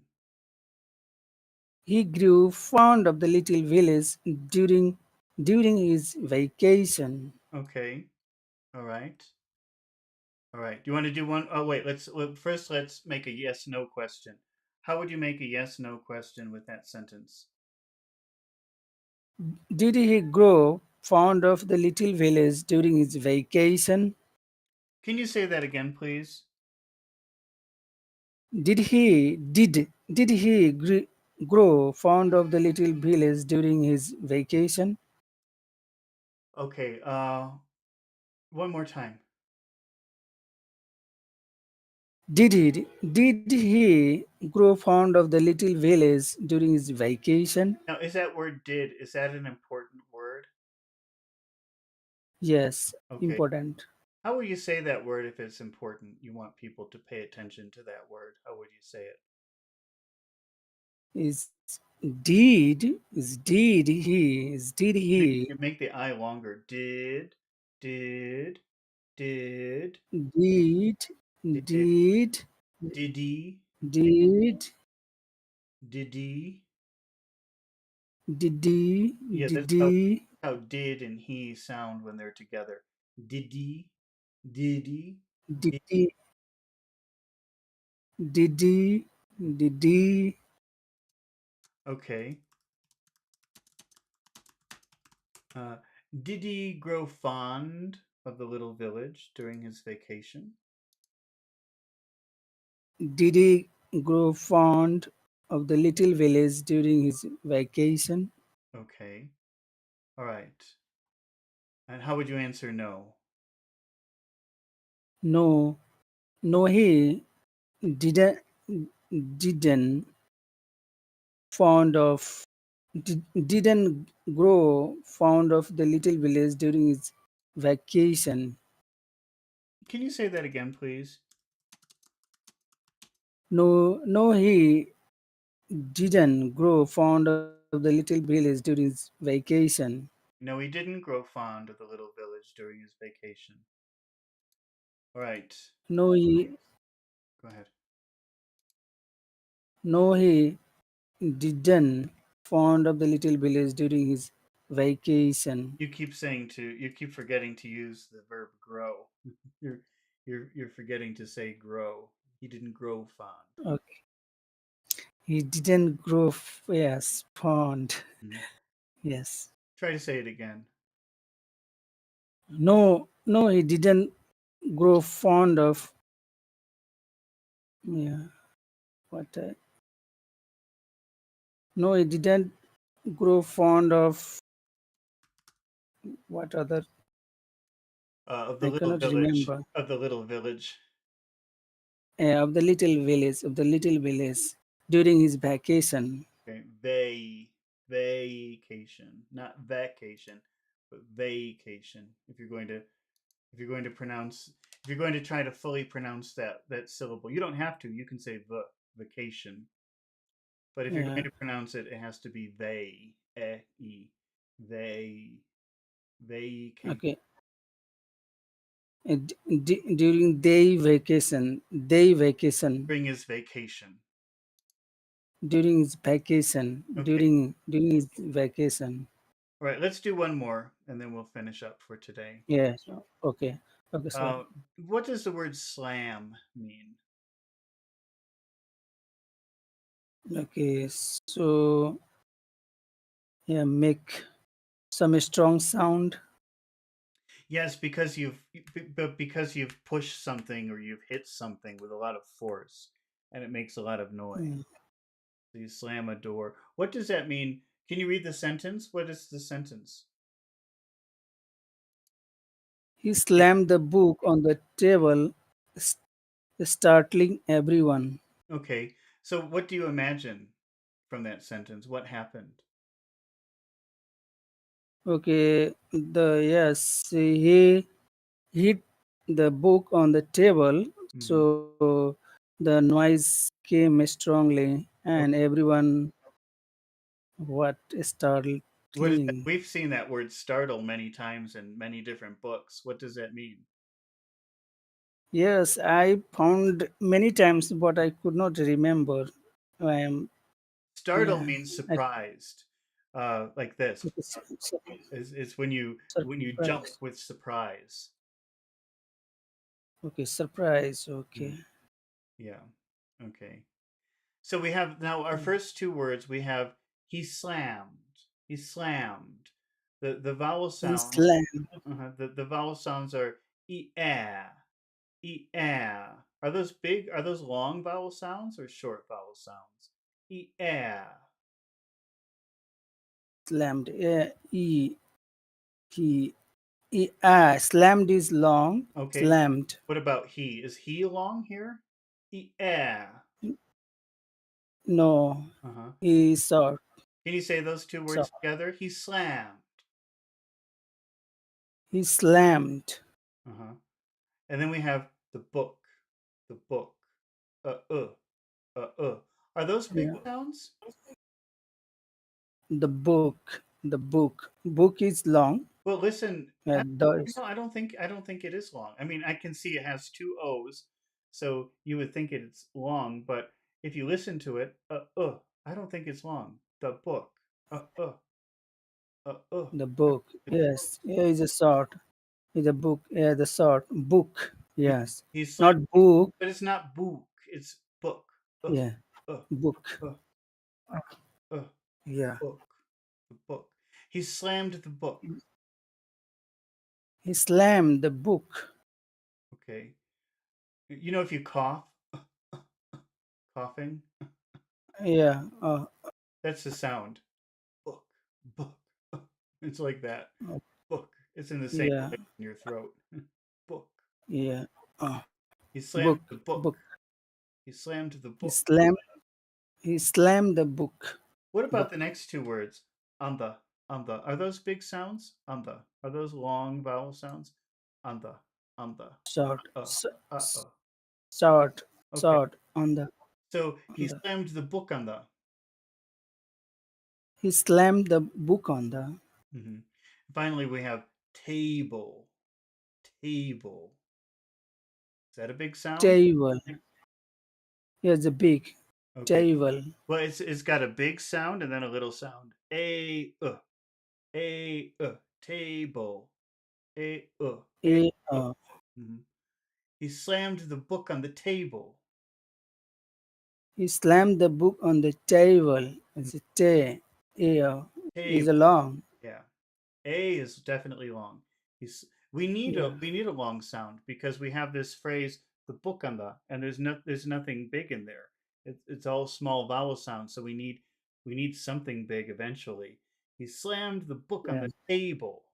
[SPEAKER 2] He grew fond of the little village during his vacation.
[SPEAKER 1] Okay, all right, all right. Do you want to do one? Oh wait, first let's make a yes/no question. How would you make a yes/no question with that sentence?
[SPEAKER 2] Did he grow fond of the little village during his vacation?
[SPEAKER 1] Can you say that again, please?
[SPEAKER 2] Did he grow fond of the little village during his vacation?
[SPEAKER 1] Okay, one more time.
[SPEAKER 2] Did he grow fond of the little village during his vacation?
[SPEAKER 1] Now, is that word did, is that an important word?
[SPEAKER 2] Yes,
[SPEAKER 1] Okay.
[SPEAKER 2] important.
[SPEAKER 1] How will you say that word if it's important? You want people to pay attention to that word. How would you say it?
[SPEAKER 2] Is did he
[SPEAKER 1] Make the I longer. Did, did,
[SPEAKER 2] did
[SPEAKER 1] did,
[SPEAKER 2] did
[SPEAKER 1] diddy,
[SPEAKER 2] did
[SPEAKER 1] diddy.
[SPEAKER 2] did
[SPEAKER 1] Yeah,
[SPEAKER 2] did
[SPEAKER 1] that's how did and he sound when they're together. Diddy, diddy,
[SPEAKER 2] did
[SPEAKER 1] diddy.
[SPEAKER 2] did
[SPEAKER 1] Okay. Uh, did he grow fond of the little village during his vacation?
[SPEAKER 2] did he grow fond of the little village during his vacation?
[SPEAKER 1] Okay. All right. And how would you answer no?
[SPEAKER 2] No, no, he didn't didn't fond of didn't grow fond of the little village during his vacation.
[SPEAKER 1] Can you say that again, please?
[SPEAKER 2] No, no, he didn't grow fond of the little village during his vacation.
[SPEAKER 1] No, he didn't grow fond of the little village during his vacation. All right,
[SPEAKER 2] No,
[SPEAKER 1] go ahead.
[SPEAKER 2] he didn't fond of the little village during his vacation.
[SPEAKER 1] You keep forgetting to use the verb grow. you're you're forgetting to say grow. He didn't grow fond.
[SPEAKER 2] Okay. He didn't grow, yes, fond.
[SPEAKER 1] Mhm.
[SPEAKER 2] Yes.
[SPEAKER 1] Try to say it again.
[SPEAKER 2] No, he didn't grow fond of, yeah, what, no, he didn't grow fond of, what other,
[SPEAKER 1] Of the
[SPEAKER 2] I
[SPEAKER 1] little
[SPEAKER 2] cannot
[SPEAKER 1] village.
[SPEAKER 2] remember.
[SPEAKER 1] Of the little village.
[SPEAKER 2] Of the little village during his vacation.
[SPEAKER 1] Okay, vacation, not vacation, but vacation. If you're going to pronounce if you're going to try to fully pronounce that syllable, you don't have to. You can say the vacation, but if you're
[SPEAKER 2] Yeah.
[SPEAKER 1] going to pronounce it, it has to be they, e, they, vacation.
[SPEAKER 2] Okay. During day vacation,
[SPEAKER 1] During his vacation.
[SPEAKER 2] during his vacation,
[SPEAKER 1] Okay.
[SPEAKER 2] during his vacation.
[SPEAKER 1] All right. Let's do one more, and then we'll finish up for today.
[SPEAKER 2] Yeah. Okay. Okay. Sorry.
[SPEAKER 1] Uh, what does the word slam mean?
[SPEAKER 2] Okay. So yeah, make some strong sound.
[SPEAKER 1] Yes, because you've pushed something or you've hit something with a lot of force, and it makes a lot of noise.
[SPEAKER 2] Mm.
[SPEAKER 1] So you slam a door. What does that mean? Can you read the sentence? What is the sentence?
[SPEAKER 2] He slammed the book on the table, s- startling everyone.
[SPEAKER 1] Okay. So what do you imagine from that sentence? What happened?
[SPEAKER 2] Okay, he hit the book on the table,
[SPEAKER 1] Hmm.
[SPEAKER 2] so the noise came strongly, and
[SPEAKER 1] Okay.
[SPEAKER 2] everyone what
[SPEAKER 1] What is that?
[SPEAKER 2] startling.
[SPEAKER 1] We've seen that word startle many times in many different books. What does that mean?
[SPEAKER 2] Yes, I found many times, but I could not remember. I am
[SPEAKER 1] Startle
[SPEAKER 2] yeah,
[SPEAKER 1] means
[SPEAKER 2] I
[SPEAKER 1] surprised. Like this.
[SPEAKER 2] okay,
[SPEAKER 1] Is when you jump
[SPEAKER 2] surprise.
[SPEAKER 1] with surprise.
[SPEAKER 2] Okay, surprise.
[SPEAKER 1] Mm,
[SPEAKER 2] Okay,
[SPEAKER 1] yeah. Okay. So we have now our
[SPEAKER 2] yeah.
[SPEAKER 1] first two words. We have he slammed. He slammed. The vowel sounds.
[SPEAKER 2] Slam,
[SPEAKER 1] The vowel sounds are e a e a. Are those big? Are those long vowel sounds or short vowel sounds? E a.
[SPEAKER 2] slammed. He, slammed is long.
[SPEAKER 1] Okay.
[SPEAKER 2] Slammed.
[SPEAKER 1] What about he? Is he long here? E a.
[SPEAKER 2] No,
[SPEAKER 1] Uh huh.
[SPEAKER 2] he short.
[SPEAKER 1] Can you say those two
[SPEAKER 2] So
[SPEAKER 1] words together? He slammed.
[SPEAKER 2] he slammed
[SPEAKER 1] Uh huh. And then we have the book. The book. Uh uh uh. Are those big
[SPEAKER 2] yeah,
[SPEAKER 1] sounds?
[SPEAKER 2] the book. The book. Book is long.
[SPEAKER 1] Well, listen.
[SPEAKER 2] Does
[SPEAKER 1] I don't think it is long. I mean, I can see it has two O's, so you would think it's long. But if you listen to it, I don't think it's long. The book. Uh uh uh.
[SPEAKER 2] the book.
[SPEAKER 1] It's
[SPEAKER 2] Yes, yeah, is a short. Is a book. Yeah, the short book.
[SPEAKER 1] he,
[SPEAKER 2] Yes,
[SPEAKER 1] he slammed,
[SPEAKER 2] not book.
[SPEAKER 1] but it's not book. It's book. Uh
[SPEAKER 2] Yeah,
[SPEAKER 1] uh
[SPEAKER 2] book.
[SPEAKER 1] uh uh.
[SPEAKER 2] Yeah,
[SPEAKER 1] Book. The book. He slammed the book.
[SPEAKER 2] he slammed the book.
[SPEAKER 1] Okay. You know, if you cough, coughing,
[SPEAKER 2] Yeah.
[SPEAKER 1] that's the sound. Book, book. It's like that.
[SPEAKER 2] Uh,
[SPEAKER 1] Book. It's in the same
[SPEAKER 2] yeah.
[SPEAKER 1] place in your throat. Book.
[SPEAKER 2] Yeah. Uh,
[SPEAKER 1] He slammed
[SPEAKER 2] book.
[SPEAKER 1] the book.
[SPEAKER 2] Book.
[SPEAKER 1] He slammed the
[SPEAKER 2] He
[SPEAKER 1] book.
[SPEAKER 2] slammed. He slammed the book.
[SPEAKER 1] What about the
[SPEAKER 2] Book.
[SPEAKER 1] next two words? Anda, anda. Are those big sounds? Anda. Are those long vowel sounds? Anda, anda.
[SPEAKER 2] Short.
[SPEAKER 1] Uh, uh.
[SPEAKER 2] Short.
[SPEAKER 1] Okay.
[SPEAKER 2] Short on
[SPEAKER 1] So
[SPEAKER 2] on
[SPEAKER 1] he
[SPEAKER 2] the
[SPEAKER 1] slammed the book anda.
[SPEAKER 2] He slammed the book on the
[SPEAKER 1] Hmm. Finally, we have table. Table. Is that a big sound?
[SPEAKER 2] table. Here's a big
[SPEAKER 1] Okay.
[SPEAKER 2] table.
[SPEAKER 1] Well, it's got a big sound and then a little sound. Table. A.
[SPEAKER 2] A,
[SPEAKER 1] Mhm. He slammed the book on the table.
[SPEAKER 2] he slammed the book on the table.
[SPEAKER 1] Mm,
[SPEAKER 2] It's a T. A is
[SPEAKER 1] Table.
[SPEAKER 2] a long.
[SPEAKER 1] Yeah. A is definitely long. He's
[SPEAKER 2] Yeah.
[SPEAKER 1] we need a long sound because we have this phrase the book on the and there's nothing big in there. It's all small vowel sounds, so we need something big eventually. He slammed the book on
[SPEAKER 2] Yeah.
[SPEAKER 1] the table.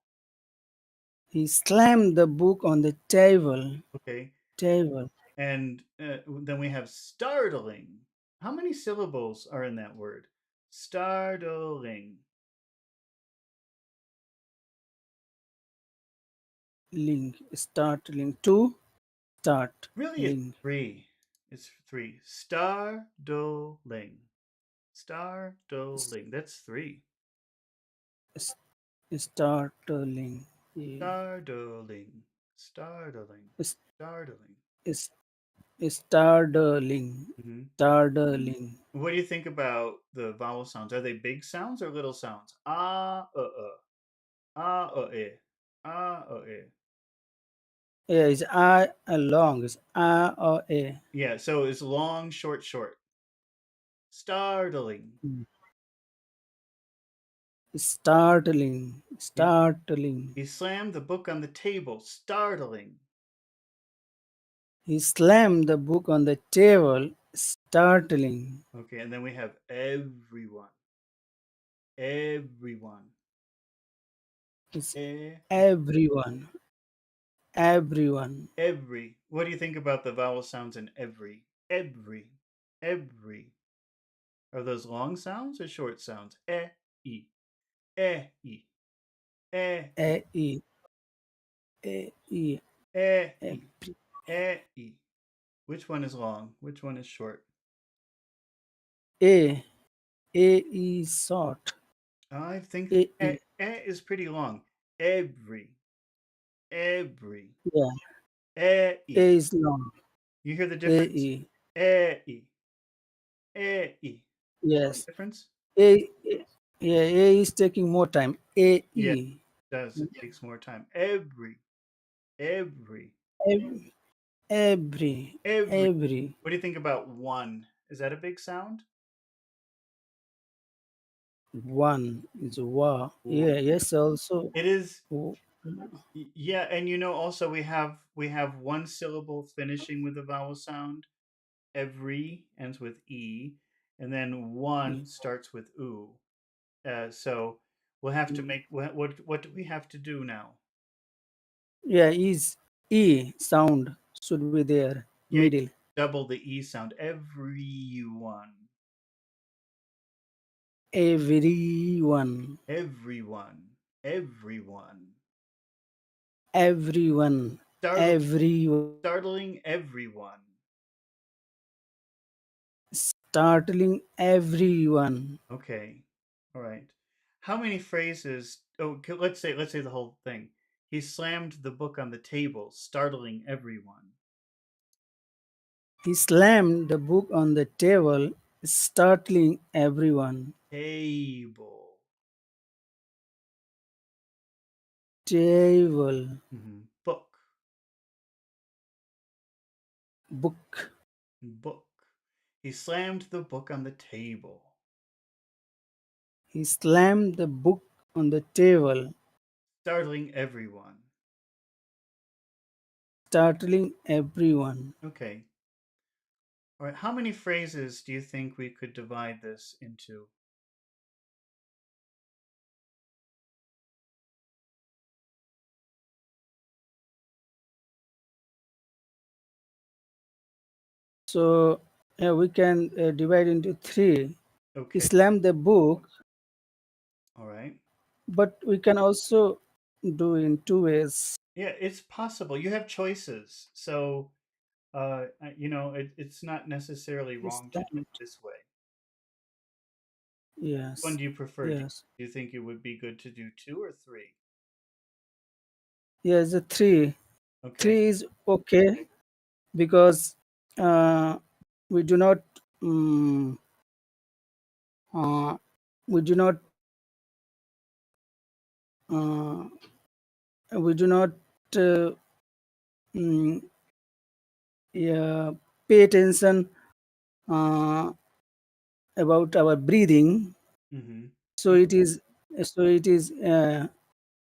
[SPEAKER 2] He slammed the book on the table.
[SPEAKER 1] Okay.
[SPEAKER 2] Table.
[SPEAKER 1] And then we have startling. How many syllables are in that word? Startling.
[SPEAKER 2] Link. Startling. To start.
[SPEAKER 1] Really, it's
[SPEAKER 2] Link.
[SPEAKER 1] three. It's three. Startling. Startling. That's three.
[SPEAKER 2] S- Startling. Yeah.
[SPEAKER 1] Startling. Startling.
[SPEAKER 2] S-
[SPEAKER 1] Startling.
[SPEAKER 2] s- Startling.
[SPEAKER 1] Hmm.
[SPEAKER 2] Startling.
[SPEAKER 1] What do you think about the vowel sounds? Are they big sounds or little sounds? Eh. Eh.
[SPEAKER 2] Yeah, it's a long. It's or a.
[SPEAKER 1] Yeah, so it's long, short, short. Startling.
[SPEAKER 2] Mm. Startling.
[SPEAKER 1] He,
[SPEAKER 2] Startling.
[SPEAKER 1] he slammed the book on the table. Startling.
[SPEAKER 2] He slammed the book on the table. Startling.
[SPEAKER 1] Okay, and then we have everyone. Everyone.
[SPEAKER 2] It's
[SPEAKER 1] Eh,
[SPEAKER 2] everyone. Everyone.
[SPEAKER 1] every. What do you think about the vowel sounds in every? Every. Every. Are those long sounds or short sounds? E. E. E.
[SPEAKER 2] A e a e
[SPEAKER 1] E.
[SPEAKER 2] every.
[SPEAKER 1] E. Which one is long? Which one is short?
[SPEAKER 2] A a is short.
[SPEAKER 1] I think
[SPEAKER 2] A e.
[SPEAKER 1] is pretty long. Every. Every.
[SPEAKER 2] Yeah.
[SPEAKER 1] E.
[SPEAKER 2] A is long.
[SPEAKER 1] You hear the
[SPEAKER 2] A
[SPEAKER 1] difference?
[SPEAKER 2] e.
[SPEAKER 1] E. E.
[SPEAKER 2] Yes.
[SPEAKER 1] Difference?
[SPEAKER 2] Yeah. A is taking more time. A
[SPEAKER 1] Yeah, it
[SPEAKER 2] e.
[SPEAKER 1] does. It takes more time. Every. Every.
[SPEAKER 2] Every. Every.
[SPEAKER 1] Every.
[SPEAKER 2] Every.
[SPEAKER 1] What do you think about one? Is that a big sound?
[SPEAKER 2] One is wa. Yeah. Yes. Also.
[SPEAKER 1] It is.
[SPEAKER 2] w-
[SPEAKER 1] Yeah, and also we have one syllable finishing with a vowel sound. Every ends with e, and then one starts with oo. So we'll have to make what do we have to do now?
[SPEAKER 2] Yeah. Is e sound should be there
[SPEAKER 1] Yeah,
[SPEAKER 2] middle.
[SPEAKER 1] double the e sound. Everyone.
[SPEAKER 2] Everyone.
[SPEAKER 1] Everyone. Everyone.
[SPEAKER 2] Everyone.
[SPEAKER 1] Startle,
[SPEAKER 2] Everyone.
[SPEAKER 1] startling everyone.
[SPEAKER 2] Startling everyone.
[SPEAKER 1] Okay. All right. How many phrases? Oh, let's say the whole thing. He slammed the book on the table, startling everyone.
[SPEAKER 2] He slammed the book on the table, startling everyone.
[SPEAKER 1] Table.
[SPEAKER 2] Table.
[SPEAKER 1] Book.
[SPEAKER 2] Book.
[SPEAKER 1] Book. He slammed the book on the table,
[SPEAKER 2] He slammed the book on the table,
[SPEAKER 1] startling everyone.
[SPEAKER 2] startling everyone.
[SPEAKER 1] Okay. All right. How many phrases do you think we could divide this into?
[SPEAKER 2] So we can divide into three. He
[SPEAKER 1] Okay.
[SPEAKER 2] slammed the book,
[SPEAKER 1] All right.
[SPEAKER 2] but we can also do in two ways.
[SPEAKER 1] Yeah, it's possible. You have choices. So, it's not necessarily
[SPEAKER 2] He
[SPEAKER 1] wrong to do
[SPEAKER 2] slammed,
[SPEAKER 1] it this way. One
[SPEAKER 2] Yes.
[SPEAKER 1] do you prefer?
[SPEAKER 2] Yes.
[SPEAKER 1] Do you think it would be good to do two or three?
[SPEAKER 2] Yes, the three.
[SPEAKER 1] Okay.
[SPEAKER 2] Three is okay because uh, we do not um, uh, we do not uh, we do not uh, mm, yeah, pay attention uh, about our breathing.
[SPEAKER 1] Mm-hmm.
[SPEAKER 2] So it is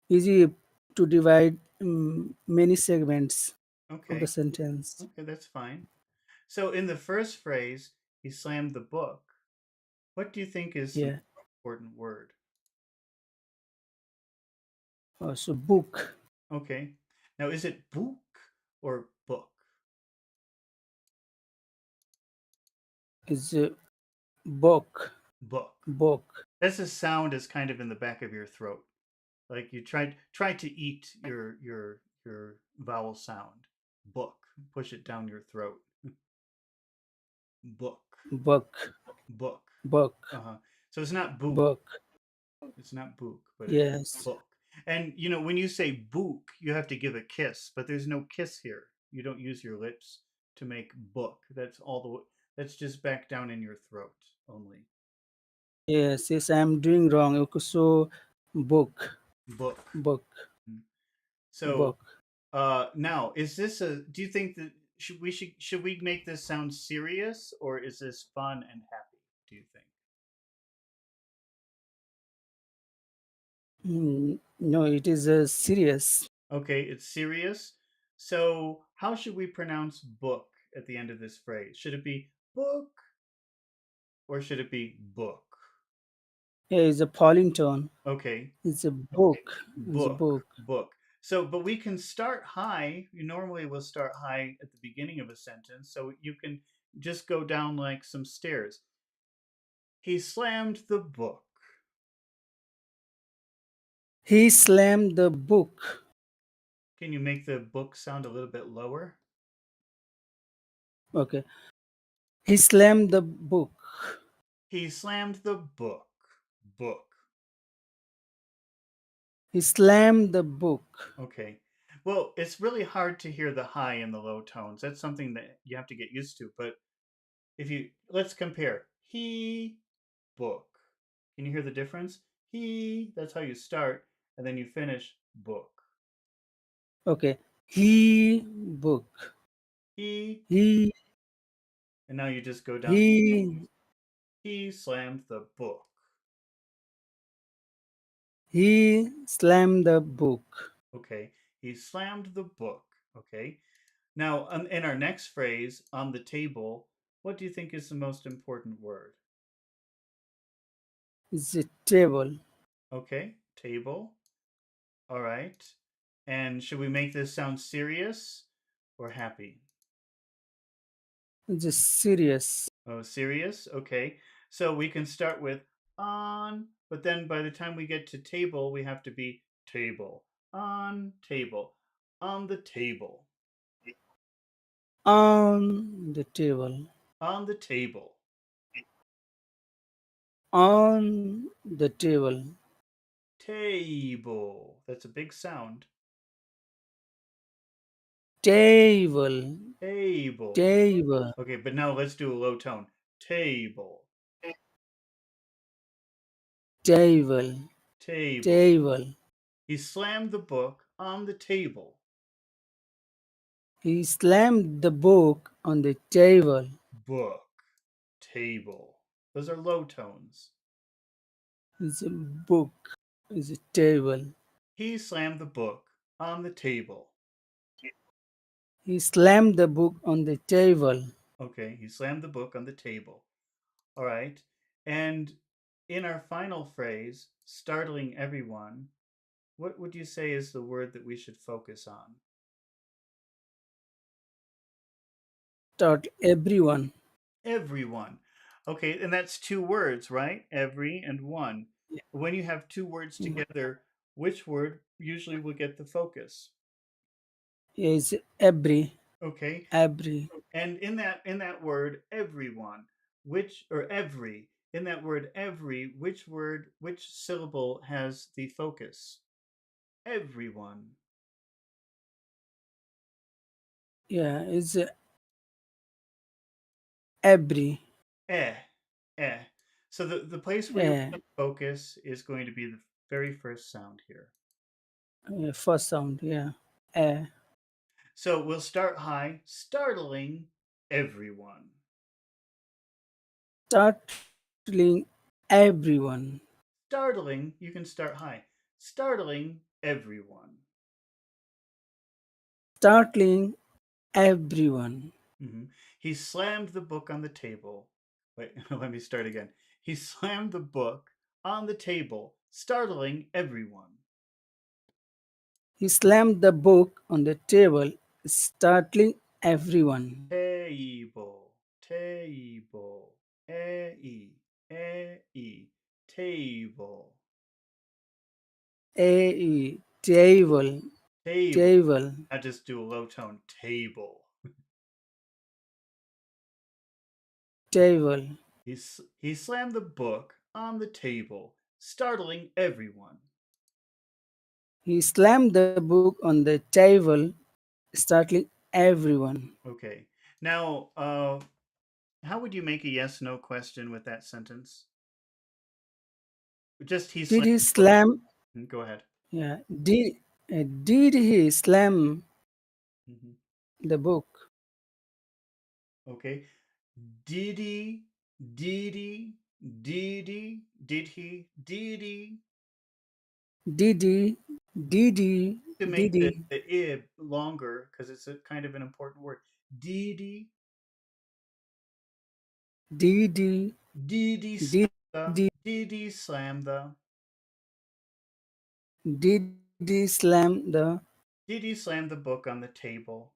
[SPEAKER 2] easy to divide many segments of the
[SPEAKER 1] Okay.
[SPEAKER 2] sentence.
[SPEAKER 1] Okay, that's fine. So in the first phrase, he slammed the book. What do you think is the
[SPEAKER 2] Yeah.
[SPEAKER 1] most important word?
[SPEAKER 2] So book
[SPEAKER 1] Okay. Now, is it book or book?
[SPEAKER 2] is book.
[SPEAKER 1] Book.
[SPEAKER 2] Book.
[SPEAKER 1] That's a sound is kind of in the back of your throat. Like you try to eat your vowel sound. Book. Push it down your throat. Book.
[SPEAKER 2] Book.
[SPEAKER 1] Book.
[SPEAKER 2] Book.
[SPEAKER 1] Uh-huh. So it's not book.
[SPEAKER 2] Book.
[SPEAKER 1] It's not book, but it's
[SPEAKER 2] Yes.
[SPEAKER 1] book. And when you say book, you have to give a kiss, but there's no kiss here. You don't use your lips to make book. That's just back down in your throat only.
[SPEAKER 2] Yes. Yes. I am doing wrong. Okay. So book.
[SPEAKER 1] Book.
[SPEAKER 2] Book.
[SPEAKER 1] Mm. So
[SPEAKER 2] Book.
[SPEAKER 1] now is this a do you think that should we make this sound serious or is this fun and happy, do you think?
[SPEAKER 2] No, it is serious.
[SPEAKER 1] Okay, it's serious. So how should we pronounce book at the end of this phrase? Should it be book or should it be book?
[SPEAKER 2] Yeah, it's a falling tone.
[SPEAKER 1] Okay,
[SPEAKER 2] It's a book. It's a
[SPEAKER 1] book,
[SPEAKER 2] book.
[SPEAKER 1] book. So, but we can start high. You normally will start high at the beginning of a sentence. So you can just go down like some stairs. He slammed the book.
[SPEAKER 2] He slammed the book.
[SPEAKER 1] Can you make the book sound a little bit lower?
[SPEAKER 2] Okay. He slammed the book.
[SPEAKER 1] He slammed the book. Book.
[SPEAKER 2] He slammed the book.
[SPEAKER 1] Okay. Well, it's really hard to hear the high and the low tones. That's something that you have to get used to. But if you let's compare. He book. Can you hear the difference? He, that's how you start, and then you finish book.
[SPEAKER 2] Okay. He book.
[SPEAKER 1] He,
[SPEAKER 2] He
[SPEAKER 1] and now you just go down.
[SPEAKER 2] he
[SPEAKER 1] He slammed the book.
[SPEAKER 2] he slammed the book.
[SPEAKER 1] Okay. He slammed the book. Okay. Now, in our next phrase, on the table, what do you think is the most important word?
[SPEAKER 2] It's a table.
[SPEAKER 1] Okay, table. All right. And should we make this sound serious or happy?
[SPEAKER 2] It's a serious.
[SPEAKER 1] Oh, serious? Okay. So we can start with on, but then by the time we get to table, we have to be table, on table, on the table,
[SPEAKER 2] On the table.
[SPEAKER 1] on the table,
[SPEAKER 2] On the table.
[SPEAKER 1] table. That's a big sound.
[SPEAKER 2] Table.
[SPEAKER 1] Table.
[SPEAKER 2] Table.
[SPEAKER 1] Okay, but now let's do a low tone. Table,
[SPEAKER 2] Table.
[SPEAKER 1] table.
[SPEAKER 2] Table.
[SPEAKER 1] He slammed the book on the table.
[SPEAKER 2] He slammed the book on the table.
[SPEAKER 1] Book, table. Those are low tones.
[SPEAKER 2] It's a book. It's a table.
[SPEAKER 1] He slammed the book on the table.
[SPEAKER 2] He slammed the book on the table.
[SPEAKER 1] Okay, he slammed the book on the table. All right. And in our final phrase, startling everyone, what would you say is the word that we should focus on?
[SPEAKER 2] Taught everyone.
[SPEAKER 1] Everyone. Okay, and that's two words, right? Every and one. When you have two words together, which word usually will get the focus?
[SPEAKER 2] Is every.
[SPEAKER 1] Okay,
[SPEAKER 2] Every.
[SPEAKER 1] and in that word, everyone, which or every, in that word every, which syllable has the focus? Everyone.
[SPEAKER 2] Yeah, it's every.
[SPEAKER 1] Eh, eh. So the place where you
[SPEAKER 2] Yeah,
[SPEAKER 1] want to focus is going to be the very first sound here.
[SPEAKER 2] first sound. Yeah, uh,
[SPEAKER 1] So we'll start high, startling everyone.
[SPEAKER 2] startling everyone.
[SPEAKER 1] Startling, you can start high. Startling everyone.
[SPEAKER 2] Startling everyone.
[SPEAKER 1] Hmm. He slammed the book on the table. Wait, let me start again. He slammed the book on the table, startling everyone.
[SPEAKER 2] He slammed the book on the table, startling everyone.
[SPEAKER 1] Table, table, e, table,
[SPEAKER 2] Table,
[SPEAKER 1] table.
[SPEAKER 2] table,
[SPEAKER 1] I just do a low tone. Table.
[SPEAKER 2] table.
[SPEAKER 1] He slammed the book on the table, startling everyone.
[SPEAKER 2] He slammed the book on the table, startling everyone.
[SPEAKER 1] Okay. Now, how would you make a yes no question with that sentence? Just he
[SPEAKER 2] Did
[SPEAKER 1] slammed
[SPEAKER 2] he
[SPEAKER 1] the book.
[SPEAKER 2] slam?
[SPEAKER 1] Go ahead.
[SPEAKER 2] Yeah. Did he slam
[SPEAKER 1] Hmm.
[SPEAKER 2] the book?
[SPEAKER 1] Okay. Did he? Did he? Did he? Did he? Did he?
[SPEAKER 2] Did he? Did he?
[SPEAKER 1] To make
[SPEAKER 2] Did he?
[SPEAKER 1] the ib longer because it's a kind of an important word. Did he?
[SPEAKER 2] Did he?
[SPEAKER 1] Did he slam
[SPEAKER 2] Did
[SPEAKER 1] the?
[SPEAKER 2] he?
[SPEAKER 1] Did he slam the?
[SPEAKER 2] Did he slam the?
[SPEAKER 1] Did he slam the book on the table?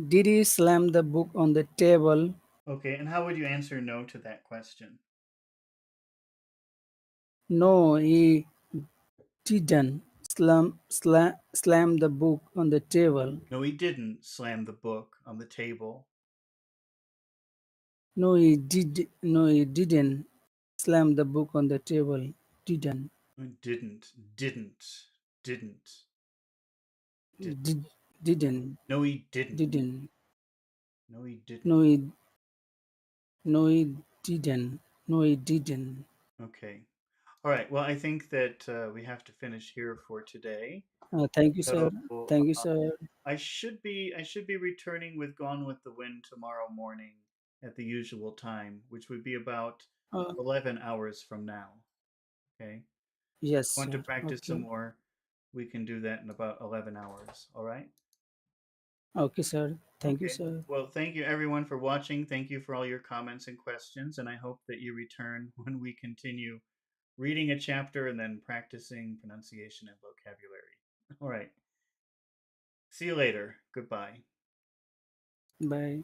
[SPEAKER 2] Did he slam the book on the table?
[SPEAKER 1] Okay, and how would you answer no to that question?
[SPEAKER 2] No, he didn't slam the book on the table.
[SPEAKER 1] No, he didn't slam the book on the table.
[SPEAKER 2] No, he did. No, he didn't slam the book on the table. Didn't.
[SPEAKER 1] Didn't, didn't, didn't, did.
[SPEAKER 2] Didn't.
[SPEAKER 1] No, he didn't.
[SPEAKER 2] Didn't.
[SPEAKER 1] No, he didn't.
[SPEAKER 2] No, he. No, he didn't. No, he didn't.
[SPEAKER 1] Okay. All right. Well, I think that we have to finish here for today.
[SPEAKER 2] Thank you, sir.
[SPEAKER 1] So
[SPEAKER 2] Thank you, sir.
[SPEAKER 1] I should be returning with Gone with the Wind tomorrow morning at the usual time, which would be about
[SPEAKER 2] Uh,
[SPEAKER 1] 11 hours from now. Okay.
[SPEAKER 2] yes,
[SPEAKER 1] Want to
[SPEAKER 2] sir.
[SPEAKER 1] practice some
[SPEAKER 2] Okay.
[SPEAKER 1] more? We can do that in about 11 hours. All right.
[SPEAKER 2] Okay, sir. Thank you,
[SPEAKER 1] Okay.
[SPEAKER 2] sir.
[SPEAKER 1] Well, thank you everyone for watching. Thank you for all your comments and questions, and I hope that you return when we continue reading a chapter and then practicing pronunciation and vocabulary. All right. See you later. Goodbye.
[SPEAKER 2] Bye.